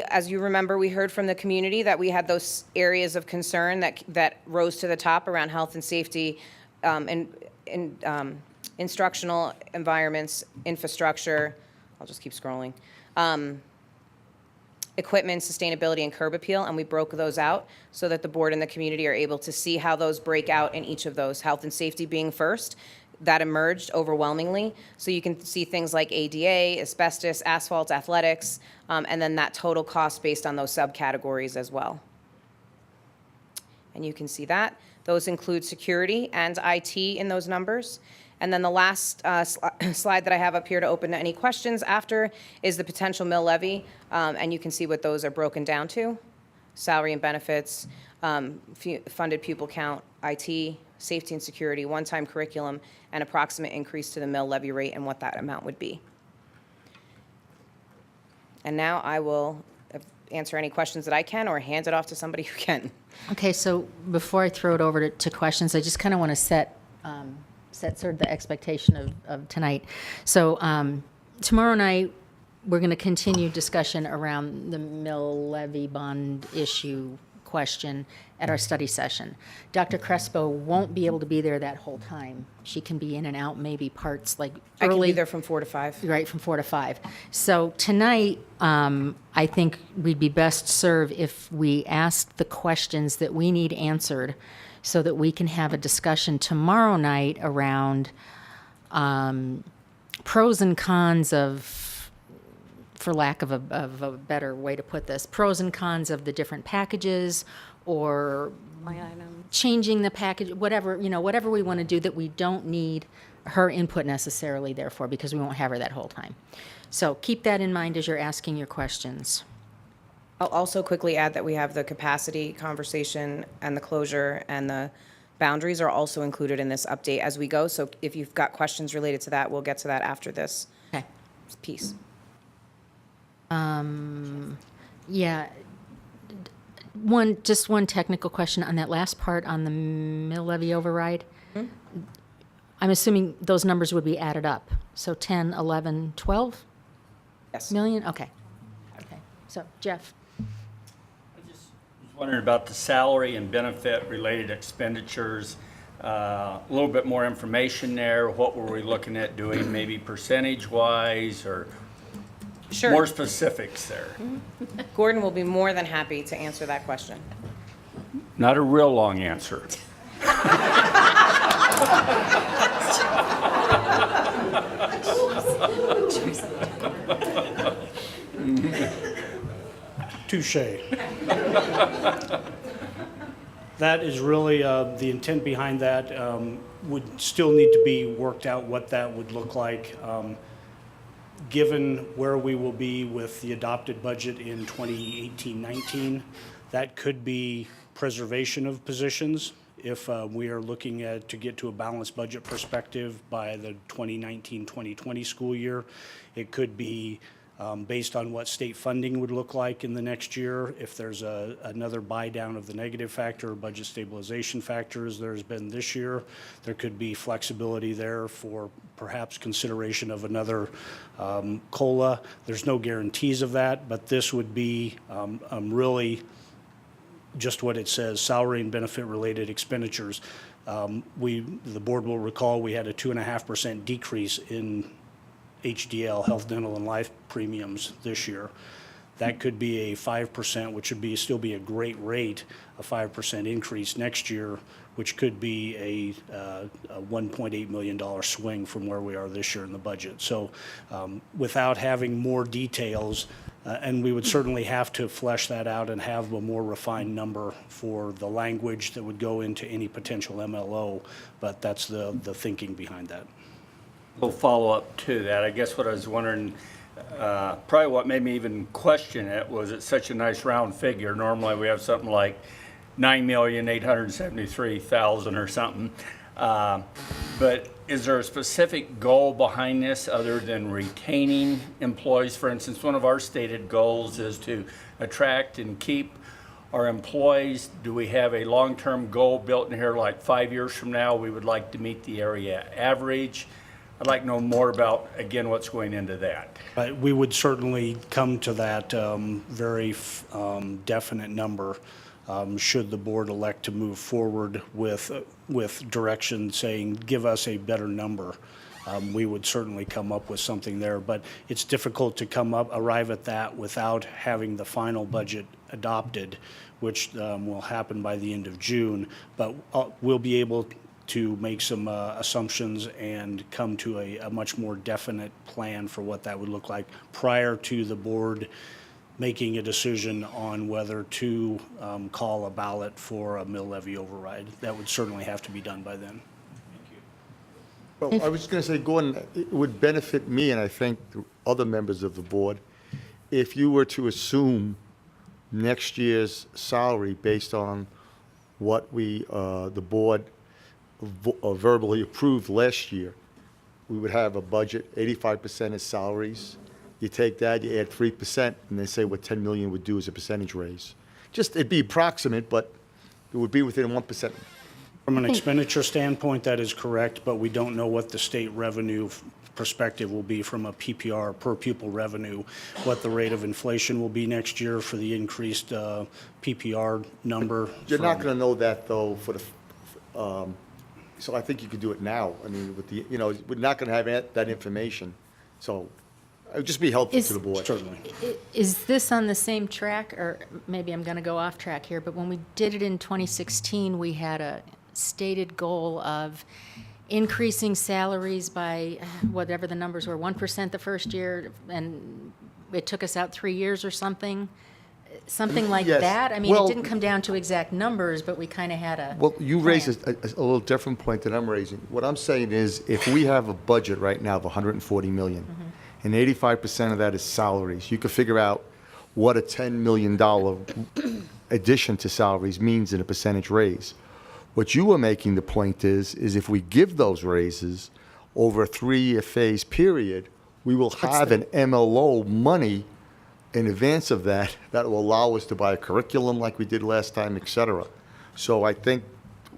as you remember, we heard from the community that we had those areas of concern that rose to the top around health and safety, instructional environments, infrastructure. I'll just keep scrolling. equipment, sustainability, and curb appeal, and we broke those out so that the board and the community are able to see how those break out in each of those. Health and safety being first, that emerged overwhelmingly. So you can see things like ADA, asbestos, asphalt, athletics, and then that total cost based on those subcategories as well. And you can see that. Those include security and IT in those numbers. And then the last slide that I have up here to open to any questions after is the potential mill levy. And you can see what those are broken down to: salary and benefits, funded pupil count, IT, safety and security, one-time curriculum, and approximate increase to the mill levy rate and what that amount would be. And now I will answer any questions that I can or hand it off to somebody who can. Okay, so before I throw it over to questions, I just kind of want to set sort of the expectation of tonight. So tomorrow night, we're going to continue discussion around the mill levy bond issue question at our study session. Dr. Crespo won't be able to be there that whole time. She can be in and out, maybe parts like I early. can be there from 4 to 5. Right, from 4 to 5. So tonight, I think we'd be best served if we asked the questions that we need answered so that we can have a discussion tomorrow night around pros and cons of, for lack of a better way to put this, pros and cons of the different packages or changing the package, whatever, whatever we want to do that we don't need her input necessarily, therefore, because we won't have her that whole time. So keep that in mind as you're asking your questions. I'll also quickly add that we have the capacity conversation and the closure and the boundaries are also included in this update as we go. So if you've got questions related to that, we'll get to that after this piece. Yeah. Just one technical question on that last part on the mill levy override. I'm assuming those numbers would be added up. So 10, 11, 12? Yes. Million? Okay. Okay. So, Jeff. Wondering about the salary and benefit related expenditures, a little bit more information there. What were we looking at doing, maybe percentage wise or more specifics there? Gordon will be more than happy to answer that question. Not a real long answer. Touche. That is really the intent behind that. Would still need to be worked out what that would look like. Given where we will be with the adopted budget in 2018-19, that could be preservation of positions if we are looking to get to a balanced budget perspective by the 2019-2020 school year. It could be based on what state funding would look like in the next year. If there's another buy down of the negative factor or budget stabilization factors there's been this year, there could be flexibility there for perhaps consideration of another COLA. There's no guarantees of that, but this would be really just what it says, salary and benefit related expenditures. The board will recall we had a 2.5% decrease in HDL, health, dental, and life premiums this year. That could be a 5%, which would still be a great rate, a 5% increase next year, which could be a $1.8 million swing from where we are this year in the budget. So without having more details, and we would certainly have to flesh that out and have a more refined number for the language that would go into any potential MLO, but that's the thinking behind that. We'll follow up to that. I guess what I was wondering, probably what made me even question it was it's such a nice round figure. Normally we have something like 9,873,000 or something. But is there a specific goal behind this other than retaining employees? For instance, one of our stated goals is to attract and keep our employees. Do we have a long-term goal built in here, like 5 years from now, we would like to meet the area average? I'd like to know more about, again, what's going into that. We would certainly come to that very definite number should the board elect to move forward with direction saying, give us a better number we would certainly come up with something there. But it's difficult to arrive at that without having the final budget adopted, which will happen by the end of June. But we'll be able to make some assumptions and come to a much more definite plan for what that would look like prior to the board making a decision on whether to call a ballot for a mill levy override. That would certainly have to be done by then. Well, I was just going to say, Gordon, it would benefit me, and I think the other members of the board, if you were to assume next year's salary based on what the board verbally approved last year. We would have a budget, 85% is salaries. You take that, you add 3%, and they say what 10 million would do as a percentage raise. Just, it'd be approximate, but it would be within 1%. From an expenditure standpoint, that is correct, but we don't know what the state revenue perspective will be from a PPR, per pupil revenue, what the rate of inflation will be next year for the increased PPR number. You're not going to know that, though, for the, so I think you could do it now. I mean, with the, we're not going to have that information. So it would just be helpful to the board. Certainly. Is this on the same track, or maybe I'm going to go off track here, but when we did it in 2016, we had a stated goal of increasing salaries by whatever the numbers were, 1% the first year, and it took us out 3 years or something like Yes. that? I mean, Well- it didn't come down to exact numbers, but we kind of had a Well, you raised plan. a little different point than I'm raising. What I'm saying is, if we have a budget right now of 140 million, and 85% of that is salaries, you could figure out what a $10 million addition to salaries means in a percentage raise. What you were making the point is if we give those raises over a 3-year phase period, we will have an MLO money in advance of that will allow us to buy a curriculum like we did last time, et cetera. So I think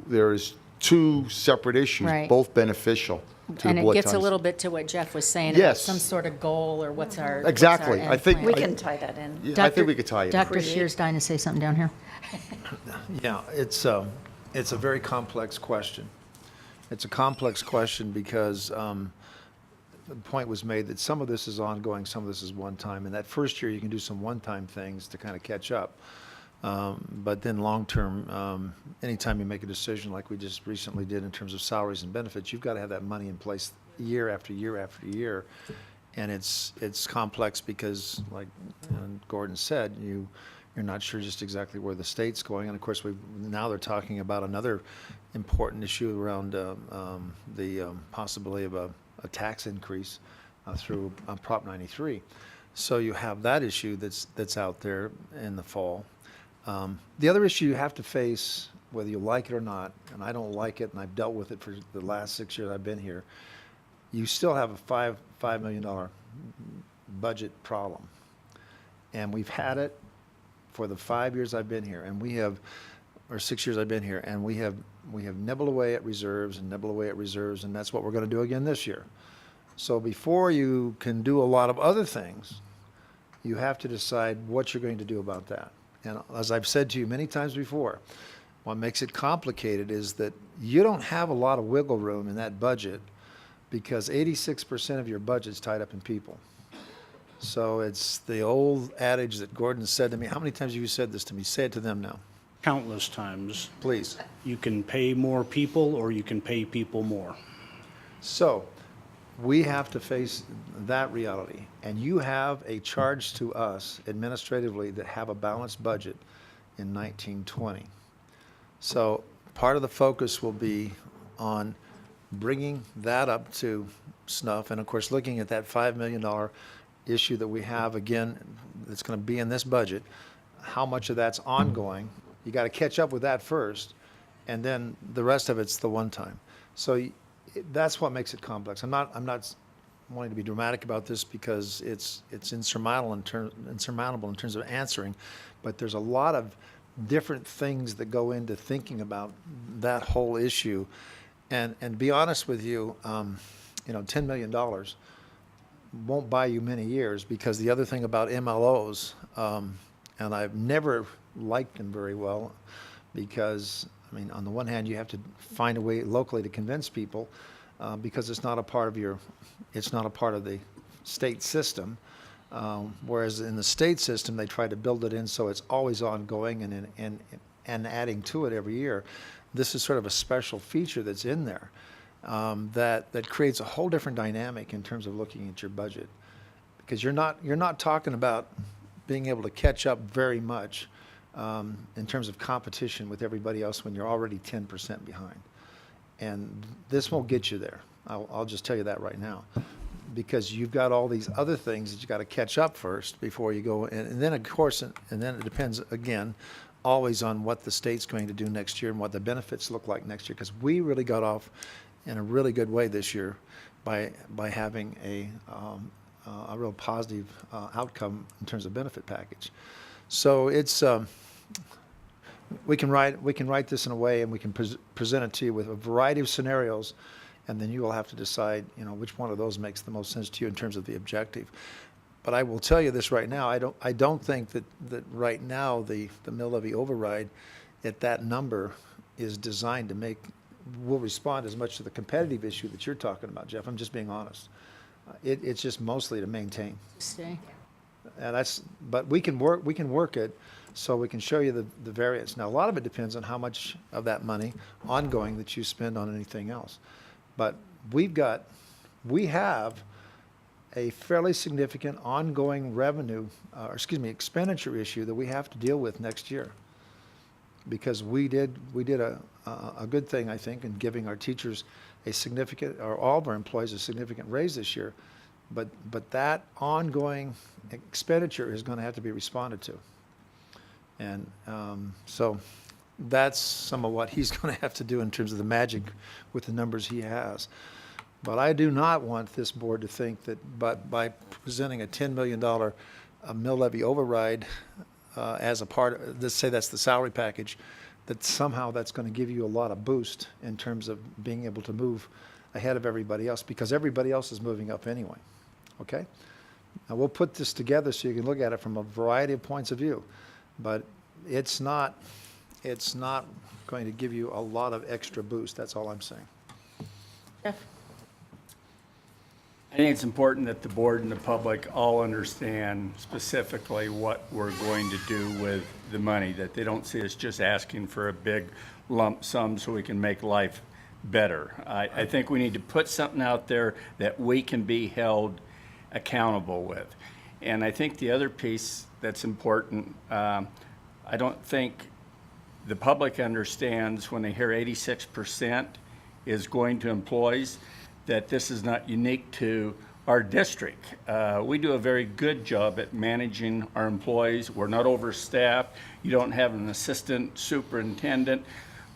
there's two separate issues, Right. both beneficial to And the it board. gets a little bit to what Jeff was saying about Yes. some sort of goal, or what's our Exactly. What's our I end think plan. We can tie that in. Yeah, I think we could tie it in. Dr. Scheer's dying to say something down here. Yeah, it's a very complex question. It's a complex question because the point was made that some of this is ongoing, some of this is one time. And that first year, you can do some one-time things to kind of catch up. But then long-term, anytime you make a decision like we just recently did in terms of salaries and benefits, you've got to have that money in place year after year after year. And it's complex because, like Gordon said, you're not sure just exactly where the state's going. And of course, now they're talking about another important issue around the possibility of a tax increase through Prop 93. So you have that issue that's out there in the fall. The other issue you have to face, whether you like it or not, and I don't like it, and I've dealt with it for the last 6 years I've been here, you still have a $5 million budget problem. And we've had it for the 5 years I've been here, or 6 years I've been here, and we have nibbled away at reserves and nibbled away at reserves, and that's what we're going to do again this year. So before you can do a lot of other things, you have to decide what you're going to do about that. And as I've said to you many times before, what makes it complicated is that you don't have a lot of wiggle room in that budget because 86% of your budget's tied up in people. So it's the old adage that Gordon said to me. How many times have you said this to me? Say it to them now. Countless times. Please. You can pay more people or you can pay people more. So we have to face that reality. And you have a charge to us administratively to have a balanced budget in 1920. So part of the focus will be on bringing that up to snuff. And of course, looking at that $5 million issue that we have, again, that's going to be in this budget, how much of that's ongoing. You got to catch up with that first, and then the rest of it's the one time. So that's what makes it complex. I'm not wanting to be dramatic about this because it's insurmountable in terms of answering, but there's a lot of different things that go into thinking about that whole issue. And be honest with you, $10 million won't buy you many years, because the other thing about MLOs, and I've never liked them very well, because, I mean, on the one hand, you have to find a way locally to convince people. because it's not a part of the state system. Whereas in the state system, they try to build it in so it's always ongoing and adding to it every year. This is sort of a special feature that's in there that creates a whole different dynamic in terms of looking at your budget, because you're not talking about being able to catch up very much in terms of competition with everybody else when you're already 10% behind. And this won't get you there. I'll just tell you that right now, because you've got all these other things that you got to catch up first before you go. And then, of course, and then it depends, again, always on what the state's going to do next year and what the benefits look like next year, because we really got off in a really good way this year by having a real positive outcome in terms of benefit package. So it's we can write this in a way, and we can present it to you with a variety of scenarios, and then you will have to decide, which one of those makes the most sense to you in terms of the objective. But I will tell you this right now: I don't think that right now the mill levy override at that number is designed to will respond as much to the competitive issue that you're talking about, Jeff. I'm just being honest. It's just mostly to maintain. Stay. And but we can work it so we can show you the variance. Now, a lot of it depends on how much of that money ongoing that you spend on anything else. But we have a fairly significant ongoing expenditure issue that we have to deal with next year, because we did a good thing, I think, in giving our teachers all of our employees a significant raise this year. But that ongoing expenditure is going to have to be responded to. And so that's some of what he's going to have to do in terms of the magic with the numbers he has. But I do not want this board to think that by presenting a $10 million mill levy override as a part of, let's say that's the salary package, that somehow that's going to give you a lot of boost in terms of being able to move ahead of everybody else, because everybody else is moving up anyway. Okay? Now we'll put this together so you can look at it from a variety of points of view, but it's not going to give you a lot of extra boost. That's all I'm saying. Jeff? I think it's important that the board and the public all understand specifically what we're going to do with the money, that they don't see us just asking for a big lump sum so we can make life better. I think we need to put something out there that we can be held accountable with. And I think the other piece that's important, I don't think the public understands when they hear 86% is going to employees, that this is not unique to our district. We do a very good job at managing our employees. We're not overstaffed. You don't have an assistant superintendent.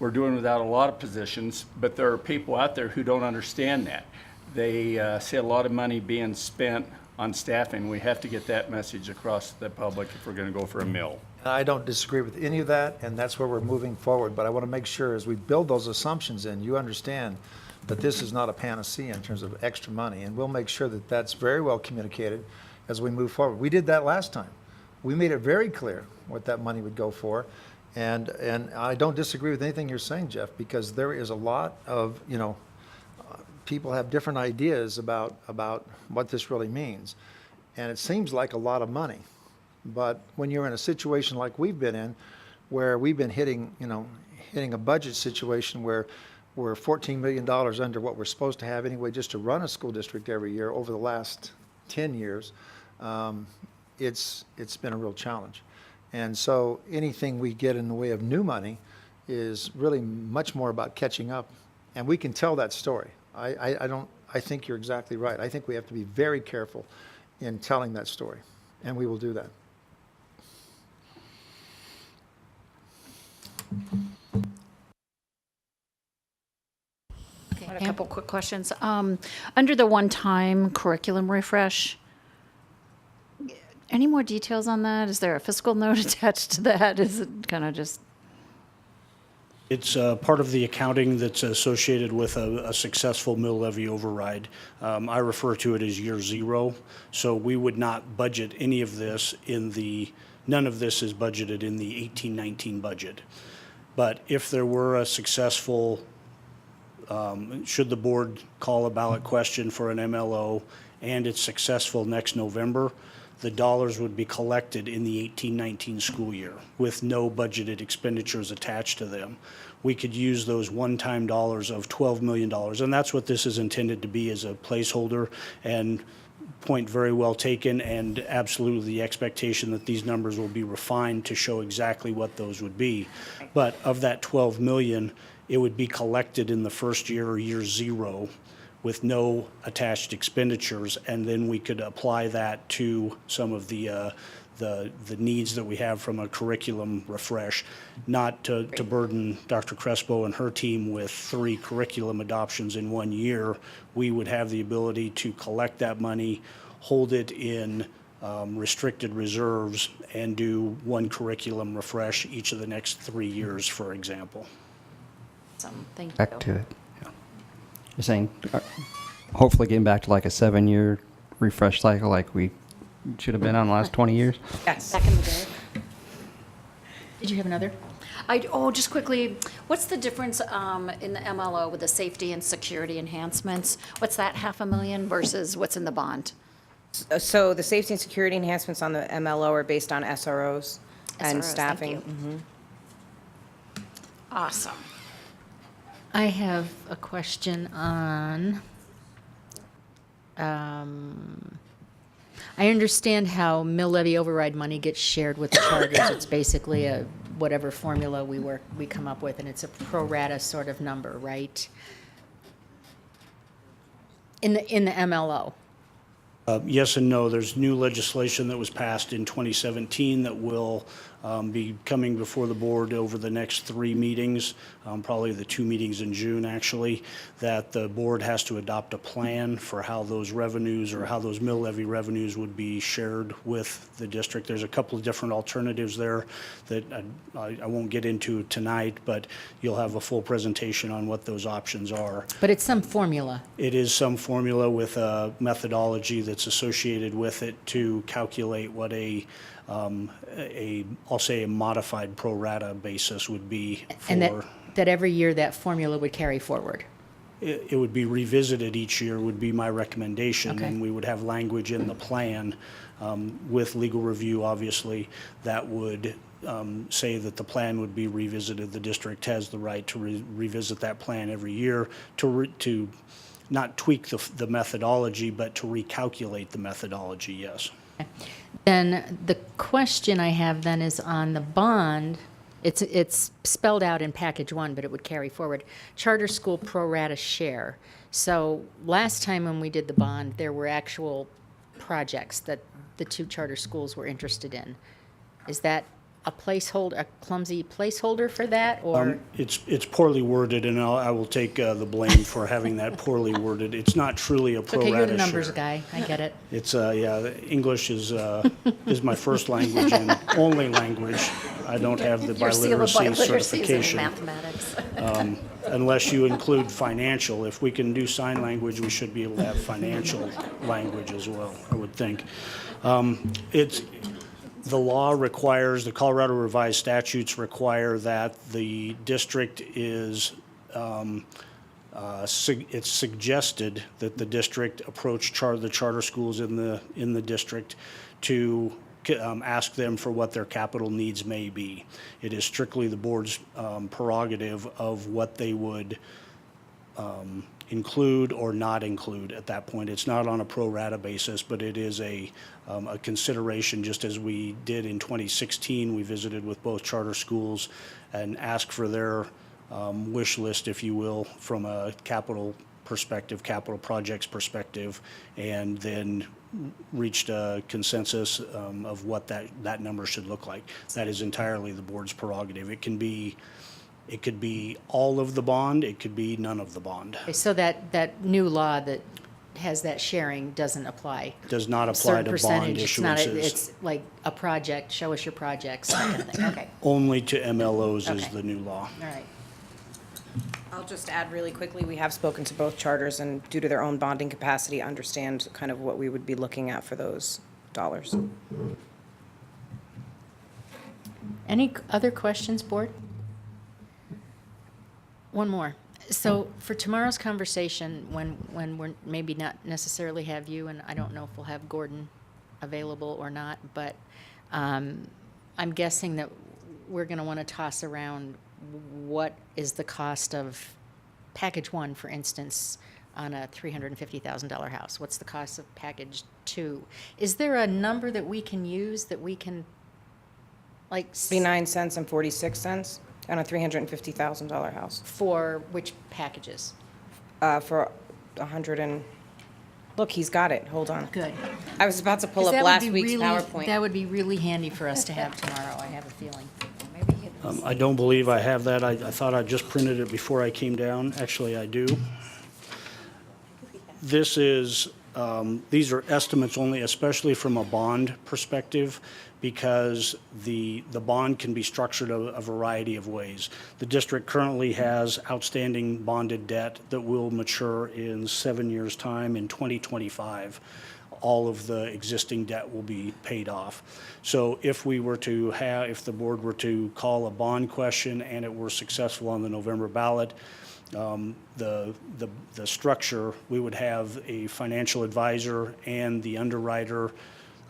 We're doing without a lot of positions, but there are people out there who don't understand that. They see a lot of money being spent on staffing. We have to get that message across to the public if we're going to go for a mill. I don't disagree with any of that, and that's where we're moving forward. But I want to make sure as we build those assumptions in, you understand that this is not a panacea in terms of extra money, and we'll make sure that that's very well communicated as we move forward. We did that last time. We made it very clear what that money would go for, and I don't disagree with anything you're saying, Jeff, because there is a lot of, people have different ideas about what this really means, and it seems like a lot of money. But when you're in a situation like we've been in, where we've been hitting a budget situation where we're $14 million under what we're supposed to have anyway just to run a school district every year over the last 10 years, it's been a real challenge. And so anything we get in the way of new money is really much more about catching up. And we can tell that story. I think you're exactly right. I think we have to be very careful in telling that story, and we will do that. A couple quick questions. Under the one-time curriculum refresh, any more details on that? Is there a fiscal note attached to that? Is it kind of just? It's part of the accounting that's associated with a successful mill levy override. I refer to it as year zero. So we would not budget any of this none of this is budgeted in the 18-19 budget. But if there were a successful should the board call a ballot question for an MLO and it's successful next November, the dollars would be collected in the 18-19 school year with no budgeted expenditures attached to them. We could use those one-time dollars of $12 million, and that's what this is intended to be, as a placeholder, and point very well taken, and absolutely the expectation that these numbers will be refined to show exactly what those would be. But of that 12 million, it would be collected in the first year or year zero with no attached expenditures, and then we could apply that to some of the needs that we have from a curriculum refresh, not to burden Dr. Crespo and her team with 3 curriculum adoptions in 1 year. We would have the ability to collect that money, hold it in restricted reserves, and do 1 curriculum refresh each of the next 3 years, for example. Awesome. Thank you. Back to it. You're saying, hopefully getting back to like a 7-year refresh cycle like we should have been on the last 20 years? Yes. Back in the day. Did you have another? Just quickly, what's the difference in the MLO with the safety and security enhancements? What's that $500,000 versus what's in the bond? So the safety and security enhancements on the MLO are based on SROs and SROs, thank staffing. you. Awesome. I have a question on, I understand how mill levy override money gets shared with the charters. It's basically a whatever formula we come up with, and it's a pro rata sort of number, right? In the MLO. Yes and no. There's new legislation that was passed in 2017 that will be coming before the board over the next 3 meetings, probably the 2 meetings in June, actually, that the board has to adopt a plan for how those revenues or how those mill levy revenues would be shared with the district. There's a couple of different alternatives there that I won't get into tonight, but you'll have a full presentation on what those options are. But it's some formula. It is some formula with a methodology that's associated with it to calculate what I'll say a modified pro rata basis would be for. And that every year that formula would carry forward. It would be revisited each year, would be my recommendation. Okay. And we would have language in the plan with legal review, obviously, that would say that the plan would be revisited. The district has the right to revisit that plan every year to not tweak the methodology, but to recalculate the methodology, yes. Then the question I have then is on the bond. It's spelled out in package 1, but it would carry forward. Charter school pro rata share. So last time when we did the bond, there were actual projects that the 2 charter schools were interested in. Is that a placeholder, a clumsy placeholder for that, or? It's poorly worded, and I will take the blame for having that poorly worded. It's not truly a pro rata Okay, you're the numbers share. guy. I get it. It's English is my first language and only language. I don't have the Your Seal of biliteracy Biliteracy is in certification. mathematics. Unless you include financial. If we can do sign language, we should be able to have financial language as well, I would think. The law requires, the Colorado revised statutes require that the district is, it's suggested that the district approach the charter schools in the district to ask them for what their capital needs may be. It is strictly the board's prerogative of what they would include or not include at that point. It's not on a pro rata basis, but it is a consideration, just as we did in 2016. We visited with both charter schools and asked for their wish list, if you will, from a capital perspective, capital projects perspective, and then reached a consensus of what that number should look like. That is entirely the board's prerogative. It could be all of the bond, it could be none of the bond. Okay, so that new law that has that sharing doesn't apply. Does not apply Certain to bond percentage. It's not. issuances. It's like a project. Show us your projects. That kind of thing. Okay. Only to MLOs is Okay. the new law. All right. I'll just add really quickly, we have spoken to both charters, and due to their own bonding capacity, understand kind of what we would be looking at for those dollars. Any other questions, board? One more. So for tomorrow's conversation, when we're maybe not necessarily have you, and I don't know if we'll have Gordon available or not, but I'm guessing that we're going to want to toss around what is the cost of package 1, for instance, on a $350,000 house. What's the cost of package 2? Is there a number that we can use that we can, like, 49 cents and 46 cents on a $350,000 house. for which packages? For 100 and, look, he's got it. Hold on. Good. I was about to pull 'Cause up that would last be week's really- PowerPoint. That would be really handy for us to have tomorrow, I have a feeling. I don't believe I have that. I thought I just printed it before I came down. Actually, I do. This is, these are estimates only, especially from a bond perspective, because the bond can be structured a variety of ways. The district currently has outstanding bonded debt that will mature in 7 years' time in 2025. All of the existing debt will be paid off. So if we were to have, if the board were to call a bond question and it were successful on the November ballot, the structure, we would have a financial advisor and the underwriter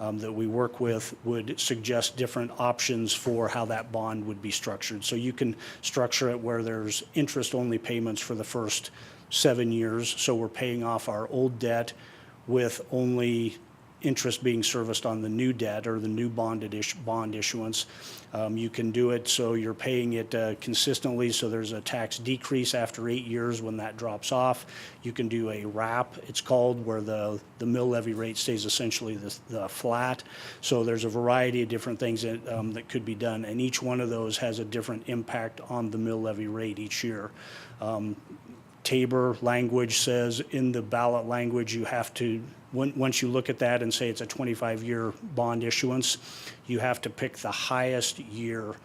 that we work with would suggest different options for how that bond would be structured. So you can structure it where there's interest-only payments for the first 7 years. So we're paying off our old debt with only interest being serviced on the new debt or the new bond issuance. You can do it so you're paying it consistently, so there's a tax decrease after 8 years when that drops off. You can do a wrap, it's called, where the mill levy rate stays essentially the flat. So there's a variety of different things that could be done, and each one of those has a different impact on the mill levy rate each year. Tabor language says in the ballot language you have to, once you look at that and say it's a 25-year bond issuance, you have to pick the highest year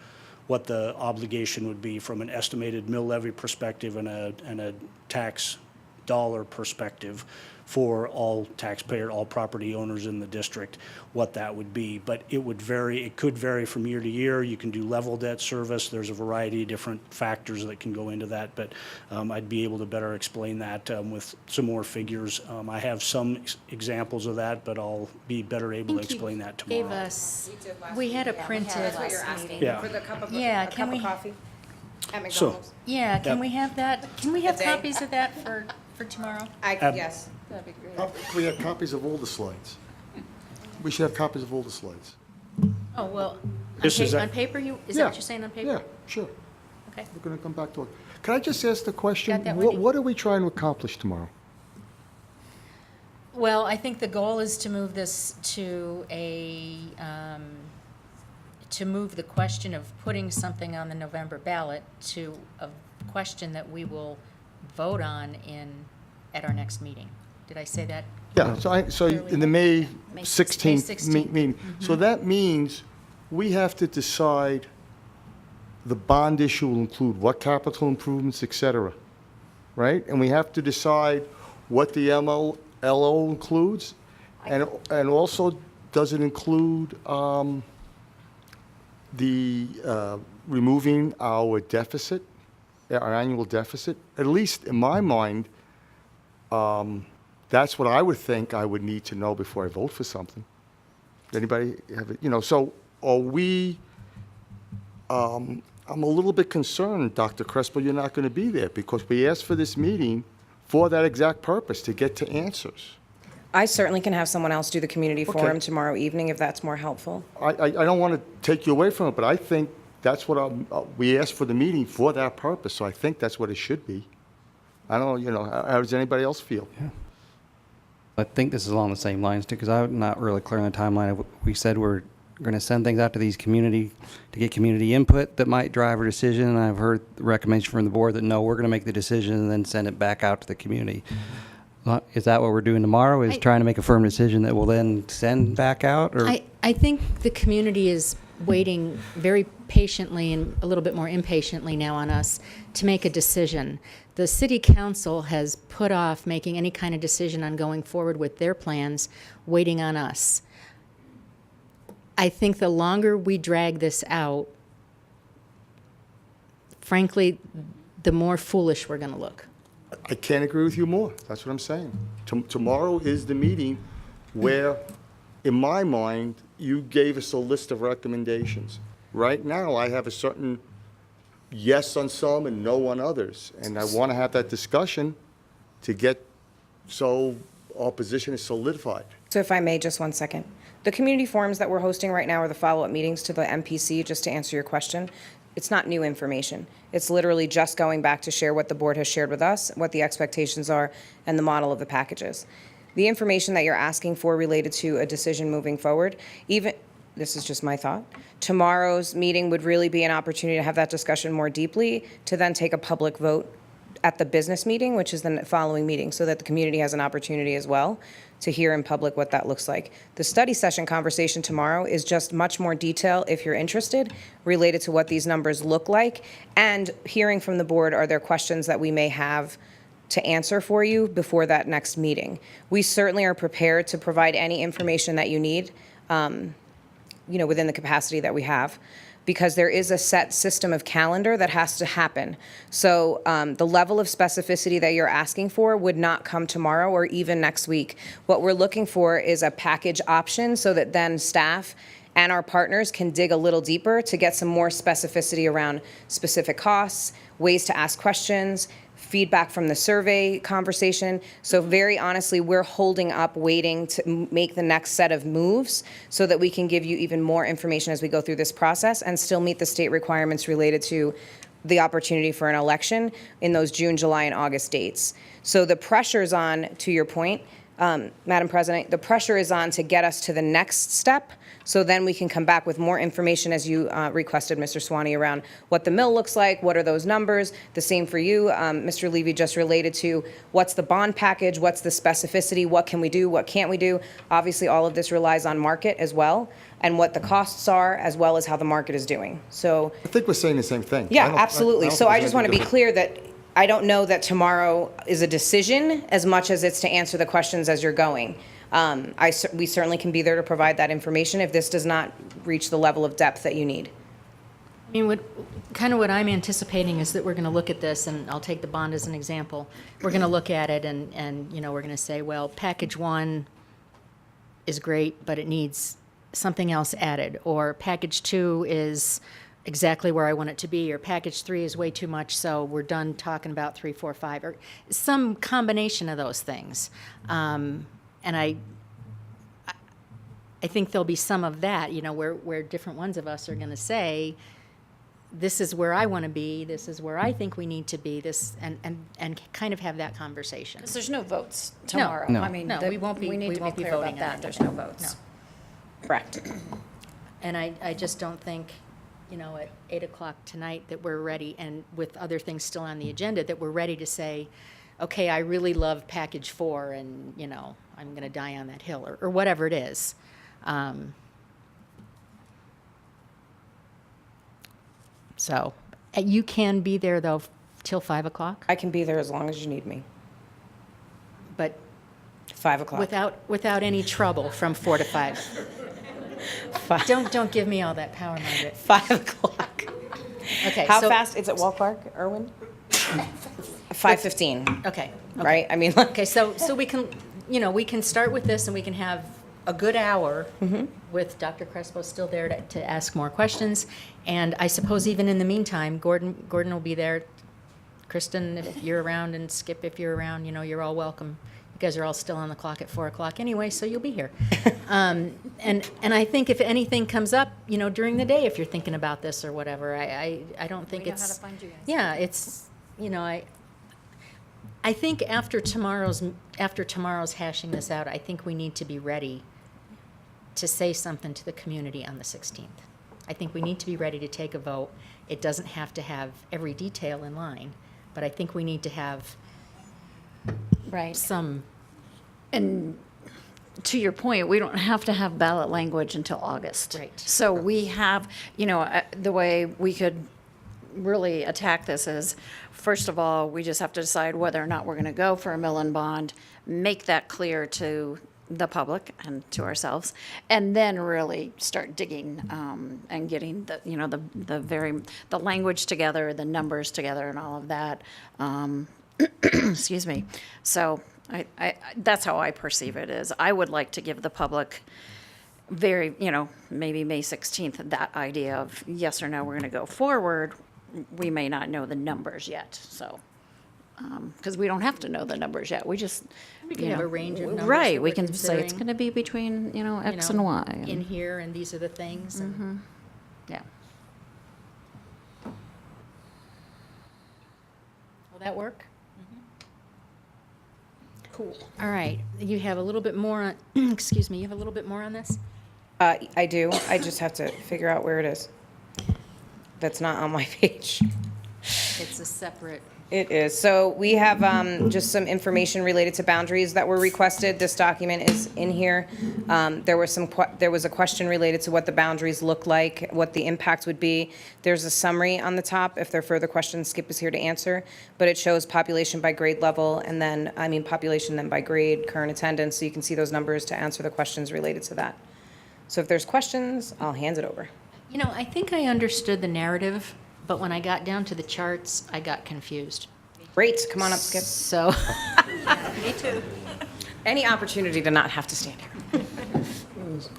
what the obligation would be from an estimated mill levy perspective and a tax dollar perspective for all taxpayer, all property owners in the district, what that would be. But it would vary, it could vary from year to year. You can do level debt service. There's a variety of different factors that can go into that, but I'd be able to better explain that with some more figures. I have some examples of that, but I'll be better able to explain that tomorrow. Gave us, we had a printed. That's what you're asking, Yeah. for the cup of, Yeah, a can cup we- of coffee at So- McDonald's? Yeah, can Yep. we have that? Can we have A day? copies of that for tomorrow? Yes. That'd be great. We have copies of all the slides. We should have copies of all the slides. Oh, well, This is on a- paper, is that Yeah. what you're saying on paper? Yeah, sure. Okay. We're going to come back to it. Can I just ask the question? Got that, Wendy? What are we trying to accomplish tomorrow? Well, I think the goal is to move this to to move the question of putting something on the November ballot to a question that we will vote on at our next meeting. Did I say that? Yeah, so in the May 16th 16th. meeting. So that means we have to decide the bond issue will include what capital improvements, et cetera, right? And we have to decide what the MLO includes, and also, does it include removing our deficit, our annual deficit? At least in my mind, that's what I would think I would need to know before I vote for something. Anybody have it? So are we, I'm a little bit concerned, Dr. Crespo, you're not going to be there, because we asked for this meeting for that exact purpose, to get to answers. I certainly can have someone else do the community Okay. forum tomorrow evening if that's more helpful. I don't want to take you away from it, but I think that's what we asked for the meeting for that purpose, so I think that's what it should be. I don't know, how does anybody else feel? I think this is along the same lines too, because I'm not really clear on the timeline. We said we're going to send things out to these to get community input that might drive our decision. And I've heard the recommendation from the board that no, we're going to make the decision and then send it back out to the community. Is that what we're doing tomorrow? Is trying to make a firm decision that will then send back out? Or I think the community is waiting very patiently and a little bit more impatiently now on us to make a decision. The city council has put off making any kind of decision on going forward with their plans, waiting on us. I think the longer we drag this out, frankly, the more foolish we're going to look. I can't agree with you more. That's what I'm saying. Tomorrow is the meeting where, in my mind, you gave us a list of recommendations. Right now, I have a certain yes on some and no on others, and I want to have that discussion to get so our position is solidified. So if I may, just 1 second. The community forums that we're hosting right now are the follow-up meetings to the MPC, just to answer your question. It's not new information. It's literally just going back to share what the board has shared with us, what the expectations are, and the model of the packages. The information that you're asking for related to a decision moving forward, even, this is just my thought, tomorrow's meeting would really be an opportunity to have that discussion more deeply, to then take a public vote at the business meeting, which is the following meeting, so that the community has an opportunity as well to hear in public what that looks like. The study session conversation tomorrow is just much more detail, if you're interested, related to what these numbers look like, and hearing from the board, are there questions that we may have to answer for you before that next meeting. We certainly are prepared to provide any information that you need, within the capacity that we have, because there is a set system of calendar that has to happen. So the level of specificity that you're asking for would not come tomorrow or even next week. What we're looking for is a package option so that then staff and our partners can dig a little deeper to get some more specificity around specific costs, ways to ask questions, feedback from the survey conversation. So very honestly, we're holding up waiting to make the next set of moves so that we can give you even more information as we go through this process and still meet the state requirements related to the opportunity for an election in those June, July, and August dates. So the pressure's on, to your point, Madam President, the pressure is on to get us to the next step, so then we can come back with more information, as you requested, Mr. Swanee, around what the mill looks like, what are those numbers. The same for you, Mr. Levy, just related to what's the bond package, what's the specificity, what can we do, what can't we do. Obviously, all of this relies on market as well, and what the costs are, as well as how the market is doing. So I think we're saying the same thing. yeah, absolutely. So I just want to be clear that I don't know that tomorrow is a decision as much as it's to answer the questions as you're going. We certainly can be there to provide that information if this does not reach the level of depth that you need. I mean, what I'm anticipating is that we're going to look at this, and I'll take the bond as an example. We're going to look at it and we're going to say, well, package 1 is great, but it needs something else added, or package 2 is exactly where I want it to be, or package 3 is way too much, so we're done talking about 3, 4, 5, or some combination of those things. And I think there'll be some of that, where different ones of us are going to say, this is where I want to be, this is where I think we need to be, and kind of have that conversation. Because there's no votes tomorrow. No. I mean, No, we won't be- we need we to be won't be clear about voting on that. it. There's no votes. Correct. And I just don't think, at 8 o'clock tonight that we're ready, and with other things still on the agenda, that we're ready to say, okay, I really love package 4, and, I'm going to die on that hill, or whatever it is. So you can be there, though, till 5 o'clock? I can be there as long as you need me. But 5 o'clock. without any trouble from 4 to 5. Don't give me all that power, Margaret. 5 o'clock. Okay. How fast is it, Wall Park, Irwin? 5:15. Okay. Right? I mean, Okay, so we can, we can start with this, and we can have a good hour with Dr. Crespo still there to ask more questions. And I suppose even in the meantime, Gordon will be there. Kristen, if you're around, and Skip, if you're around, you're all welcome. You guys are all still on the clock at 4 o'clock anyway, so you'll be here. And I think if anything comes up, during the day, if you're thinking about this or whatever, I don't think We know it's. how to find you guys. Yeah, it's, I think after tomorrow's hashing this out, I think we need to be ready to say something to the community on the 16th. I think we need to be ready to take a vote. It doesn't have to have every detail in line, but I think we need to have some. And to your point, we don't have to have ballot language until August. Right. So we have, the way we could really attack this is, first of all, we just have to decide whether or not we're going to go for a mill and bond, make that clear to the public and to ourselves, and then really start digging and getting the language together, the numbers together, and all of that. Excuse me. So I that's how I perceive it. Is I would like to give the public very, maybe May 16th, that idea of yes or no, we're going to go forward. We may not know the numbers yet, so. Because we don't have to know the numbers yet. We just, We can have a range of numbers. right, that we we're can say it's considering, going to be between, X you know, and Y. in here, and these are the things. And Yeah. will that work? Cool. All right. You have a little bit more on, excuse me, you have a little bit more on this? I do. I just have to figure out where it is. That's not on my page. It's a separate. It is. So we have just some information related to boundaries that were requested. This document is in here. There was a question related to what the boundaries look like, what the impact would be. There's a summary on the top. If there are further questions, Skip is here to answer. But it shows population by grade level, and then, population then by grade, current attendance. So you can see those numbers to answer the questions related to that. So if there's questions, I'll hand it over. I think I understood the narrative, but when I got down to the charts, I got confused. Great. Come on up, Skip. So. Me too. Any opportunity to not have to stand here.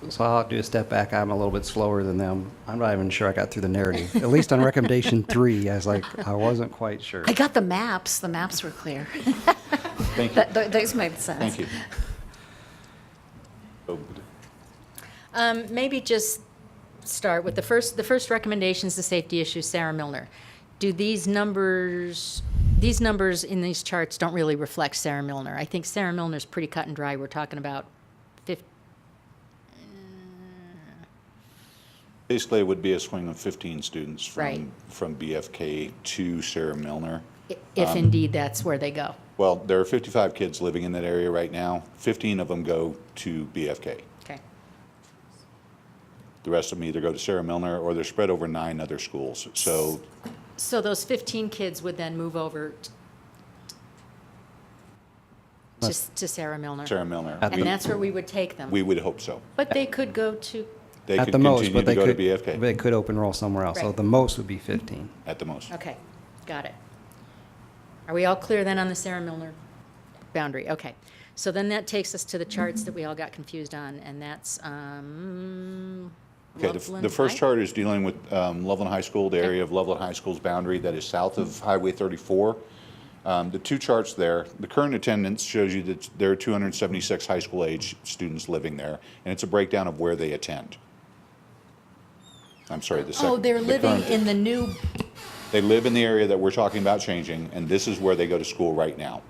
So I'll do a step back. I'm a little bit slower than them. I'm not even sure I got through the narrative. At least on recommendation 3, I wasn't quite sure. I got the maps. The maps were clear. Thank you. Those made sense. Thank you. Maybe just start with the first recommendation is the safety issue, Sarah Milner. Do these numbers in these charts don't really reflect Sarah Milner? I think Sarah Milner's pretty cut and dry. We're talking about 50. Basically, it would be a swing of 15 students from, Right. from BFK to Sarah Milner. If indeed that's where they go. Well, there are 55 kids living in that area right now. 15 of them go to BFK. Okay. The rest of them either go to Sarah Milner or they're spread over 9 other schools. So those 15 kids would then move over to Sarah Milner. Sarah Milner. And that's where we would take them. We would hope so. But they could go to, They At could the most, continue but to go to they BFK could open roll somewhere else. So Right. the most would be 15. at the most. okay, got it. Are we all clear then on the Sarah Milner boundary? Okay. So then that takes us to the charts that we all got confused on, and that's Okay, Loveland the first High? chart is dealing with Loveland High School, the area of Loveland High School's boundary that is south of Highway 34. The 2 charts there, the current attendance shows you that there are 276 high school age students living there, and it's a breakdown of where they attend. I'm sorry, the second. Oh, they're the living current- in the new, They live in the area that we're talking about changing, and this is where they go to school right now,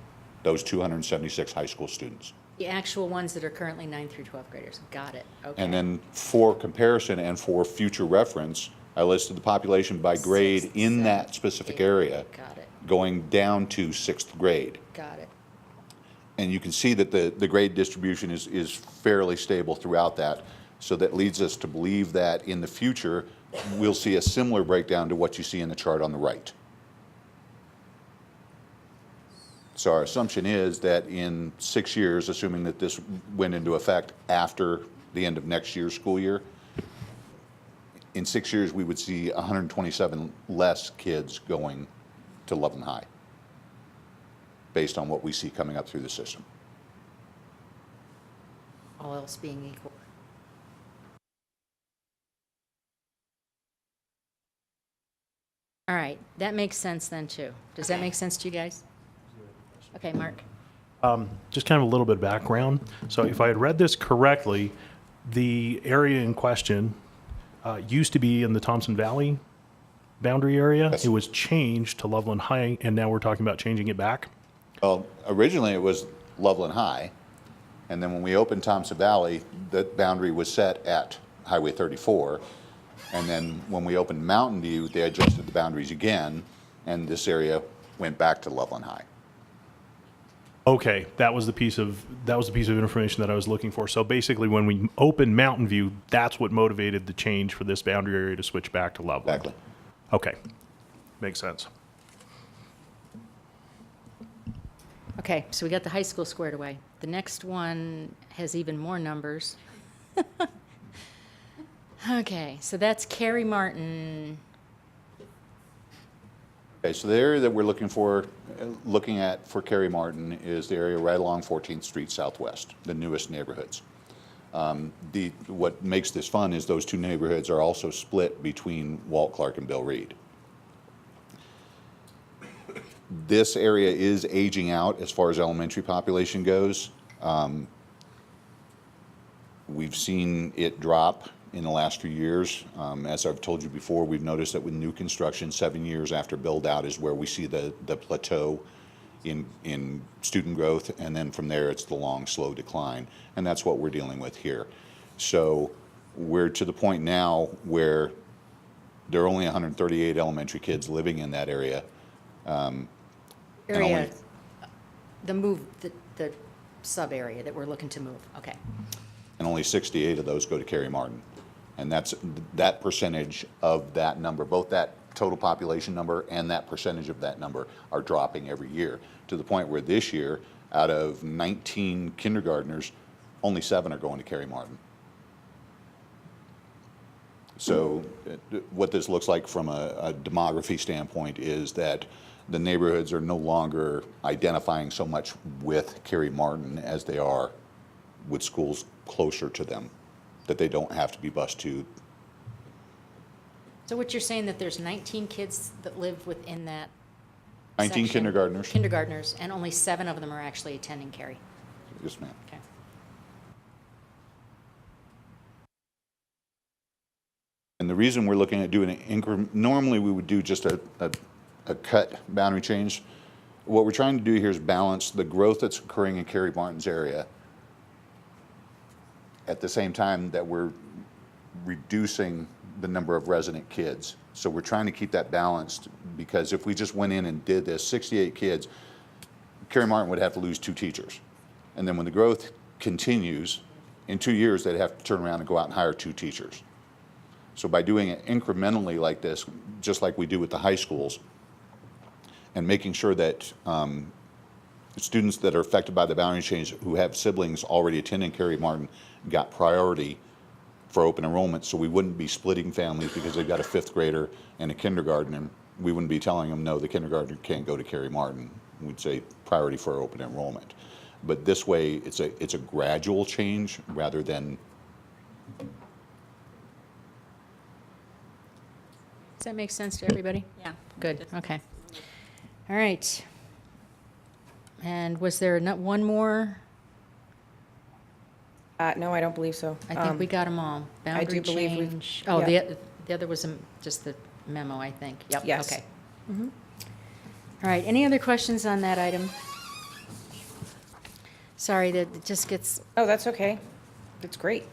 those 276 high school students. the actual ones that are currently 9 through 12 graders. Got it. Okay. And then for comparison and for future reference, I listed the population by grade in that specific area, Got it. going down to 6th grade. Got it. And you can see that the grade distribution is fairly stable throughout that. So that leads us to believe that in the future, we'll see a similar breakdown to what you see in the chart on the right. So our assumption is that in 6 years, assuming that this went into effect after the end of next year's school year, in 6 years, we would see 127 less kids going to Loveland High, based on what we see coming up through the system. All else being equal. All right, that makes sense then too. Does that make sense to you guys? Okay, Mark. Just kind of a little bit of background. So if I had read this correctly, the area in question used to be in the Thompson Valley boundary area. Yes. It was changed to Loveland High, and now we're talking about changing it back. Well, originally it was Loveland High, and then when we opened Thompson Valley, that boundary was set at Highway 34. And then when we opened Mountain View, they adjusted the boundaries again, and this area went back to Loveland High. Okay, that was the piece of information that I was looking for. So basically, when we opened Mountain View, that's what motivated the change for this boundary area to switch back to Loveland. Exactly. Okay, makes sense. Okay, so we got the high school squared away. The next one has even more numbers. Okay, so that's Carrie Martin. Okay, so the area that we're looking at for Carrie Martin is the area right along 14th Street Southwest, the newest neighborhoods. What makes this fun is those two neighborhoods are also split between Walt Clark and Bill Reed. This area is aging out as far as elementary population goes. We've seen it drop in the last few years. As I've told you before, we've noticed that with new construction, 7 years after build out is where we see the plateau in student growth, and then from there it's the long, slow decline, and that's what we're dealing with here. So we're to the point now where there are only 138 elementary kids living in that area. Area, the sub area that we're looking to move, okay. And only 68 of those go to Carrie Martin. And that percentage of that number, both that total population number and that percentage of that number are dropping every year, to the point where this year, out of 19 kindergartners, only 7 are going to Carrie Martin. So what this looks like from a demography standpoint is that the neighborhoods are no longer identifying so much with Carrie Martin as they are with schools closer to them, that they don't have to be bused to. So what you're saying, that there's 19 kids that live within that 19 section? kindergartners. Kindergartners, and only 7 of them are actually attending Carrie. Yes, ma'am. Okay. And the reason we're looking at doing an increment, normally we would do just a cut boundary change. What we're trying to do here is balance the growth that's occurring in Carrie Martin's area at the same time that we're reducing the number of resident kids. So we're trying to keep that balanced, because if we just went in and did this, 68 kids, Carrie Martin would have to lose 2 teachers. And then when the growth continues, in 2 years, they'd have to turn around and go out and hire 2 teachers. So by doing it incrementally like this, just like we do with the high schools, and making sure that students that are affected by the boundary change who have siblings already attending Carrie Martin got priority for open enrollment, so we wouldn't be splitting families because they've got a 5th grader and a kindergarten, and we wouldn't be telling them, no, the kindergarten can't go to Carrie Martin. We'd say priority for open enrollment. But this way, it's a gradual change rather than. Does that make sense to everybody? Yeah. Good, okay. All right. And was there one more? No, I don't believe so. I think we got them all. I do Boundary believe we. change. Oh, yeah. the other was just the memo, I think. Yep, Yes. okay. All right, any other questions on that item? Sorry, that it just gets, Oh, that's okay. It's great.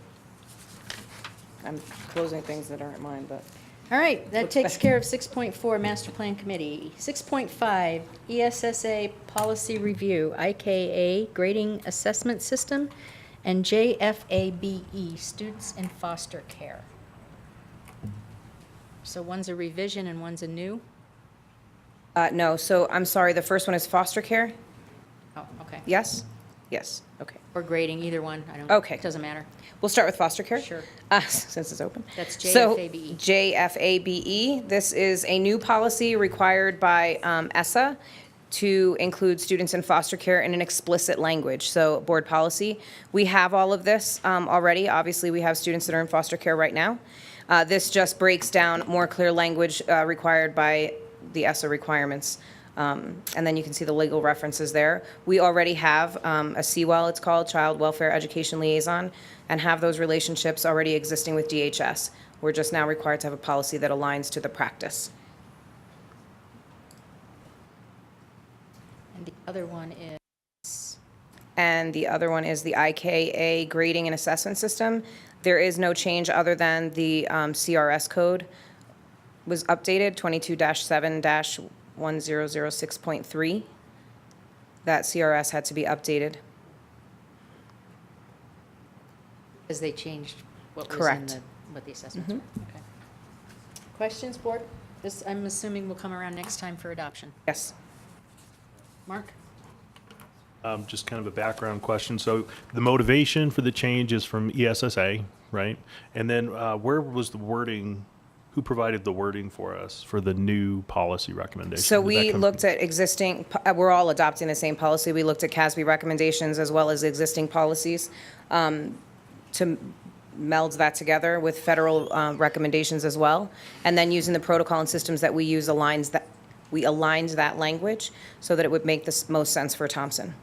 I'm closing things that aren't mine, but. all right, that takes care of 6.4, Master Plan Committee. 6.5, ESSA Policy Review, IKA Grading Assessment System, and JFABE, Students in Foster Care. So one's a revision and one's a new? No, so I'm sorry, the first one is foster care? Oh, okay. Yes? Yes, okay. Or grading, either one, I don't. Okay. It doesn't matter. We'll start with foster care. Sure. Since it's open. That's So, JFABE. JFABE, this is a new policy required by ESSA to include students in foster care in an explicit language, so board policy. We have all of this already. Obviously, we have students that are in foster care right now. This just breaks down more clear language required by the ESSA requirements. And then you can see the legal references there. We already have a CWEL, it's called, Child Welfare Education Liaison, and have those relationships already existing with DHS. We're just now required to have a policy that aligns to the practice. And the other one is? And the other one is the IKA Grading and Assessment System. There is no change other than the CRS code was updated, 22-7-1006.3. That CRS had to be updated. Because they changed what was in Correct. what the assessments were. Okay. Questions, board? This, I'm assuming, will come around next time for adoption. Yes. Mark? Just kind of a background question. So the motivation for the change is from ESSA, right? And then where was the wording? Who provided the wording for us for the new policy recommendation? So Did that we come looked at existing, we're all adopting the same policy. We looked at CASB recommendations as well as existing policies to meld that together with federal recommendations as well. And then using the protocol and systems that we use we aligned that language so that it would make the most sense for Thompson.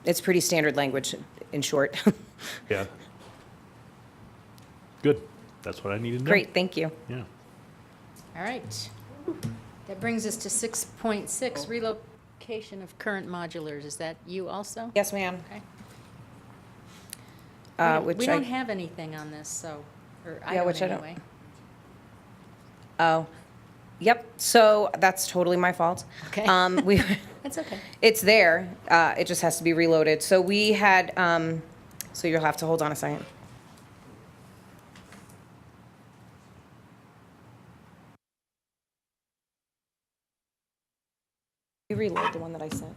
It's pretty standard language, in short. Yeah. Good. That's what I needed to know. Great, thank you. Yeah. All right. That brings us to 6.6, relocation of current modulars. Is that you also? Yes, ma'am. Okay. Which We I- don't have anything on this, so, or I Yeah, don't which I don't- anyway. Oh, yep, so that's totally my fault. Okay. It's okay. It's there, it just has to be reloaded. So we had, so you'll have to hold on a second. You reload the one that I sent.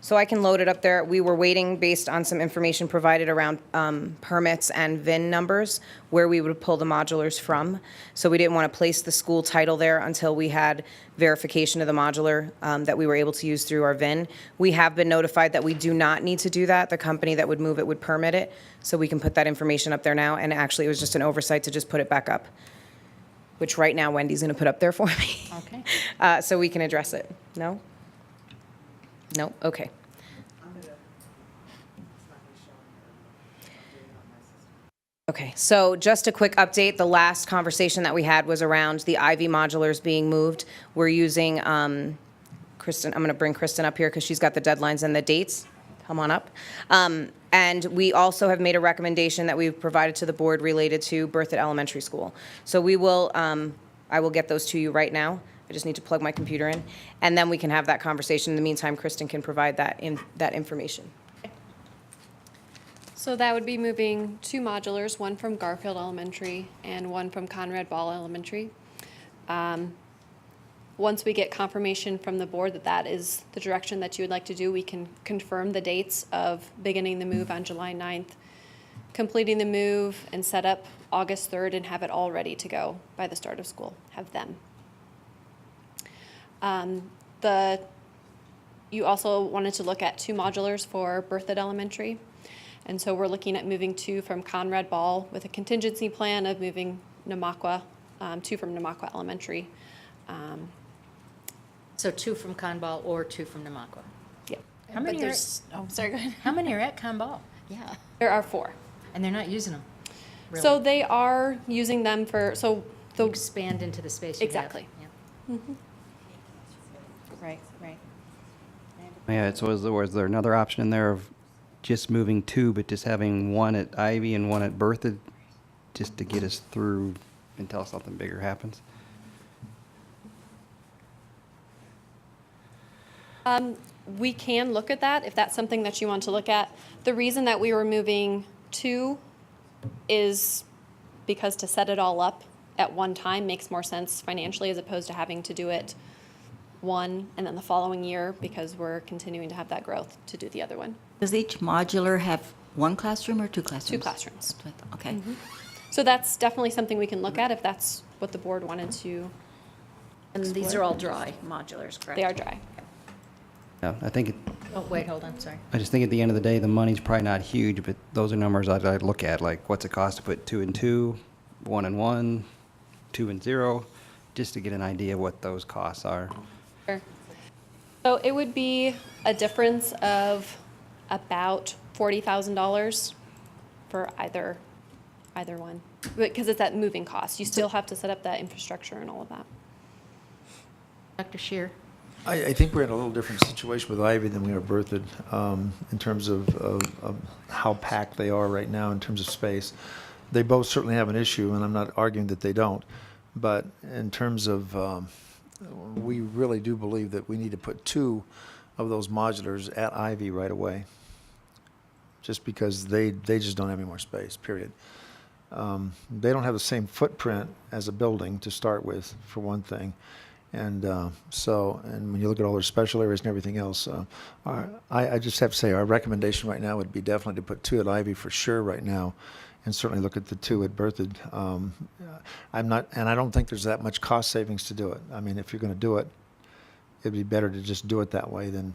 So I can load it up there. We were waiting based on some information provided around permits and VIN numbers, where we would pull the modulars from. So we didn't want to place the school title there until we had verification of the modular that we were able to use through our VIN. We have been notified that we do not need to do that. The company that would move it would permit it. So we can put that information up there now. And actually, it was just an oversight to just put it back up, which right now Wendy's going to put up there for me. Okay. So we can address it. No? No? Okay. Okay, so just a quick update. The last conversation that we had was around the Ivy modulars being moved. We're using, Kristen, I'm going to bring Kristen up here because she's got the deadlines and the dates. Come on up. And we also have made a recommendation that we've provided to the board related to Berthoud Elementary School. So we will, I will get those to you right now. I just need to plug my computer in, and then we can have that conversation. In the meantime, Kristen can provide that information. So that would be moving 2 modulars, one from Garfield Elementary and one from Conrad Ball Elementary. Once we get confirmation from the board that that is the direction that you would like to do, we can confirm the dates of beginning the move on July 9th, completing the move and set up August 3rd, and have it all ready to go by the start of school, have them. You also wanted to look at 2 modulars for Berthoud Elementary. And so we're looking at moving 2 from Conrad Ball with a contingency plan of moving Namaqua, 2 from Namaqua Elementary. So 2 from Conball or 2 from Namaqua? Yep. How many are, sorry, go ahead. how many are at Conball? Yeah. There are 4. And they're not using them? Really? So they are using them for, so the. Expand into the space you have. Exactly. Yeah. Mhm. Right, right. Yeah, so was there another option in there of just moving 2, but just having one at Ivy and one at Berthoud, just to get us through until something bigger happens? We can look at that if that's something that you want to look at. The reason that we were moving 2 is because to set it all up at one time makes more sense financially, as opposed to having to do it one and then the following year, because we're continuing to have that growth to do the other one. Does each modular have 1 classroom or 2 classrooms? 2 classrooms. Okay. So that's definitely something we can look at if that's what the board wanted to. And these are all dry modulars, correct? They are dry. Yeah, I think, Oh, wait, hold on, sorry. I just think at the end of the day, the money's probably not huge, but those are numbers I'd look at, like what's it cost to put 2 and 2, 1 and 1, 2 and 0, just to get an idea of what those costs are. Sure. So it would be a difference of about $40,000 for either one, because it's that moving cost. You still have to set up that infrastructure and all of that. Dr. Scheer? I think we're in a little different situation with Ivy than we are Berthoud in terms of how packed they are right now in terms of space. They both certainly have an issue, and I'm not arguing that they don't. But in terms of, we really do believe that we need to put 2 of those modulars at Ivy right away, just because they just don't have any more space, period. They don't have the same footprint as a building to start with, for one thing. And and when you look at all their special areas and everything else, I just have to say our recommendation right now would be definitely to put 2 at Ivy for sure right now, and certainly look at the 2 at Berthoud. I don't think there's that much cost savings to do it. I mean, if you're going to do it, it'd be better to just do it that way than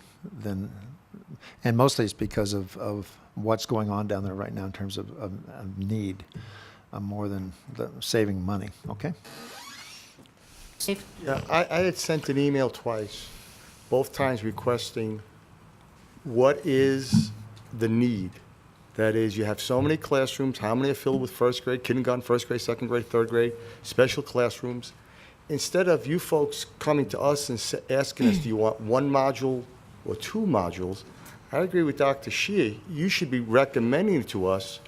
and mostly it's because of what's going on down there right now in terms of need, more than saving money. Okay. Yeah, I had sent an email twice, both times requesting what is the need? That is, you have so many classrooms, how many are filled with first grade, kindergarten, first grade, second grade, third grade, special classrooms? Instead of you folks coming to us and asking us, do you want 1 module or 2 modules? I agree with Dr. Shear. You should be recommending it to us,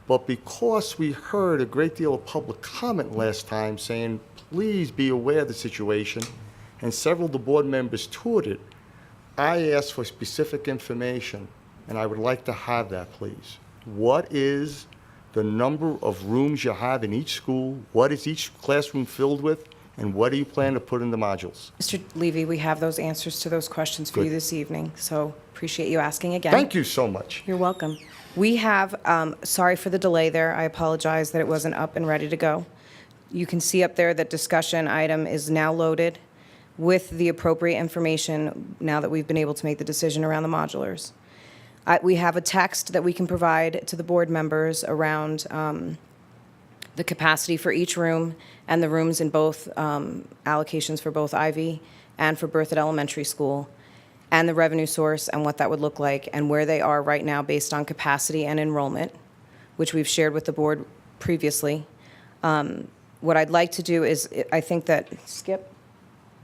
but because we heard a great deal of public comment last time saying, please be aware of the situation, and several of the board members toured it, I asked for specific information, and I would like to have that, please. What is the number of rooms you have in each school? What is each classroom filled with? And what do you plan to put in the modules? Mr. Levy, we have those answers to those questions for you this evening, so appreciate you asking again. Thank you so much. You're welcome. We have, sorry for the delay there. I apologize that it wasn't up and ready to go. You can see up there that discussion item is now loaded with the appropriate information now that we've been able to make the decision around the modulars. We have a text that we can provide to the board members around the capacity for each room and the rooms in both allocations for both Ivy and for Berthoud Elementary School, and the revenue source and what that would look like and where they are right now based on capacity and enrollment, which we've shared with the board previously. What I'd like to do is, I think that Skip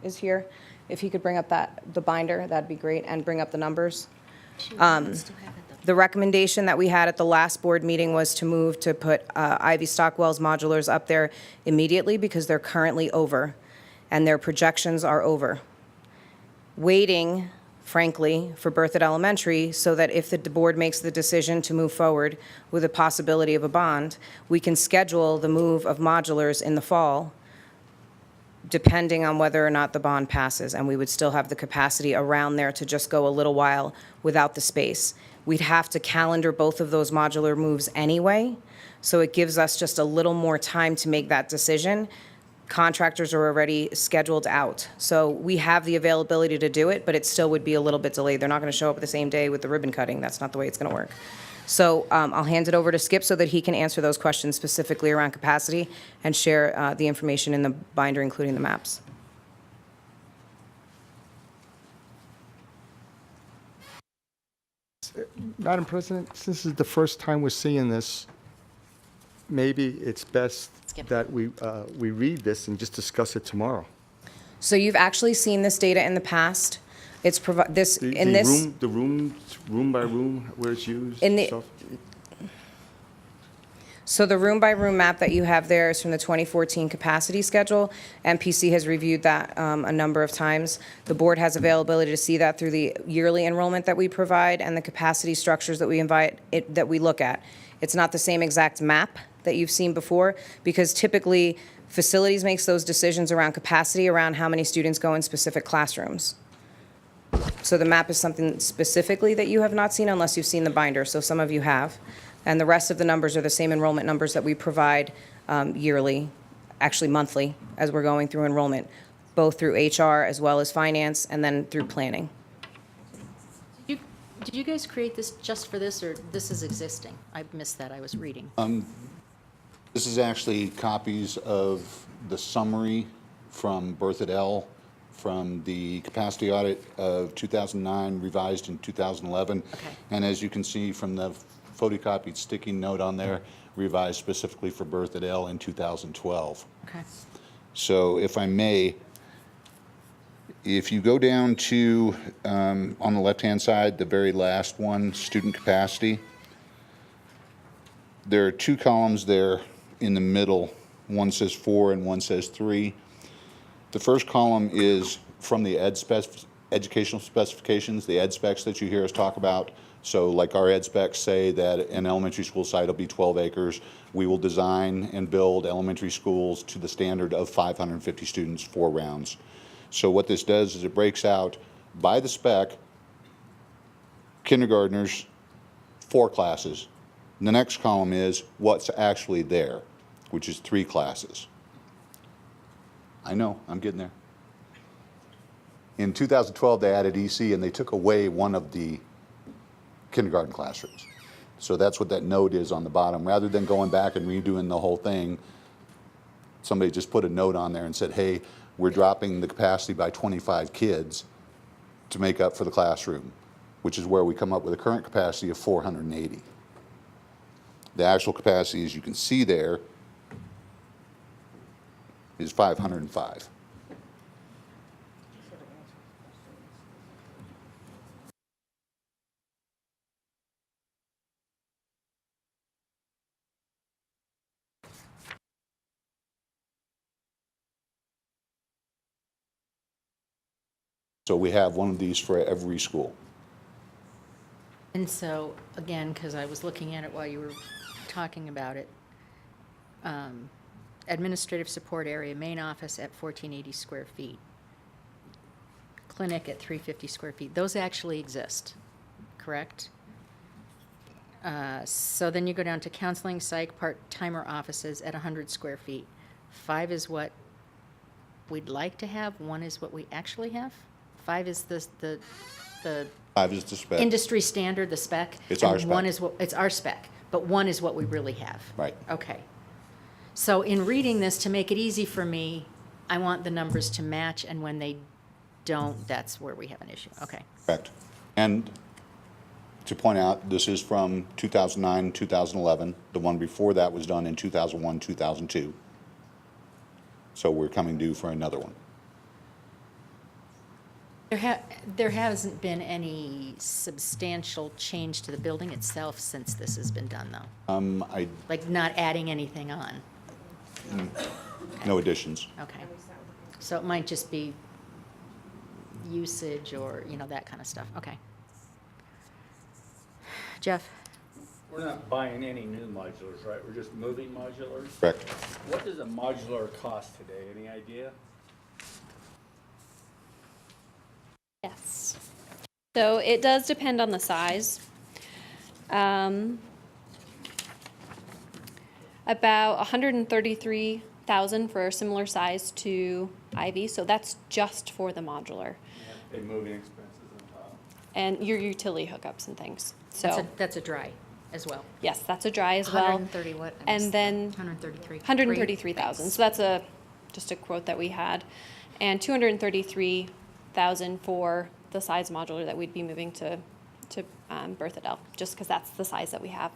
is here. If he could bring up the binder, that'd be great, and bring up the numbers. The recommendation that we had at the last board meeting was to move to put Ivy Stockwell's modulars up there immediately because they're currently over, and their projections are over. Waiting, frankly, for Berthoud Elementary so that if the board makes the decision to move forward with a possibility of a bond, we can schedule the move of modulars in the fall, depending on whether or not the bond passes, and we would still have the capacity around there to just go a little while without the space. We'd have to calendar both of those modular moves anyway, so it gives us just a little more time to make that decision. Contractors are already scheduled out, so we have the availability to do it, but it still would be a little bit delayed. They're not going to show up the same day with the ribbon cutting. That's not the way it's going to work. So I'll hand it over to Skip so that he can answer those questions specifically around capacity and share the information in the binder, including the maps. Madam President, since this is the first time we're seeing this, maybe it's best that we read this and just discuss it tomorrow. So you've actually seen this data in the past. It's Room by room, where it's used and stuff? So the room-by-room map that you have there is from the 2014 capacity schedule. MPC has reviewed that a number of times. The board has availability to see that through the yearly enrollment that we provide and the capacity structures that we look at. It's not the same exact map that you've seen before, because typically facilities makes those decisions around capacity, around how many students go in specific classrooms. So the map is something specifically that you have not seen unless you've seen the binder, so some of you have. And the rest of the numbers are the same enrollment numbers that we provide yearly, actually monthly, as we're going through enrollment, both through HR as well as finance and then through planning. Did you guys create this just for this, or this is existing? I missed that, I was reading. This is actually copies of the summary from Berthoud L, from the capacity audit of 2009, revised in 2011. Okay. And as you can see from the photocopied sticky note on there, revised specifically for Berthoud L in 2012. Okay. So if I may, if you go down to, on the left-hand side, the very last one, student capacity, there are 2 columns there in the middle. One says 4 and one says 3. The first column is from the educational specifications, the ed specs that you hear us talk about. So like our ed specs say that an elementary school site will be 12 acres. We will design and build elementary schools to the standard of 550 students, 4 rounds. So what this does is it breaks out by the spec, kindergartners, 4 classes. The next column is what's actually there, which is 3 classes. I know, I'm getting there. In 2012, they added EC and they took away one of the kindergarten classrooms. So that's what that note is on the bottom. Rather than going back and redoing the whole thing, somebody just put a note on there and said, hey, we're dropping the capacity by 25 kids to make up for the classroom, which is where we come up with a current capacity of 480. The actual capacity, as you can see there, is 505. So we have one of these for every school. And so, again, because I was looking at it while you were talking about it, administrative support area, main office at 1,480 square feet, clinic at 350 square feet. Those actually exist, correct? So then you go down to counseling, psych, part-timer offices at 100 square feet. 5 is what we'd like to have. 1 is what we actually have. 5 is the 5 is the spec. industry standard, the spec. It's our and 1 spec. is what, it's our spec, but 1 is what we really have. Right. Okay. So in reading this, to make it easy for me, I want the numbers to match, and when they don't, that's where we have an issue. Okay. Correct. And to point out, this is from 2009, 2011. The one before that was done in 2001, 2002. So we're coming due for another one. There hasn't been any substantial change to the building itself since this has been done, though? Like not adding anything on? No additions. Okay. So it might just be usage or, that kind of stuff. Okay. Jeff? We're not buying any new modulars, right? We're just moving modulars? Correct. What does a modular cost today? Any idea? Yes. So it does depend on the size. About 133,000 for a similar size to Ivy, so that's just for the modular. They moving expenses on top. And your utility hookups and things. So That's a dry as well. yes, that's a dry as well. 130 what? And then 133. 133,000. So that's just a quote that we had. And 233,000 for the size modular that we'd be moving to Berthadell, just because that's the size that we have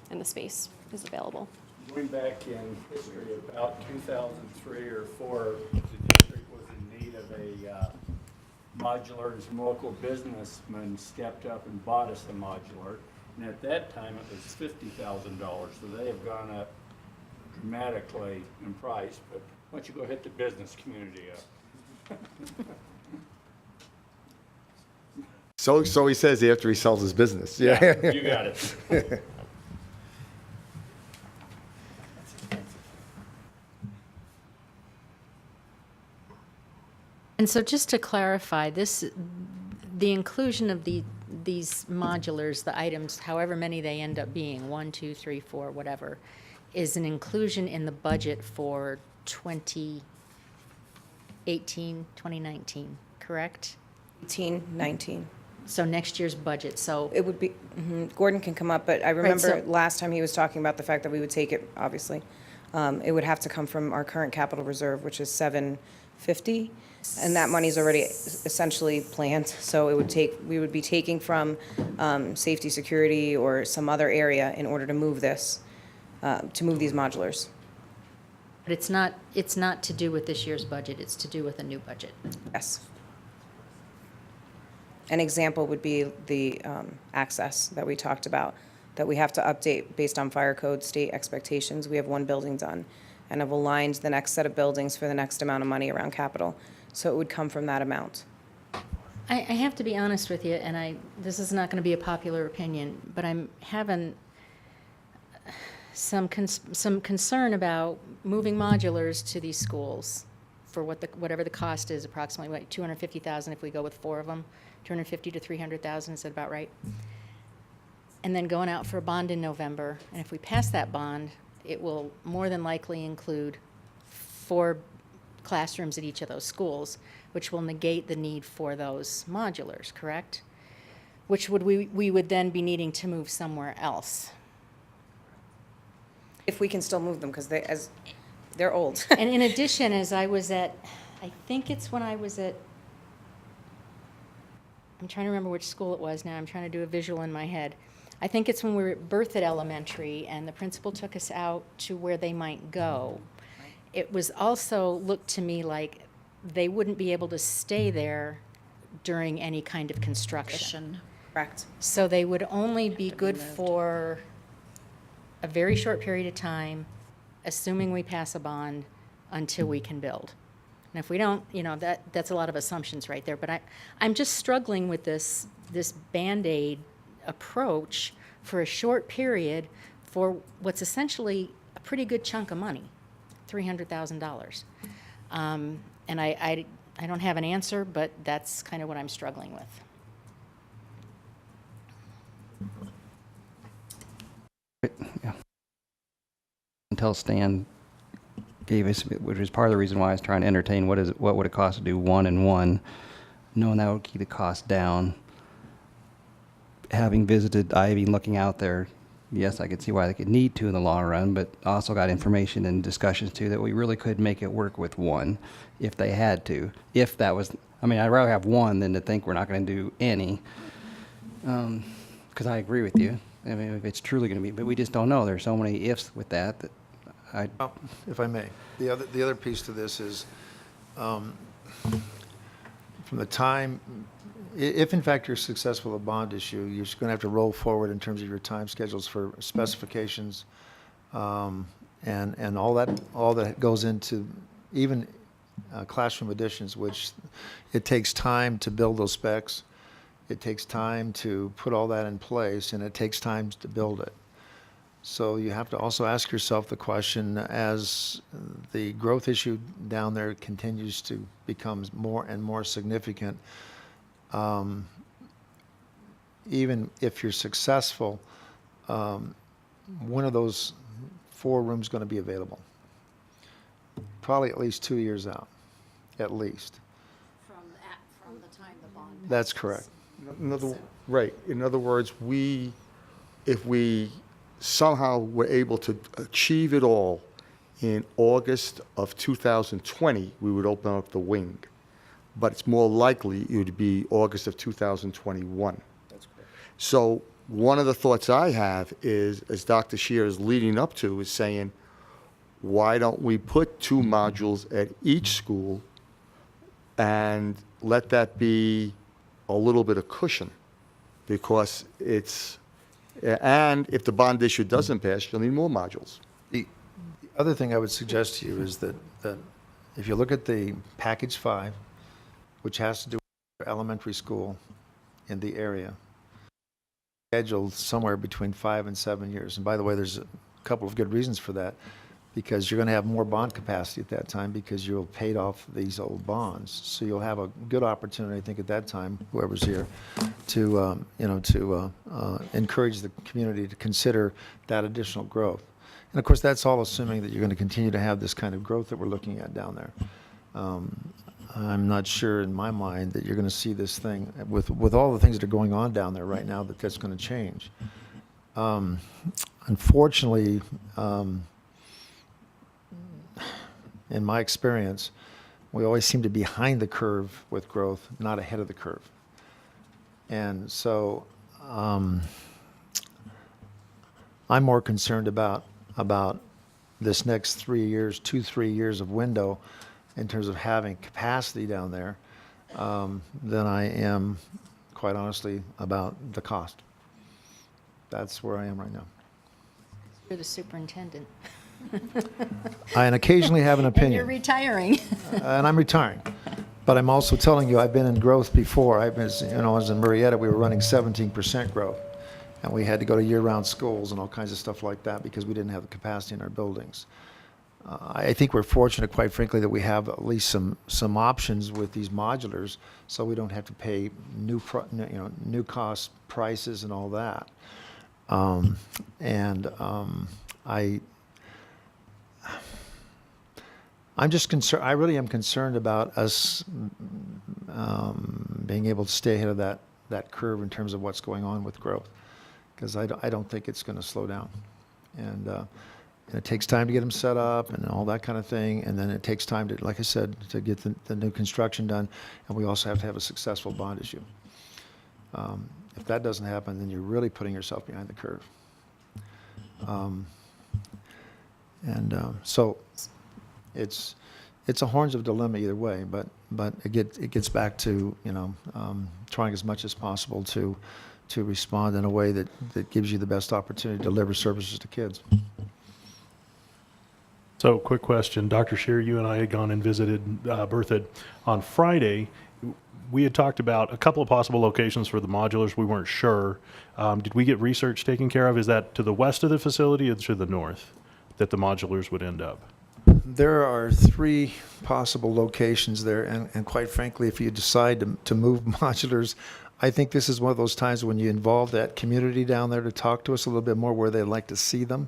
and the space is available. Going back in history, about 2003 or 4, the district was in need of a modular, and some local businessmen stepped up and bought us a modular. And at that time, it was $50,000, so they have gone up dramatically in price. But why don't you go hit the business community up? So he says after he sells his business. Yeah, you got it. And so just to clarify, the inclusion of these modulars, the items, however many they end up being, 1, 2, 3, 4, whatever, is an inclusion in the budget for 2018, 2019, correct? 18, 19. So next year's budget, so. It would be, Gordon can come up, but I remember so- last time he was talking about the fact that we would take it, obviously. It would have to come from our current capital reserve, which is $750, and that money's already essentially planned. So we would be taking from safety, security, or some other area in order to move this, to move these modulars. But it's not to do with this year's budget, it's to do with a new budget. Yes. An example would be the access that we talked about, that we have to update based on fire code state expectations. We have 1 building done and have aligned the next set of buildings for the next amount of money around capital. So it would come from that amount. I have to be honest with you, and this is not going to be a popular opinion, but I'm having some concern about moving modulars to these schools for whatever the cost is, approximately, what, $250,000 if we go with 4 of them? 250 to 300,000, is that about right? And then going out for a bond in November, and if we pass that bond, it will more than likely include 4 classrooms at each of those schools, which will negate the need for those modulars, correct? Which we would then be needing to move somewhere else. If we can still move them, because they're old. And in addition, as I was at, I think it's when I was at, I'm trying to remember which school it was now, I'm trying to do a visual in my head. I think it's when we were at Berthoud Elementary and the principal took us out to where they might go. It was also looked to me like they wouldn't be able to stay there during any kind of construction. Correct. So they would only be good for a very short period of time, assuming we pass a bond, until we can build. And if we don't, that's a lot of assumptions right there. But I'm just struggling with this Band-Aid approach for a short period for what's essentially a pretty good chunk of money, $300,000. And I don't have an answer, but that's kind of what I'm struggling with. Yeah. Until Stan gave us, which is part of the reason why I was trying to entertain what would it cost to do 1 and 1, knowing that would keep the cost down. Having visited Ivy, looking out there, yes, I could see why they could need to in the long run, but also got information and discussions too that we really could make it work with 1 if they had to. If that was, I'd rather have 1 than to think we're not going to do any. Because I agree with you. If it's truly going to be, but we just don't know. There's so many ifs with that if I may, the other piece to this is, from the time, if in fact you're successful with a bond issue, you're just going to have to roll forward in terms of your time schedules for specifications, and all that goes into even classroom additions, which it takes time to build those specs. It takes time to put all that in place, and it takes time to build it. So you have to also ask yourself the question, as the growth issue down there continues to become more and more significant, even if you're successful, one of those 4 rooms going to be available. Probably at least 2 years out, at least. From the time the bond. That's correct. Right. In other words, if we somehow were able to achieve it all in August of 2020, we would open up the wing. But it's more likely it would be August of 2021. That's correct. So one of the thoughts I have is, as Dr. Scheer is leading up to, is saying, why don't we put 2 modules at each school and let that be a little bit of cushion? Because and if the bond issue doesn't pass, you'll need more modules. The other thing I would suggest to you is that if you look at the package 5, which has to do with elementary school in the area, scheduled somewhere between 5 and 7 years. And by the way, there's a couple of good reasons for that, because you're going to have more bond capacity at that time because you'll paid off these old bonds. So you'll have a good opportunity, I think, at that time, whoever's here, to encourage the community to consider that additional growth. And of course, that's all assuming that you're going to continue to have this kind of growth that we're looking at down there. I'm not sure in my mind that you're going to see this thing with all the things that are going on down there right now that's going to change. Unfortunately, in my experience, we always seem to be behind the curve with growth, not ahead of the curve. And so I'm more concerned about this next 3 years, 3 years of window in terms of having capacity down there than I am, quite honestly, about the cost. That's where I am right now. You're the superintendent. I occasionally have an opinion. And you're retiring. And I'm retiring. But I'm also telling you, I've been in growth before. I was in Marietta, we were running 17% growth. And we had to go to year-round schools and all kinds of stuff like that because we didn't have the capacity in our buildings. I think we're fortunate, quite frankly, that we have at least some options with these modulars, so we don't have to pay new cost prices and all that. I'm just concerned. I really am concerned about us being able to stay ahead of that curve in terms of what's going on with growth, because I don't think it's going to slow down, and it takes time to get them set up and all that kind of thing, and then it takes time to, like I said, to get the new construction done, and we also have to have a successful bond issue. If that doesn't happen, then you're really putting yourself behind the curve. So it's a horns of dilemma either way, but it gets back to trying as much as possible to respond in a way that gives you the best opportunity to deliver services to kids. So, quick question. Dr. Scheer, you and I had gone and visited Berthoud on Friday. We had talked about a couple of possible locations for the modulars. We weren't sure. Did we get research taken care of? Is that to the west of the facility or to the north that the modulars would end up? There are 3 possible locations there, and quite frankly, if you decide to move modulars, I think this is one of those times when you involve that community down there to talk to us a little bit more where they'd like to see them,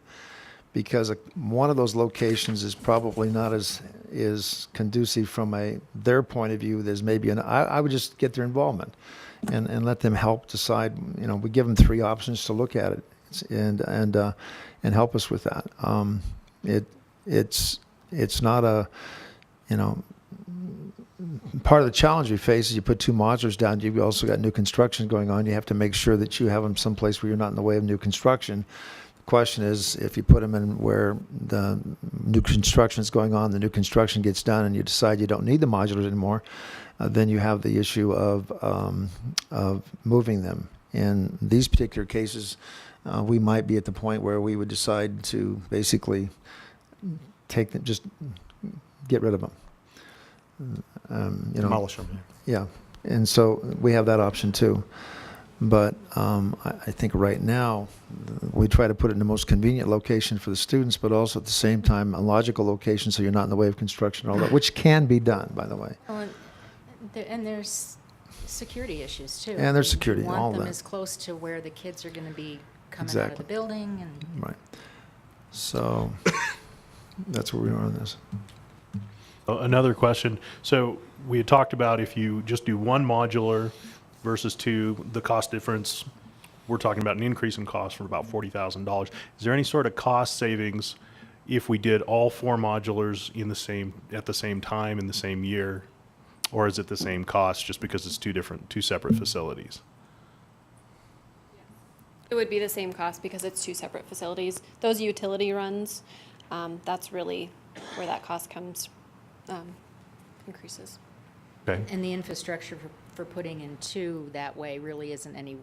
because one of those locations is probably not as conducive from their point of view as maybe I would just get their involvement and let them help decide. We give them 3 options to look at it and help us with that. It's not a, part of the challenge we face is you put 2 modulars down, you've also got new construction going on. You have to make sure that you have them someplace where you're not in the way of new construction. The question is, if you put them in where the new construction is going on, the new construction gets done, and you decide you don't need the modulars anymore, then you have the issue of moving them. In these particular cases, we might be at the point where we would decide to basically take them, just get rid of them. Demolish them. Yeah, and so we have that option too. But I think right now we try to put it in the most convenient location for the students, but also at the same time a logical location so you're not in the way of construction and all that, which can be done, by the way. Well, and there's security issues too. And there's security, You all want them that. as close to where the kids are going to be coming out of Exactly. the building. And Right. So that's where we are on this. Another question. So we had talked about if you just do 1 modular versus 2, the cost difference, we're talking about an increase in cost from about $40,000. Is there any sort of cost savings if we did all 4 modulars at the same time in the same year, or is it the same cost just because it's 2 separate facilities? It would be the same cost because it's 2 separate facilities. Those utility runs, that's really where that cost increases. Okay. And the infrastructure for putting in 2 that way really isn't any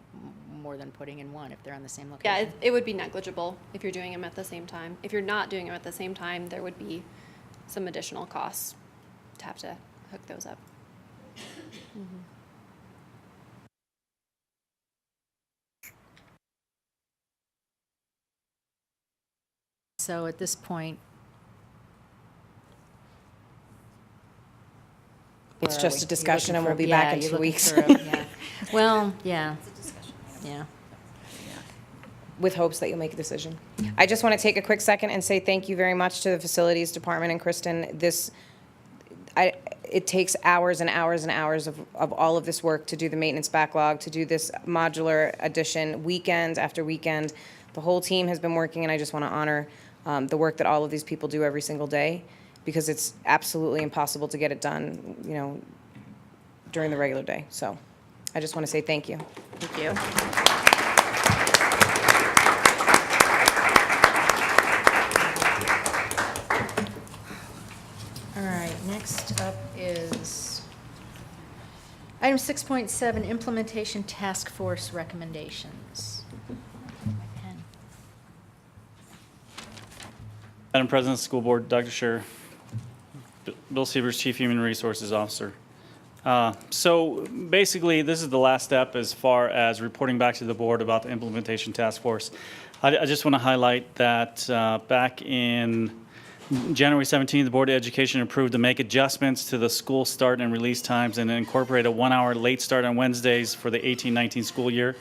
more than putting in 1 if they're on the same location. Yeah, it would be negligible if you're doing them at the same time. If you're not doing them at the same time, there would be some additional costs to have to hook those up. Mm-hmm. So at this point, It's where are just we? a discussion, You're and looking we'll be for- back in you're 2 looking weeks. for a- yeah. Well, yeah. Yeah. With hopes that you'll make a decision. I just want to take a quick second and say thank you very much to the Facilities Department and Kristen. It takes hours and hours and hours of all of this work to do the maintenance backlog, to do this modular addition, weekend after weekend. The whole team has been working, and I just want to honor the work that all of these people do every single day, because it's absolutely impossible to get it done, during the regular day. So I just want to say thank you. Thank you. All right, next up is item 6.7, Implementation Task Force Recommendations. Madam President, School Board, Dr. Scheer, Bill Sievers, Chief Human Resources Officer. So basically, this is the last step as far as reporting back to the board about the Implementation Task Force. I just want to highlight that back in January 17th, the Board of Education approved to make adjustments to the school start and release times and incorporate a 1-hour late start on Wednesdays for the 18-19 school year.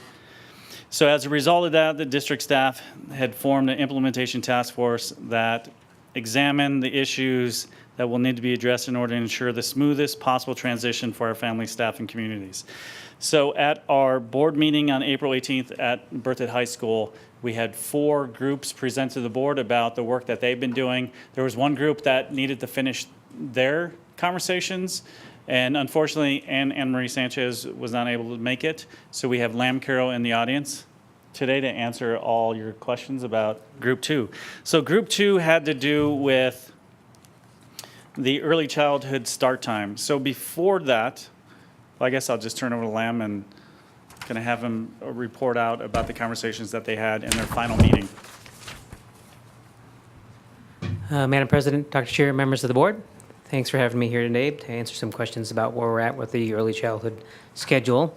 So as a result of that, the district staff had formed an implementation task force that examined the issues that will need to be addressed in order to ensure the smoothest possible transition for our family, staff, and communities. So at our board meeting on April 18th at Berthoud High School, we had 4 groups present to the board about the work that they've been doing. There was one group that needed to finish their conversations, and unfortunately, Anne Marie Sanchez was not able to make it. So we have Lamb Carroll in the audience today to answer all your questions about Group 2. So Group 2 had to do with the early childhood start time. So before that, well, I guess I'll just turn over to Lamb and going to have him report out about the conversations that they had in their final meeting. Madam President, Dr. Chair, members of the board, thanks for having me here today to answer some questions about where we're at with the early childhood schedule.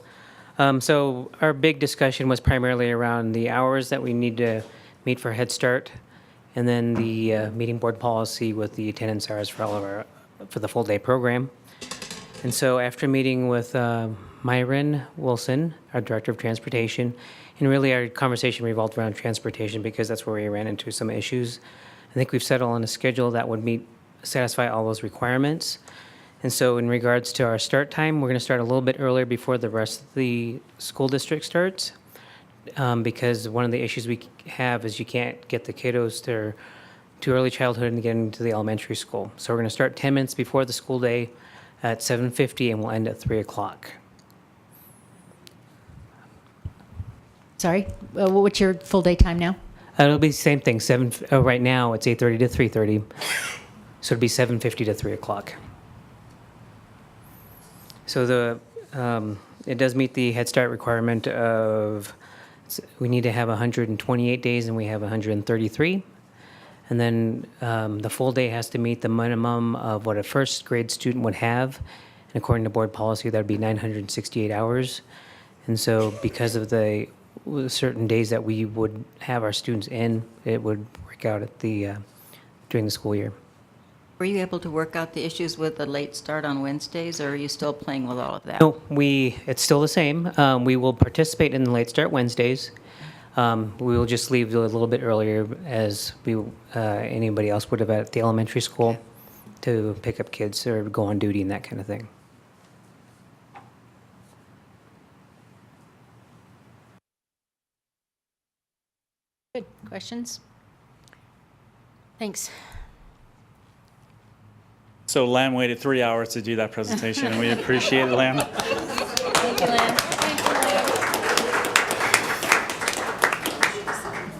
So our big discussion was primarily around the hours that we need to meet for Head Start, and then the meeting board policy with the attendance hours for all of our, for the full day program. And so after meeting with Myron Wilson, our Director of Transportation, and really our conversation revolved around transportation because that's where we ran into some issues. I think we've settled on a schedule that would satisfy all those requirements. And so in regards to our start time, we're going to start a little bit earlier before the rest of the school district starts, because one of the issues we have is you can't get the kiddos to early childhood and get into the elementary school. So we're going to start 10 minutes before the school day at 7:50, and we'll end at 3 o'clock. Sorry, what's your full day time now? It'll be the same thing. Right now, it's 8:30 to 3:30, so it'll be 7:50 to 3 o'clock. So it does meet the Head Start requirement of we need to have 128 days, and we have 133. And then the full day has to meet the minimum of what a first grade student would have. And according to board policy, that would be 968 hours. And so because of the certain days that we would have our students in, it would work out at during the school year. Were you able to work out the issues with the late start on Wednesdays, or are you still playing with all of that? No, it's still the same. We will participate in the late start Wednesdays. We will just leave a little bit earlier as anybody else would have at the elementary school to pick up kids or go on duty and that kind of thing. Good. Questions? Thanks. So Lamb waited 3 hours to do that presentation, and we appreciate it, Lamb. Thank you, Lamb.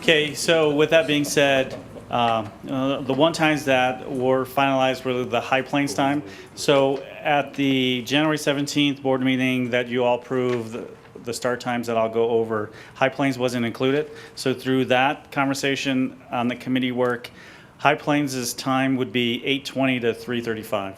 Okay, so with that being said, the one times that were finalized were the High Plains time. So at the January 17th board meeting that you all approved, the start times that I'll go over, High Plains wasn't included. So through that conversation on the committee work, High Plains' time would be 8:20 to 3:35.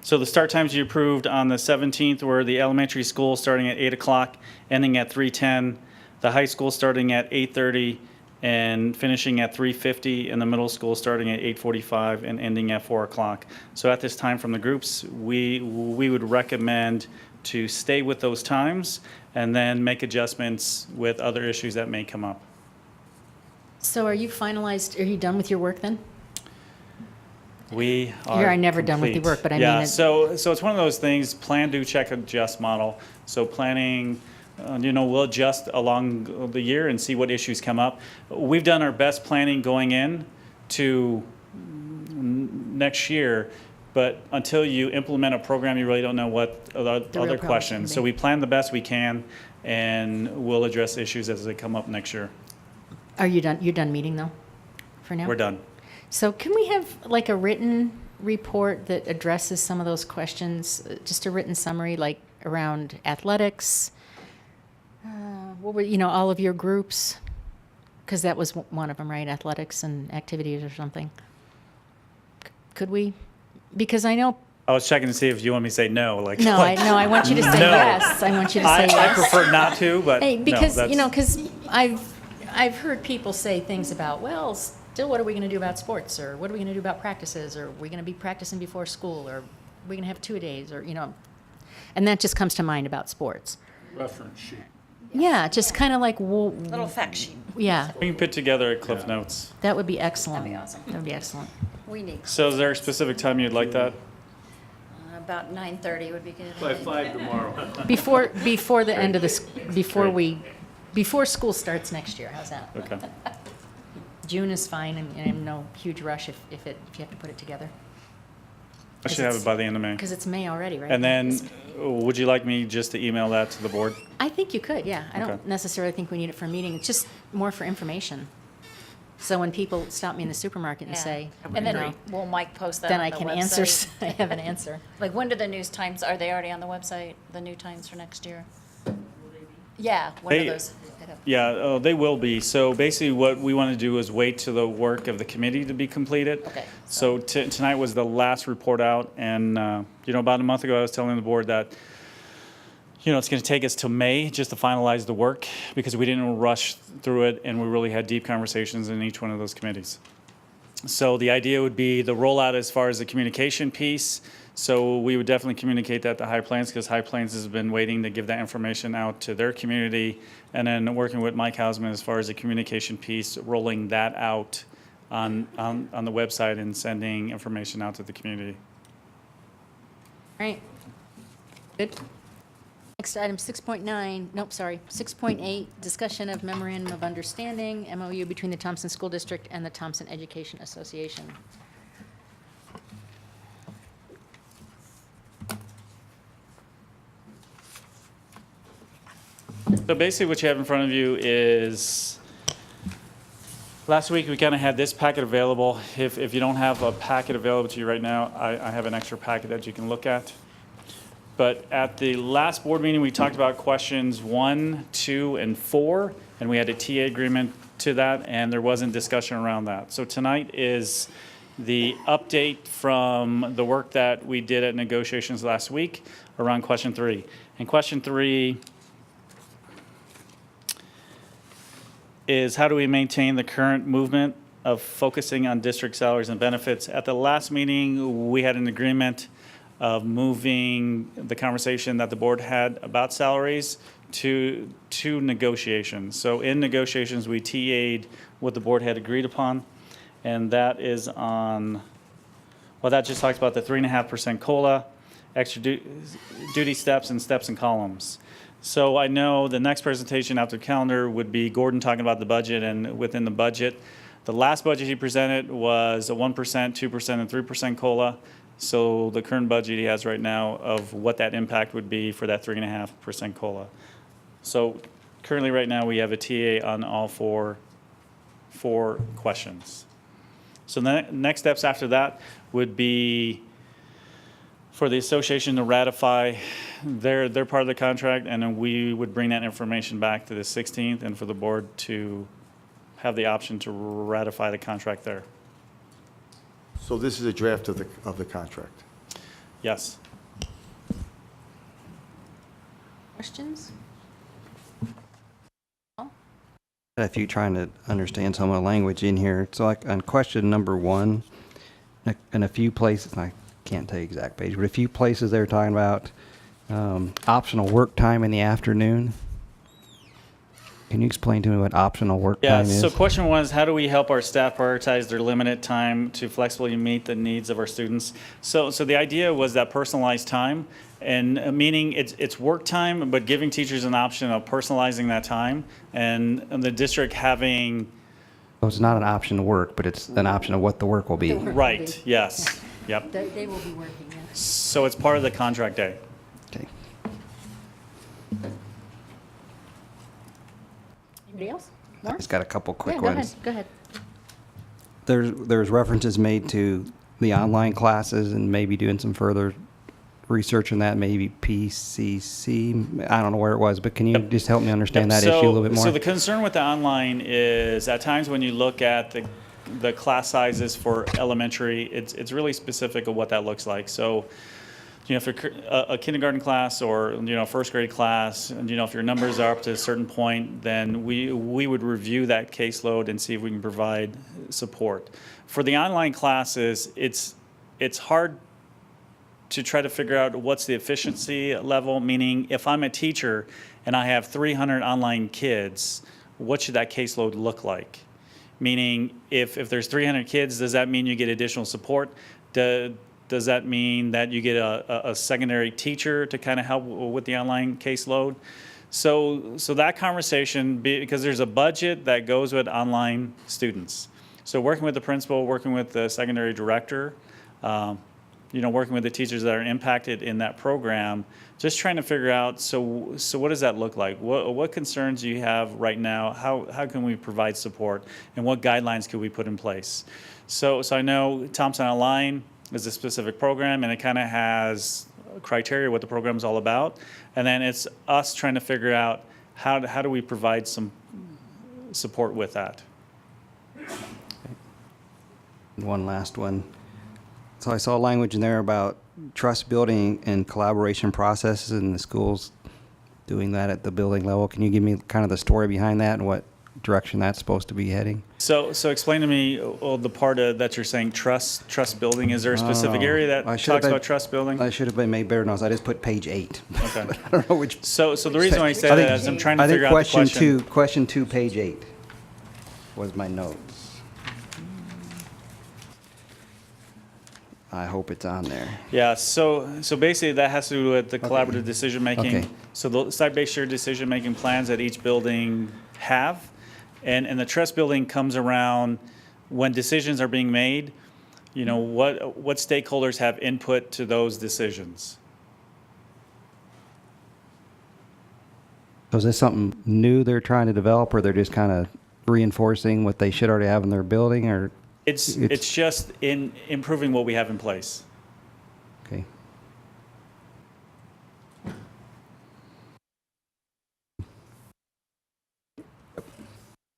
So the start times you approved on the 17th were the elementary school starting at 8 o'clock, ending at 3:10, the high school starting at 8:30 and finishing at 3:50, and the middle school starting at 8:45 and ending at 4 o'clock. So at this time from the groups, we would recommend to stay with those times and then make adjustments with other issues that may come up. So are you finalized, are you done with your work then? We are You're never done with the complete. work, but I yeah, mean. so it's one of those things, plan, do, check, adjust model. So planning, we'll adjust along the year and see what issues come up. We've done our best planning going in to next year, but until you implement a program, you really don't know what other questions. So we plan the best we can, and we'll address issues as they come up next year. Are you done? You're done meeting though, for now? We're done. So can we have like a written report that addresses some of those questions? Just a written summary, like around athletics, what were, all of your groups? Because that was one of them, right? Athletics and activities or something. Could we? Because I know. I was checking to see if you want me to say no. I want you to say no. yes. I want you to say yes. I prefer not to, but hey, because no, because I've heard people say things about, well, Still, what are we going to do about sports? Or what are we going to do about practices? Or are we going to be practicing before school? Or are we going to have 2-a-days? Or, and that just comes to mind about sports. Reference sheet. Yeah, just kind of like, Little fact sheet. yeah, We can put together a Cliff Notes. that would be excellent. That'd be awesome. That would be excellent. We need So is there a specific time you'd like that? about 9:30 would be good. By 5 tomorrow. Before the end of this, before school starts next year. How's that? Okay. June is fine, and in no huge rush if you have to put it together. I should have it by the end of May. Because it's May already, right? And then, would you like me just to email that to the board? I think you could, yeah. I Okay. don't necessarily think we need it for a meeting. It's just more for information. So when people stop me in the supermarket and Yeah. say, And then will Mike post that then on I the can website? answer, I have an answer. Like, when do the news times, are they already on the website, the new times for next year? Yeah, when are They- those? Yeah, they will be. So basically what we want to do is wait till the work of the committee to be completed. Okay. So tonight was the last report out, and, about a month ago, I was telling the board that, it's going to take us till May just to finalize the work, because we didn't rush through it, and we really had deep conversations in each one of those committees. So the idea would be the rollout as far as the communication piece. So we would definitely communicate that to High Plains, because High Plains has been waiting to give that information out to their community. And then working with Mike Hausman as far as the communication piece, rolling that out on the website and sending information out to the community. Right. Good. Next item, 6.8, discussion of memorandum of understanding, MOU between the Thompson School District and the Thompson Education Association. So basically what you have in front of you is, last week we kind of had this packet available. If you don't have a packet available to you right now, I have an extra packet that you can look at. But at the last board meeting, we talked about questions 1, 2, and 4, and we had a TA agreement to that, and there wasn't discussion around that. So tonight is the update from the work that we did at negotiations last week around question 3. And question 3 is, how do we maintain the current movement of focusing on district salaries and benefits? At the last meeting, we had an agreement of moving the conversation that the board had about salaries to negotiations. So in negotiations, we TA'd what the board had agreed upon, and that is on, well, that just talks about the 3.5% COLA, extra duty steps and columns. So I know the next presentation after the calendar would be Gordon talking about the budget, and within the budget, the last budget he presented was a 1%, 2%, and 3% COLA. So the current budget he has right now of what that impact would be for that 3.5% COLA. So currently right now we have a TA on all four questions. So the next steps after that would be for the association to ratify their part of the contract, and then we would bring that information back to the 16th, and for the board to have the option to ratify the contract there. So this is a draft of the contract. Yes. Questions? If you're trying to understand some of the language in here, so like on question number 1, in a few places, and I can't tell you exact page, but a few places they're talking about optional work time in the afternoon. Can you explain to me what optional work time is? So question 1 is, how do we help our staff prioritize their limited time to flexibly meet the needs of our students? So the idea was that personalized time, and meaning it's work time, but giving teachers an option of personalizing that time, and the district having. So it's not an option to work, but it's an option of what the work will be. Right, yes, yep. They will be working, yeah. So it's part of the contract day. Okay. Anybody else? I More? just got a couple quick Yeah, ones. Go ahead. There's references made to the online classes and maybe doing some further research on that, maybe PCC. I don't know where it was, but can you just help me understand that issue a little bit more? So the concern with the online is at times when you look at the class sizes for elementary, it's really specific of what that looks like. So, if you're a kindergarten class or, first grade class, and, if your numbers are up to a certain point, then we would review that caseload and see if we can provide support. For the online classes, it's hard to try to figure out what's the efficiency level, meaning if I'm a teacher and I have 300 online kids, what should that caseload look like? Meaning, if there's 300 kids, does that mean you get additional support? Does that mean that you get a secondary teacher to kind of help with the online caseload? So that conversation, because there's a budget that goes with online students. So working with the principal, working with the secondary director, working with the teachers that are impacted in that program, just trying to figure out, so what does that look like? What concerns do you have right now? How can we provide support? And what guidelines could we put in place? So I know Thompson Online is a specific program, and it kind of has criteria what the program is all about. And then it's us trying to figure out how do we provide some support with that. One last one. So I saw language in there about trust building and collaboration processes in the schools, doing that at the building level. Can you give me kind of the story behind that and what direction that's supposed to be heading? So explain to me the part that you're saying trust building. Is there a specific area that talks about trust building? I should have been made better notes. I just put page 8. Okay. I don't know which. So the reason why I say that is I'm trying to figure out the question. Question 2, page 8 was my notes. I hope it's on there. Yeah, so basically that has to do with the collaborative decision making. Okay. So the site-based shared decision making plans that each building have, and the trust building comes around when decisions are being made. What stakeholders have input to those decisions. So is this something new they're trying to develop, or they're just kind of reinforcing what they should already have in their building, or? It's just in improving what we have in place. Okay.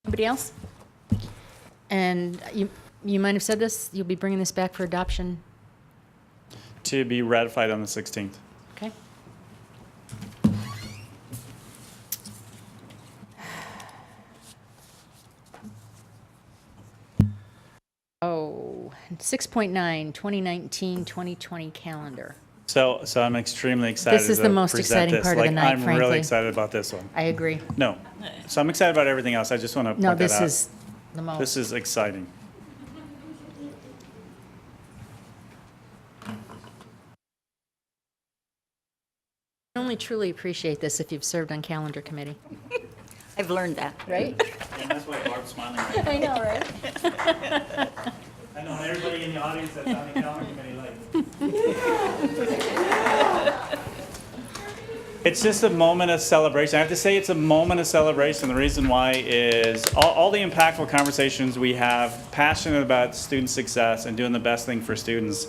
Anybody else? And you might have said this, you'll be bringing this back for adoption. To be ratified on the 16th. Okay. Oh, 6.9, 2019-2020 calendar. So I'm extremely excited. This is the most exciting part of the night, I'm frankly. really excited about this one. I agree. No. So I'm excited about everything else. I just want to point No, that out. this is the most. This is exciting. I only truly appreciate this if you've served on calendar committee. I've learned that. Right? And that's why Barb's smiling right now. I know, right? I know everybody in the audience that's on the calendar committee It's just a moment of celebration. I have to say it's a moment of celebration. The reason why is all the impactful conversations we have, passionate about student success and doing the best thing for students.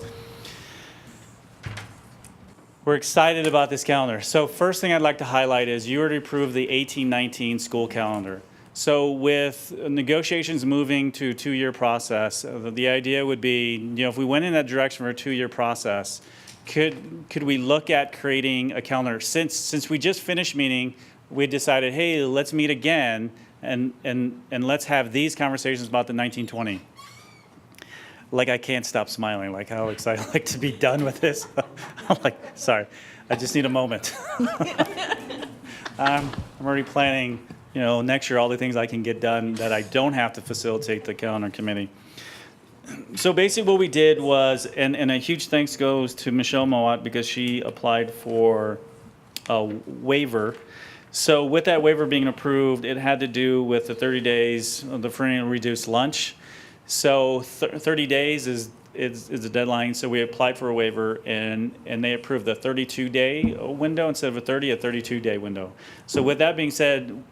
We're excited about this calendar. So first thing I'd like to highlight is you already approved the 18-19 school calendar. So with negotiations moving to a 2-year process, the idea would be, if we went in that direction for a 2-year process, could we look at creating a calendar? Since we just finished meeting, we decided, hey, let's meet again and let's have these conversations about the 1920. Like, I can't stop smiling, like how excited I'd like to be done with this. I'm like, sorry, I just need a moment. I'm already planning, next year all the things I can get done that I don't have to facilitate the calendar committee. So basically what we did was, and a huge thanks goes to Michelle Mowat because she applied for a waiver. So with that waiver being approved, it had to do with the 30 days of the free and reduced lunch. So 30 days is the deadline, so we applied for a waiver, and they approved the 32-day window instead of a 32-day window. So with that being said,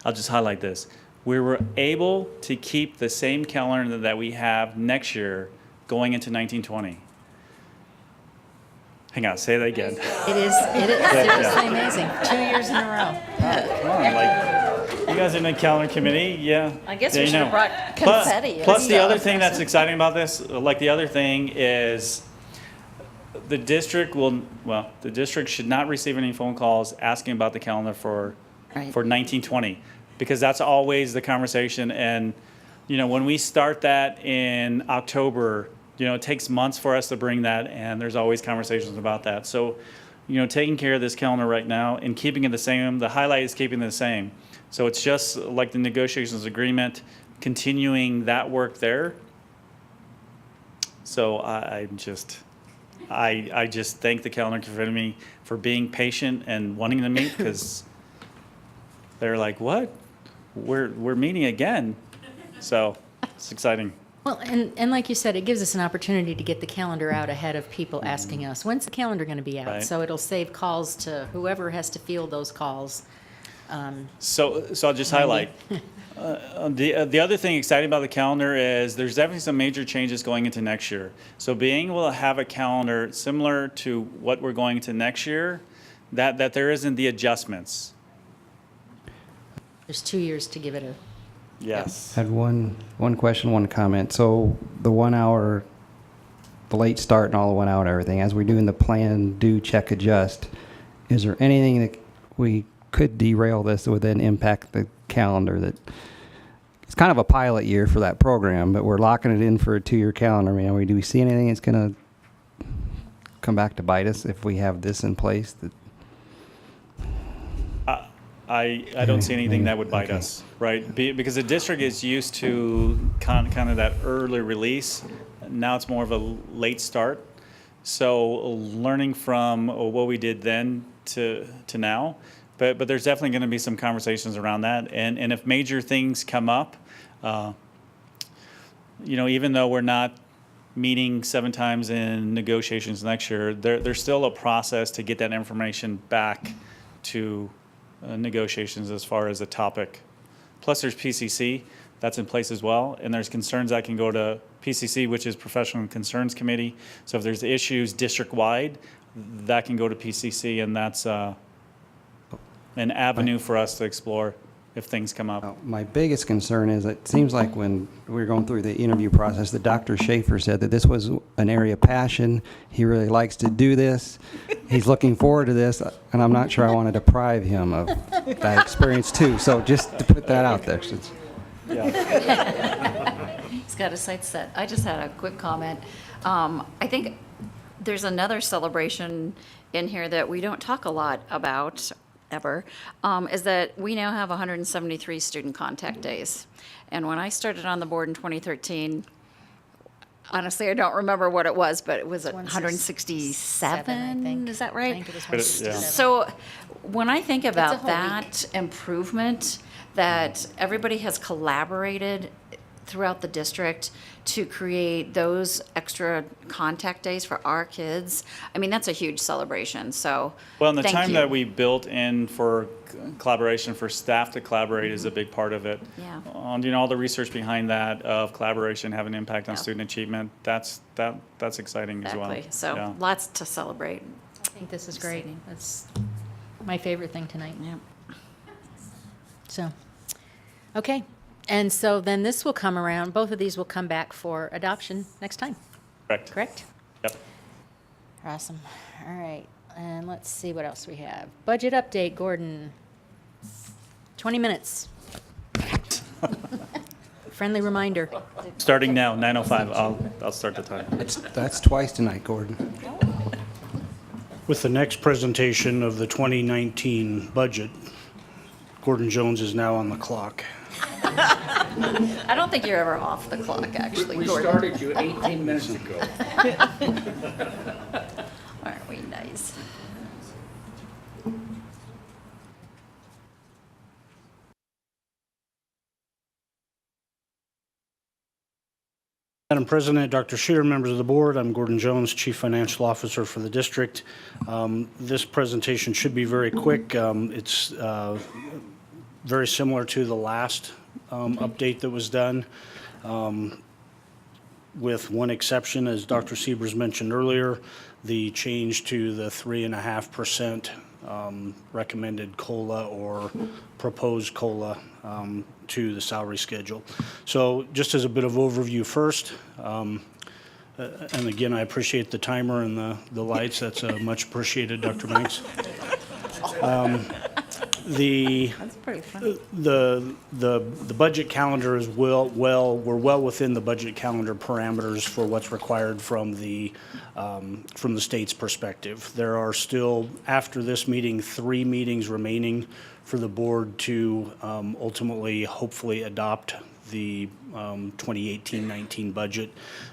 I'll just highlight this. We were able to keep the same calendar that we have next year going into 1920. Hang on, say that again. It is seriously amazing. 2 years in a row. Come on, you guys in the calendar committee, yeah. I guess yeah, we should have brought confetti. Plus the other thing that's exciting about this, the other thing is the district should not receive any phone calls asking about the calendar for 1920, because that's always the conversation, and when we start that in October, it takes months for us to bring that, and there's always conversations about that. So, taking care of this calendar right now and keeping it the same, the highlight is keeping it the same. So it's just like the negotiations agreement, continuing that work there. So I just thank the calendar committee for being patient and wanting to meet, because they're like, what? We're meeting again. So it's exciting. Well, and like you said, it gives us an opportunity to get the calendar out ahead of people asking us, when's the calendar going to be out? Right. So it'll save calls to whoever has to field those calls. So I'll just highlight. The other thing exciting about the calendar is there's definitely some major changes going into next year. So being able to have a calendar similar to what we're going into next year, that there isn't the adjustments. There's 2 years to give it a... Yes. Had one question, one comment. So the 1 hour, the late start and all the 1 hour and everything, as we're doing the plan, do, check, adjust, is there anything that we could derail this that would then impact the calendar? That it's kind of a pilot year for that program, but we're locking it in for a 2-year calendar. I mean, do we see anything that's going to come back to bite us if we have this in place? That I don't see anything that would bite us, right? Because the district is used to kind of that early release. Now it's more of a late start. So learning from what we did then to now, but there's definitely going to be some conversations around that. And if major things come up, even though we're not meeting 7 times in negotiations next year, there's still a process to get that information back to negotiations as far as a topic. Plus there's PCC, that's in place as well, and there's concerns that can go to PCC, which is Professional Concerns Committee. So if there's issues district-wide, that can go to PCC, and that's an avenue for us to explore if things come up. My biggest concern is it seems like when we were going through the interview process that Dr. Schaefer said that this was an area of passion. He really likes to do this. He's looking forward to this, and I'm not sure I want to deprive him of that experience too. So just to put that out there. He's got his sights set. I just had a quick comment. I think there's another celebration in here that we don't talk a lot about ever, is that we now have 173 student contact days. And when I started on the board in 2013, honestly, I don't remember what it was, but it was 167, is that right? I think it was 167. So when I think about whole that improvement, that everybody has collaborated throughout the district to create those extra contact days for our kids, I mean, that's a huge celebration. So Well, and the thank time you. that we built in for collaboration, for staff to collaborate is a big part of it. Yeah. All the research behind that of collaboration having an impact on Yeah. student achievement, that's exciting as well. Exactly. So Yeah. lots to celebrate. I think this is great. That's my favorite thing tonight. Yeah. So, okay. And so then this will come around, both of these will come back for adoption next time, Correct. correct? Yep. Awesome. All right. And let's see what else we have. Budget update, Gordon. 20 minutes. Friendly reminder. Starting now, 9:05. I'll start the time. That's twice tonight, Gordon. With the next presentation of the 2019 budget, Gordon Jones is now on the clock. I don't think you're ever off the clock, actually, We Gordon. started you 18 minutes ago. Aren't we nice? Madam President, Dr. Scheer, members of the board, I'm Gordon Jones, Chief Financial Officer for the district. This presentation should be very quick. It's very similar to the last update that was done, with one exception, as Dr. Siebers mentioned earlier, the change to the 3.5% recommended COLA or proposed COLA to the salary schedule. So just as a bit of overview first, and again, I appreciate the timer and the lights. That's much appreciated, Dr. Banks. That's pretty funny. The budget calendar is we're well within the budget calendar parameters for what's required from the state's perspective. There are still, after this meeting, 3 meetings remaining for the board to ultimately, hopefully adopt the 2018-19 budget.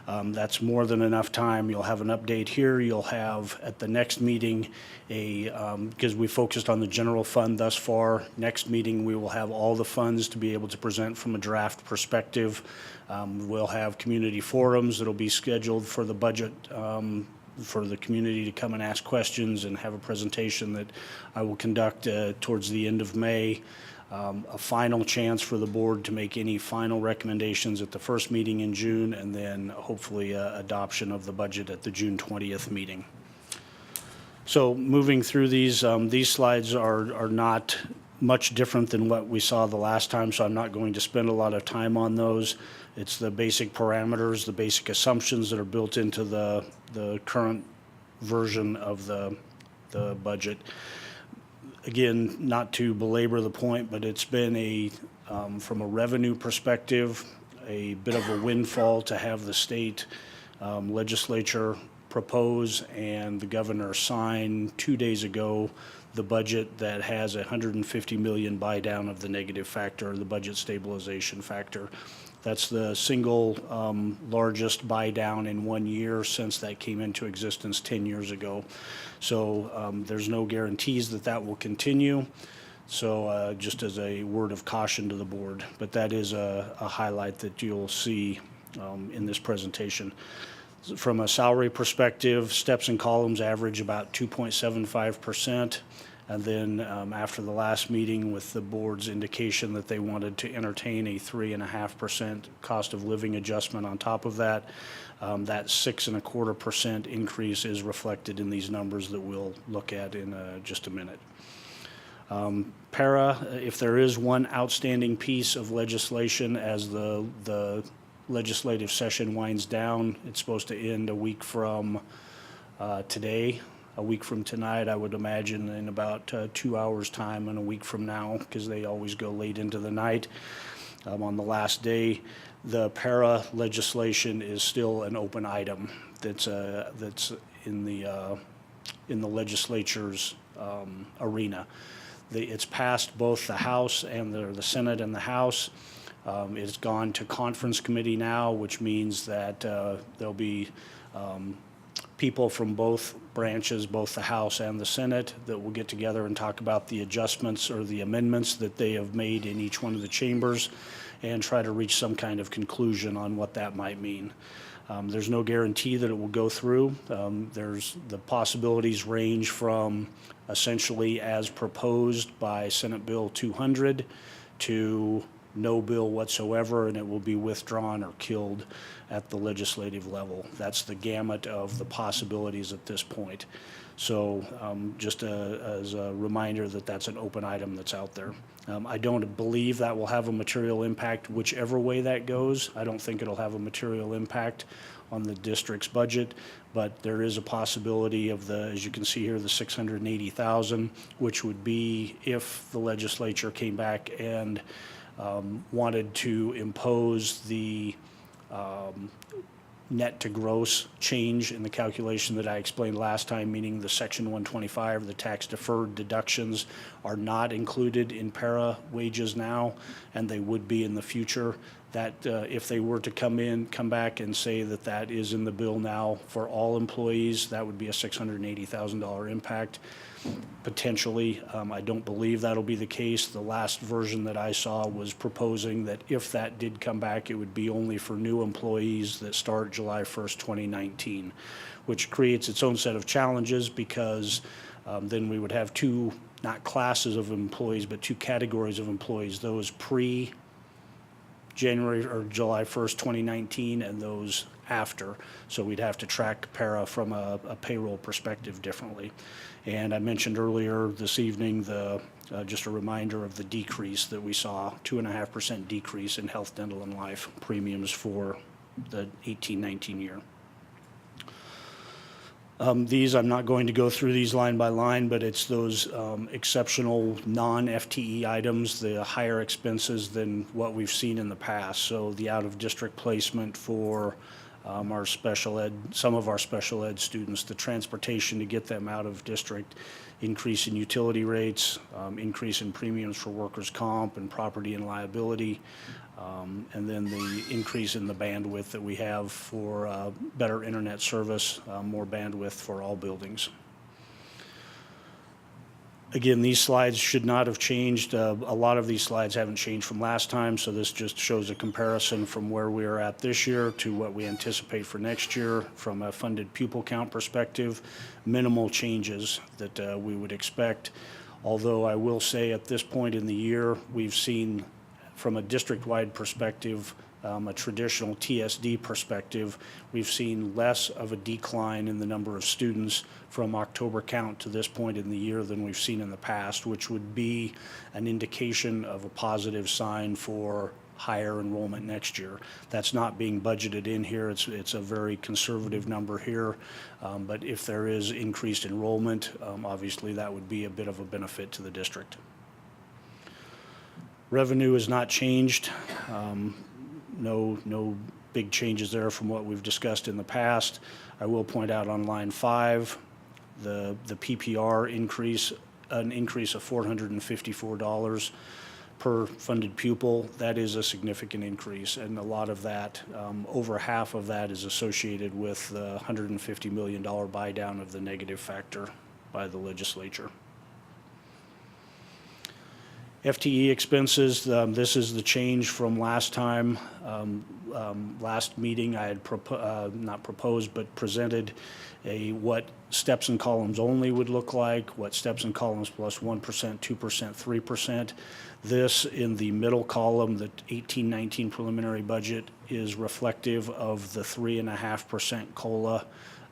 That's more than enough time. You'll have an update here. You'll have at the next meeting because we focused on the general fund thus far. Next meeting, we will have all the funds to be able to present from a draft perspective. We'll have community forums that'll be scheduled for the budget for the community to come and ask questions and have a presentation that I will conduct towards the end of May. A final chance for the board to make any final recommendations at the first meeting in June, and then hopefully adoption of the budget at the June 20th meeting. So moving through these slides are not much different than what we saw the last time, so I'm not going to spend a lot of time on those. It's the basic parameters, the basic assumptions that are built into the current version of the budget. Again, not to belabor the point, but it's been from a revenue perspective, a bit of a windfall to have the state legislature propose and the governor sign 2 days ago the budget that has a $150 million buy down of the negative factor, the budget stabilization factor. That's the single largest buy down in 1 year since that came into existence 10 years ago. So there's no guarantees that that will continue. So just as a word of caution to the board, but that is a highlight that you'll see in this presentation. From a salary perspective, steps and columns average about 2.75%. And then after the last meeting with the board's indication that they wanted to entertain a 3.5% cost of living adjustment on top of that, that 6.25% increase is reflected in these numbers that we'll look at in just a minute. Para, if there is one outstanding piece of legislation as the legislative session winds down, it's supposed to end a week from today. A week from tonight, I would imagine, in about 2 hours' time, and a week from now, because they always go late into the night. On the last day, the para legislation is still an open item that's in the legislature's arena. It's passed both the House and the Senate and the House. It's gone to conference committee now, which means that there'll be people from both branches, both the House and the Senate, that will get together and talk about the adjustments or the amendments that they have made in each one of the chambers and try to reach some kind of conclusion on what that might mean. There's no guarantee that it will go through. There's the possibilities range from essentially as proposed by Senate Bill 200 to no bill whatsoever, and it will be withdrawn or killed at the legislative level. That's the gamut of the possibilities at this point. So just as a reminder that that's an open item that's out there. I don't believe that will have a material impact whichever way that goes. I don't think it'll have a material impact on the district's budget, but there is a possibility of as you can see here, the 680,000, which would be if the legislature came back and wanted to impose the net to gross change in the calculation that I explained last time, meaning the Section 125, the tax deferred deductions are not included in para wages now, and they would be in the future. That if they were to come back and say that that is in the bill now for all employees, that would be a $680,000 impact. Potentially, I don't believe that'll be the case. The last version that I saw was proposing that if that did come back, it would be only for new employees that start July 1st, 2019, which creates its own set of challenges because then we would have two, not classes of employees, but two categories of employees, those pre-January or July 1st, 2019, and those after. So we'd have to track para from a payroll perspective differently. And I mentioned earlier this evening just a reminder of the decrease that we saw, 2.5% decrease in health, dental, and life premiums for the 18-19 year. These, I'm not going to go through these line by line, but it's those exceptional non-FTE items, the higher expenses than what we've seen in the past. So the out-of-district placement for our special ed, some of our special ed students, the transportation to get them out of district, increase in utility rates, increase in premiums for workers' comp and property and liability, and then the increase in the bandwidth that we have for better internet service, more bandwidth for all buildings. Again, these slides should not have changed. A lot of these slides haven't changed from last time, so this just shows a comparison from where we are at this year to what we anticipate for next year from a funded pupil count perspective. Minimal changes that we would expect, although I will say at this point in the year, we've seen from a district-wide perspective, a traditional TSD perspective, we've seen less of a decline in the number of students from October count to this point in the year than we've seen in the past, which would be an indication of a positive sign for higher enrollment next year. That's not being budgeted in here. It's a very conservative number here, but if there is increased enrollment, obviously that would be a bit of a benefit to the district. Revenue has not changed. No big changes there from what we've discussed in the past. I will point out on line 5, the PPR increase, an increase of $454 per funded pupil. That is a significant increase, and a lot of that, over half of that is associated with the $150 million buy down of the negative factor by the legislature. FTE expenses, this is the change from last time. Last meeting, I had not proposed, but presented what steps and columns only would look like, what steps and columns plus 1%, 2%, 3%. This in the middle column, the 18-19 preliminary budget, is reflective of the 3.5% COLA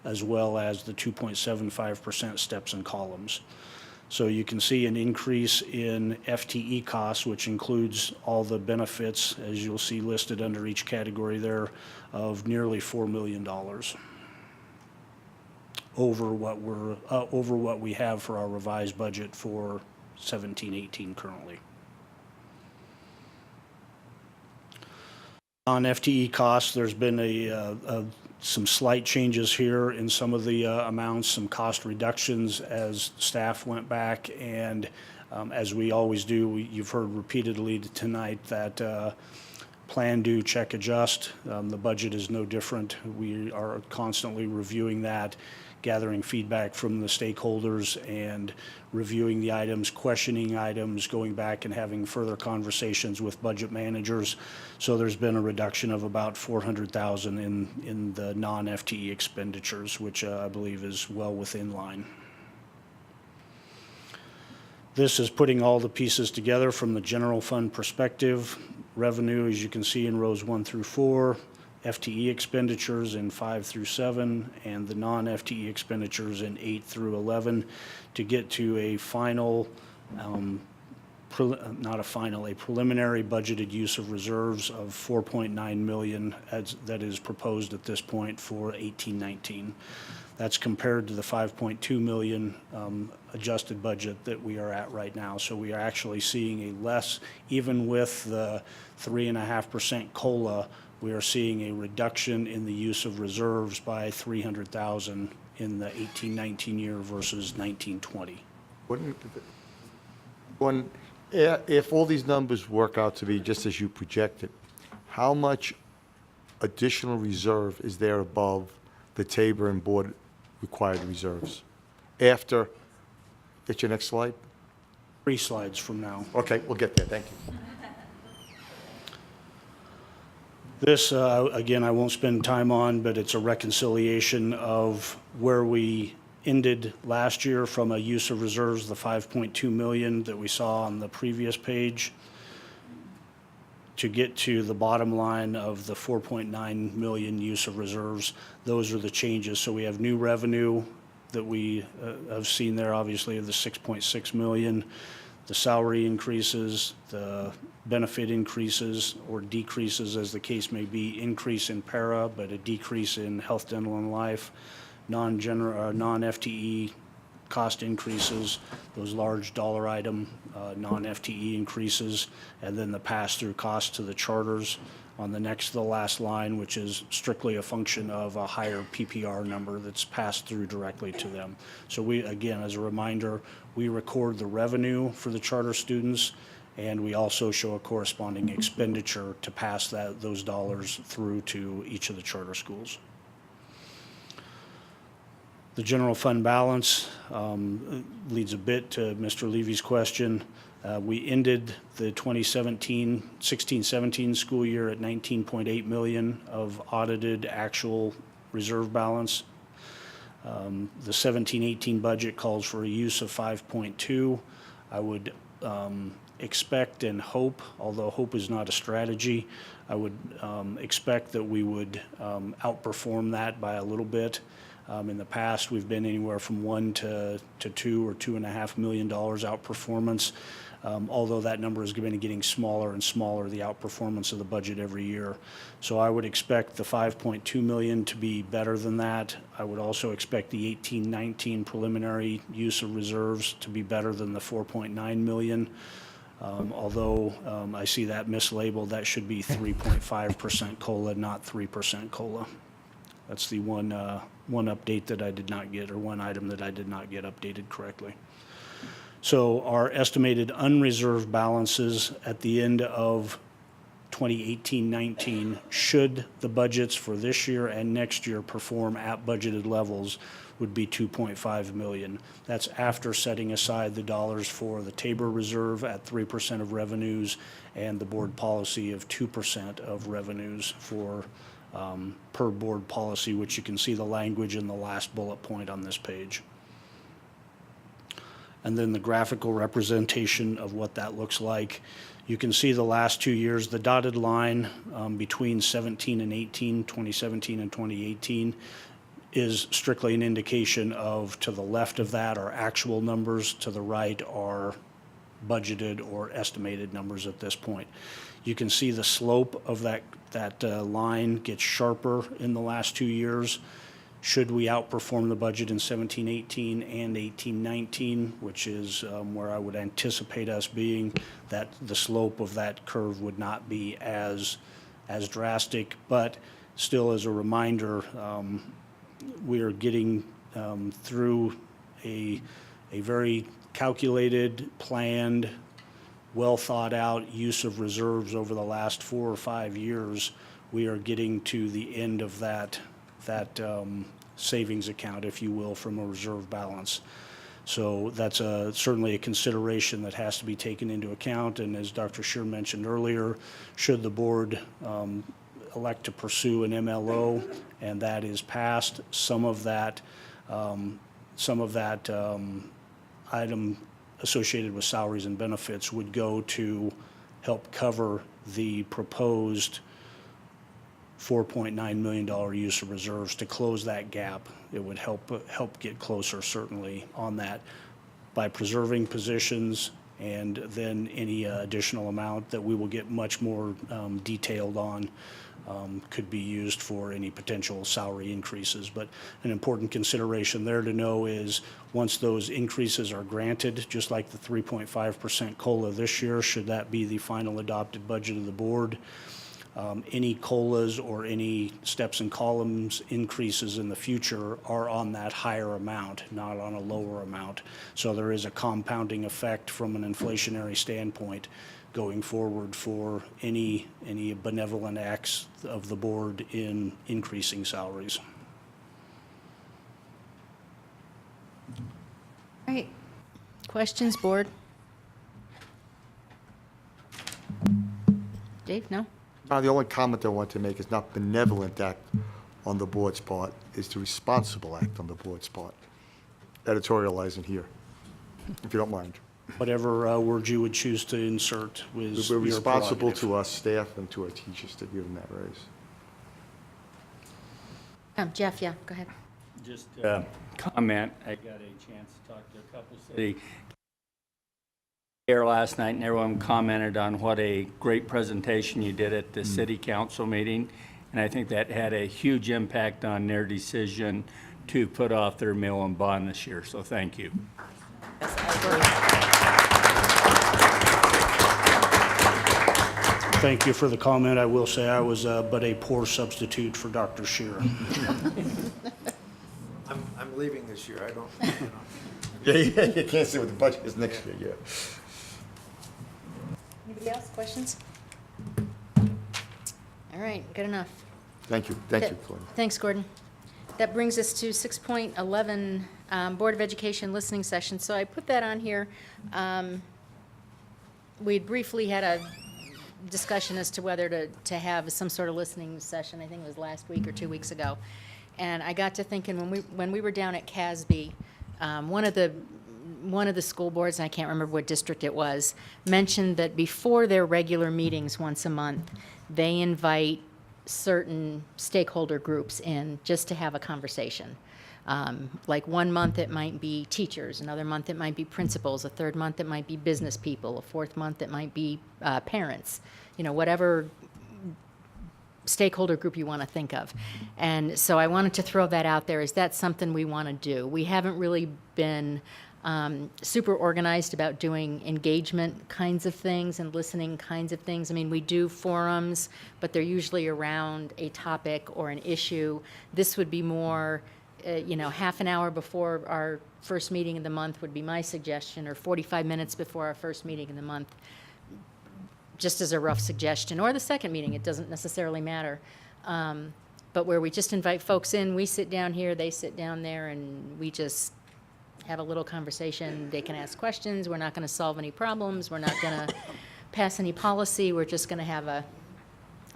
as well as the 2.75% steps and columns. So you can see an increase in FTE costs, which includes all the benefits, as you'll see listed under each category there, of nearly $4 million over what we have for our revised budget for 17-18 currently. On FTE costs, there's been some slight changes here in some of the amounts, some cost reductions as staff went back, and as we always do, you've heard repeatedly tonight that plan, do, check, adjust. The budget is no different. We are constantly reviewing that, gathering feedback from the stakeholders and reviewing the items, questioning items, going back and having further conversations with budget managers. So there's been a reduction of about $400,000 in the non-FTE expenditures, which I believe is well within line. This is putting all the pieces together from the general fund perspective. Revenue, as you can see in rows 1 through 4, FTE expenditures in 5 through 7, and the non-FTE expenditures in 8 through 11 to get to a final, a preliminary budgeted use of reserves of $4.9 million that is proposed at this point for 18-19. That's compared to the $5.2 million adjusted budget that we are at right now. So we are actually seeing a less, even with the 3.5% COLA, we are seeing a reduction in the use of reserves by $300,000 in the 18-19 year versus 19-20. If all these numbers work out to be just as you projected, how much additional reserve is there above the Tabor and board required reserves? After, get your next slide? 3 slides from now. Okay, we'll get there, thank you. This, again, I won't spend time on, but it's a reconciliation of where we ended last year from a use of reserves, the $5.2 million that we saw on the previous page, to get to the bottom line of the $4.9 million use of reserves. Those are the changes. So we have new revenue that we have seen there, obviously, of the $6.6 million. The salary increases, the benefit increases or decreases as the case may be, increase in para, but a decrease in health, dental, and life, non-FTE cost increases, those large dollar item non-FTE increases, and then the pass-through cost to the charters on the next to the last line, which is strictly a function of a higher PPR number that's passed through directly to them. So we, again, as a reminder, we record the revenue for the charter students, and we also show a corresponding expenditure to pass those dollars through to each of the charter schools. The general fund balance leads a bit to Mr. Levy's question. We ended the 2016-17 school year at $19.8 million of audited actual reserve balance. The 17-18 budget calls for a use of 5.2. I would expect and hope, although hope is not a strategy, I would expect that we would outperform that by a little bit. In the past, we've been anywhere from $1 to $2 or $2.5 million outperformance. Although that number is going to be getting smaller and smaller, the outperformance of the budget every year. So I would expect the 5.2 million to be better than that. I would also expect the 18-19 preliminary use of reserves to be better than the 4.9 million. Although I see that mislabeled, that should be 3.5% COLA, not 3% COLA. That's the one update that I did not get, or one item that I did not get updated correctly. So our estimated unreserved balances at the end of 2018-19, should the budgets for this year and next year perform at budgeted levels, would be 2.5 million. That's after setting aside the dollars for the Tabor Reserve at 3% of revenues and the board policy of 2% of revenues for per board policy, which you can see the language in the last bullet point on this page. And then the graphical representation of what that looks like. You can see the last 2 years, the dotted line between 17 and 18, 2017 and 2018, is strictly an indication of, to the left of that are actual numbers, to the right are budgeted or estimated numbers at this point. You can see the slope of that line gets sharper in the last 2 years. Should we outperform the budget in 17-18 and 18-19, which is where I would anticipate us being, that the slope of that curve would not be as drastic. But still, as a reminder, we are getting through a very calculated, planned, well thought out use of reserves over the last 4 or 5 years. We are getting to the end of that savings account, if you will, from a reserve balance. So that's certainly a consideration that has to be taken into account. And as Dr. Scheer mentioned earlier, should the board elect to pursue an MLO and that is passed, some of that item associated with salaries and benefits would go to help cover the proposed $4.9 million use of reserves to close that gap. It would help get closer, certainly, on that by preserving positions, and then any additional amount that we will get much more detailed on could be used for any potential salary increases. But an important consideration there to know is once those increases are granted, just like the 3.5% COLA this year, should that be the final adopted budget of the board, any COLAs or any steps and columns increases in the future are on that higher amount, not on a lower amount. So there is a compounding effect from an inflationary standpoint going forward for any benevolent acts of the board in increasing salaries. All right. Questions, board? Dave, no? The only comment I want to make is not benevolent act on the board's part, is the responsible act on the board's part. Editorializing here, if you don't mind. Whatever word you would choose to insert was We're your responsible prerogative. to our staff and to our teachers to give them that raise. Jeff, yeah, go ahead. Just comment, I got a chance to talk to a couple city here last night, and everyone commented on what a great presentation you did at the city council meeting, and I think that had a huge impact on their decision to put off their mill and bond this year, so thank you. Thank you for the comment. I will say I was but a poor substitute for Dr. Shear. I'm leaving this year. I don't, Yeah, you can't say what the budget is next year, yeah. Anybody else, questions? All right, good enough. Thank you, Gordon. Thanks, Gordon. That brings us to 6.11, Board of Education listening session. So I put that on here. We briefly had a discussion as to whether to have some sort of listening session. I think it was last week or 2 weeks ago. And I got to thinking, when we were down at CASB, one of the school boards, and I can't remember what district it was, mentioned that before their regular meetings once a month, they invite certain stakeholder groups in just to have a conversation. Like 1 month it might be teachers, another month it might be principals, a third month it might be business people, a fourth month it might be parents, whatever stakeholder group you want to think of. And so I wanted to throw that out there. Is that something we want to do? We haven't really been super organized about doing engagement kinds of things and listening kinds of things. I mean, we do forums, but they're usually around a topic or an issue. This would be more, half an hour before our first meeting of the month would be my suggestion, or 45 minutes before our first meeting of the month, just as a rough suggestion, or the second meeting, it doesn't necessarily matter. But where we just invite folks in, we sit down here, they sit down there, and we just have a little conversation. They can ask questions. We're not going to solve any problems. We're not going to pass any policy. We're just going to have a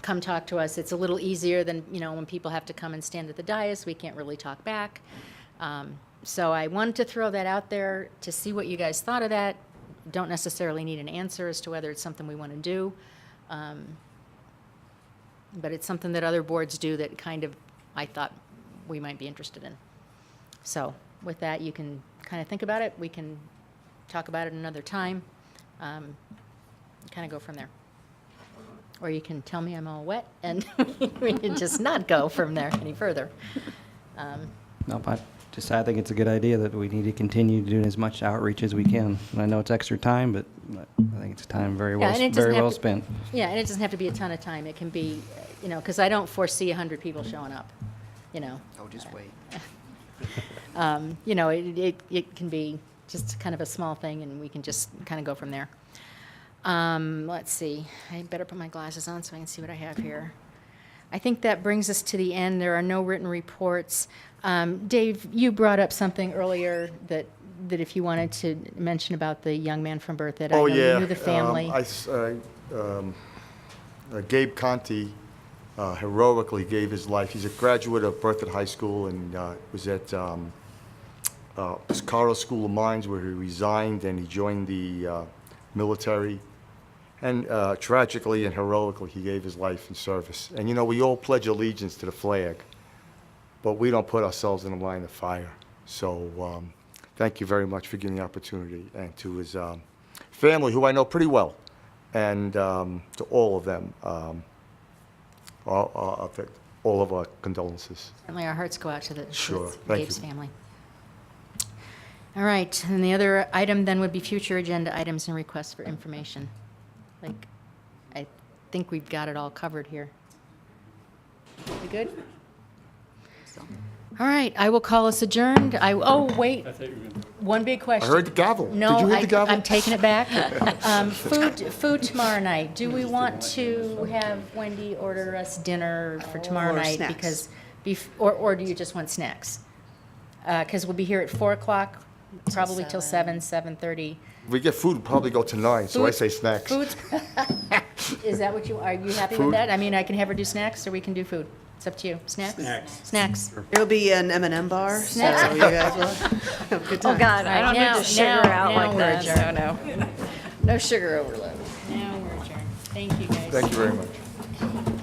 come talk to us. It's a little easier than, when people have to come and stand at the dais. We can't really talk back. So I wanted to throw that out there to see what you guys thought of that. Don't necessarily need an answer as to whether it's something we want to do. But it's something that other boards do that kind of, I thought we might be interested in. So with that, you can kind of think about it. We can talk about it another time, kind of go from there. Or you can tell me I'm all wet and we can just not go from there any further. Nope, I think it's a good idea that we need to continue doing as much outreach as we can. And I know it's extra time, but I think it's time very well spent. Yeah, and it doesn't have to be a ton of time. It can be, because I don't foresee 100 people showing up, Oh, just wait. It can be just kind of a small thing, and we can just kind of go from there. Let's see. I better put my glasses on so I can see what I have here. I think that brings us to the end. There are no written reports. Dave, you brought up something earlier that if you wanted to mention about the young man from Berthoud. Oh, I know yeah. you knew the family. Gabe Conti heroically gave his life. He's a graduate of Berthoud High School and was at Piscaro School of Mines, where he resigned and he joined the military. And tragically and heroically, he gave his life in service. And we all pledge allegiance to the flag, but we don't put ourselves in the line of fire. So thank you very much for giving the opportunity, and to his family, who I know pretty well, and to all of them, all of our condolences. Certainly our hearts go out to Sure. to Thank Gabe's you. family. All right, and the other item then would be future agenda items and requests for information. I think we've got it all covered here. We good? All right, I will call us adjourned. Oh, wait, one big I question. heard the gavel. No, Did you hear the gavel? I'm taking it back. Food tomorrow night. Do we want to have Wendy order us dinner for tomorrow Or night? snacks. Because, or do you just want snacks? Because we'll be here at 4 o'clock, probably till 7:30. We get food, we'll probably go to 9, so I Food- say snacks. Food, is that what are you happy with Food. that? I mean, I can have her do snacks, or we can do food. It's up to you. Snacks? Snacks. There'll be an M&M bar, so Snacks. you guys will have a good time. Oh, God, I don't need to sugar out like we're that, so adjourned. no. No sugar overload. Now we're adjourned. Thank you, guys. Thank you very much.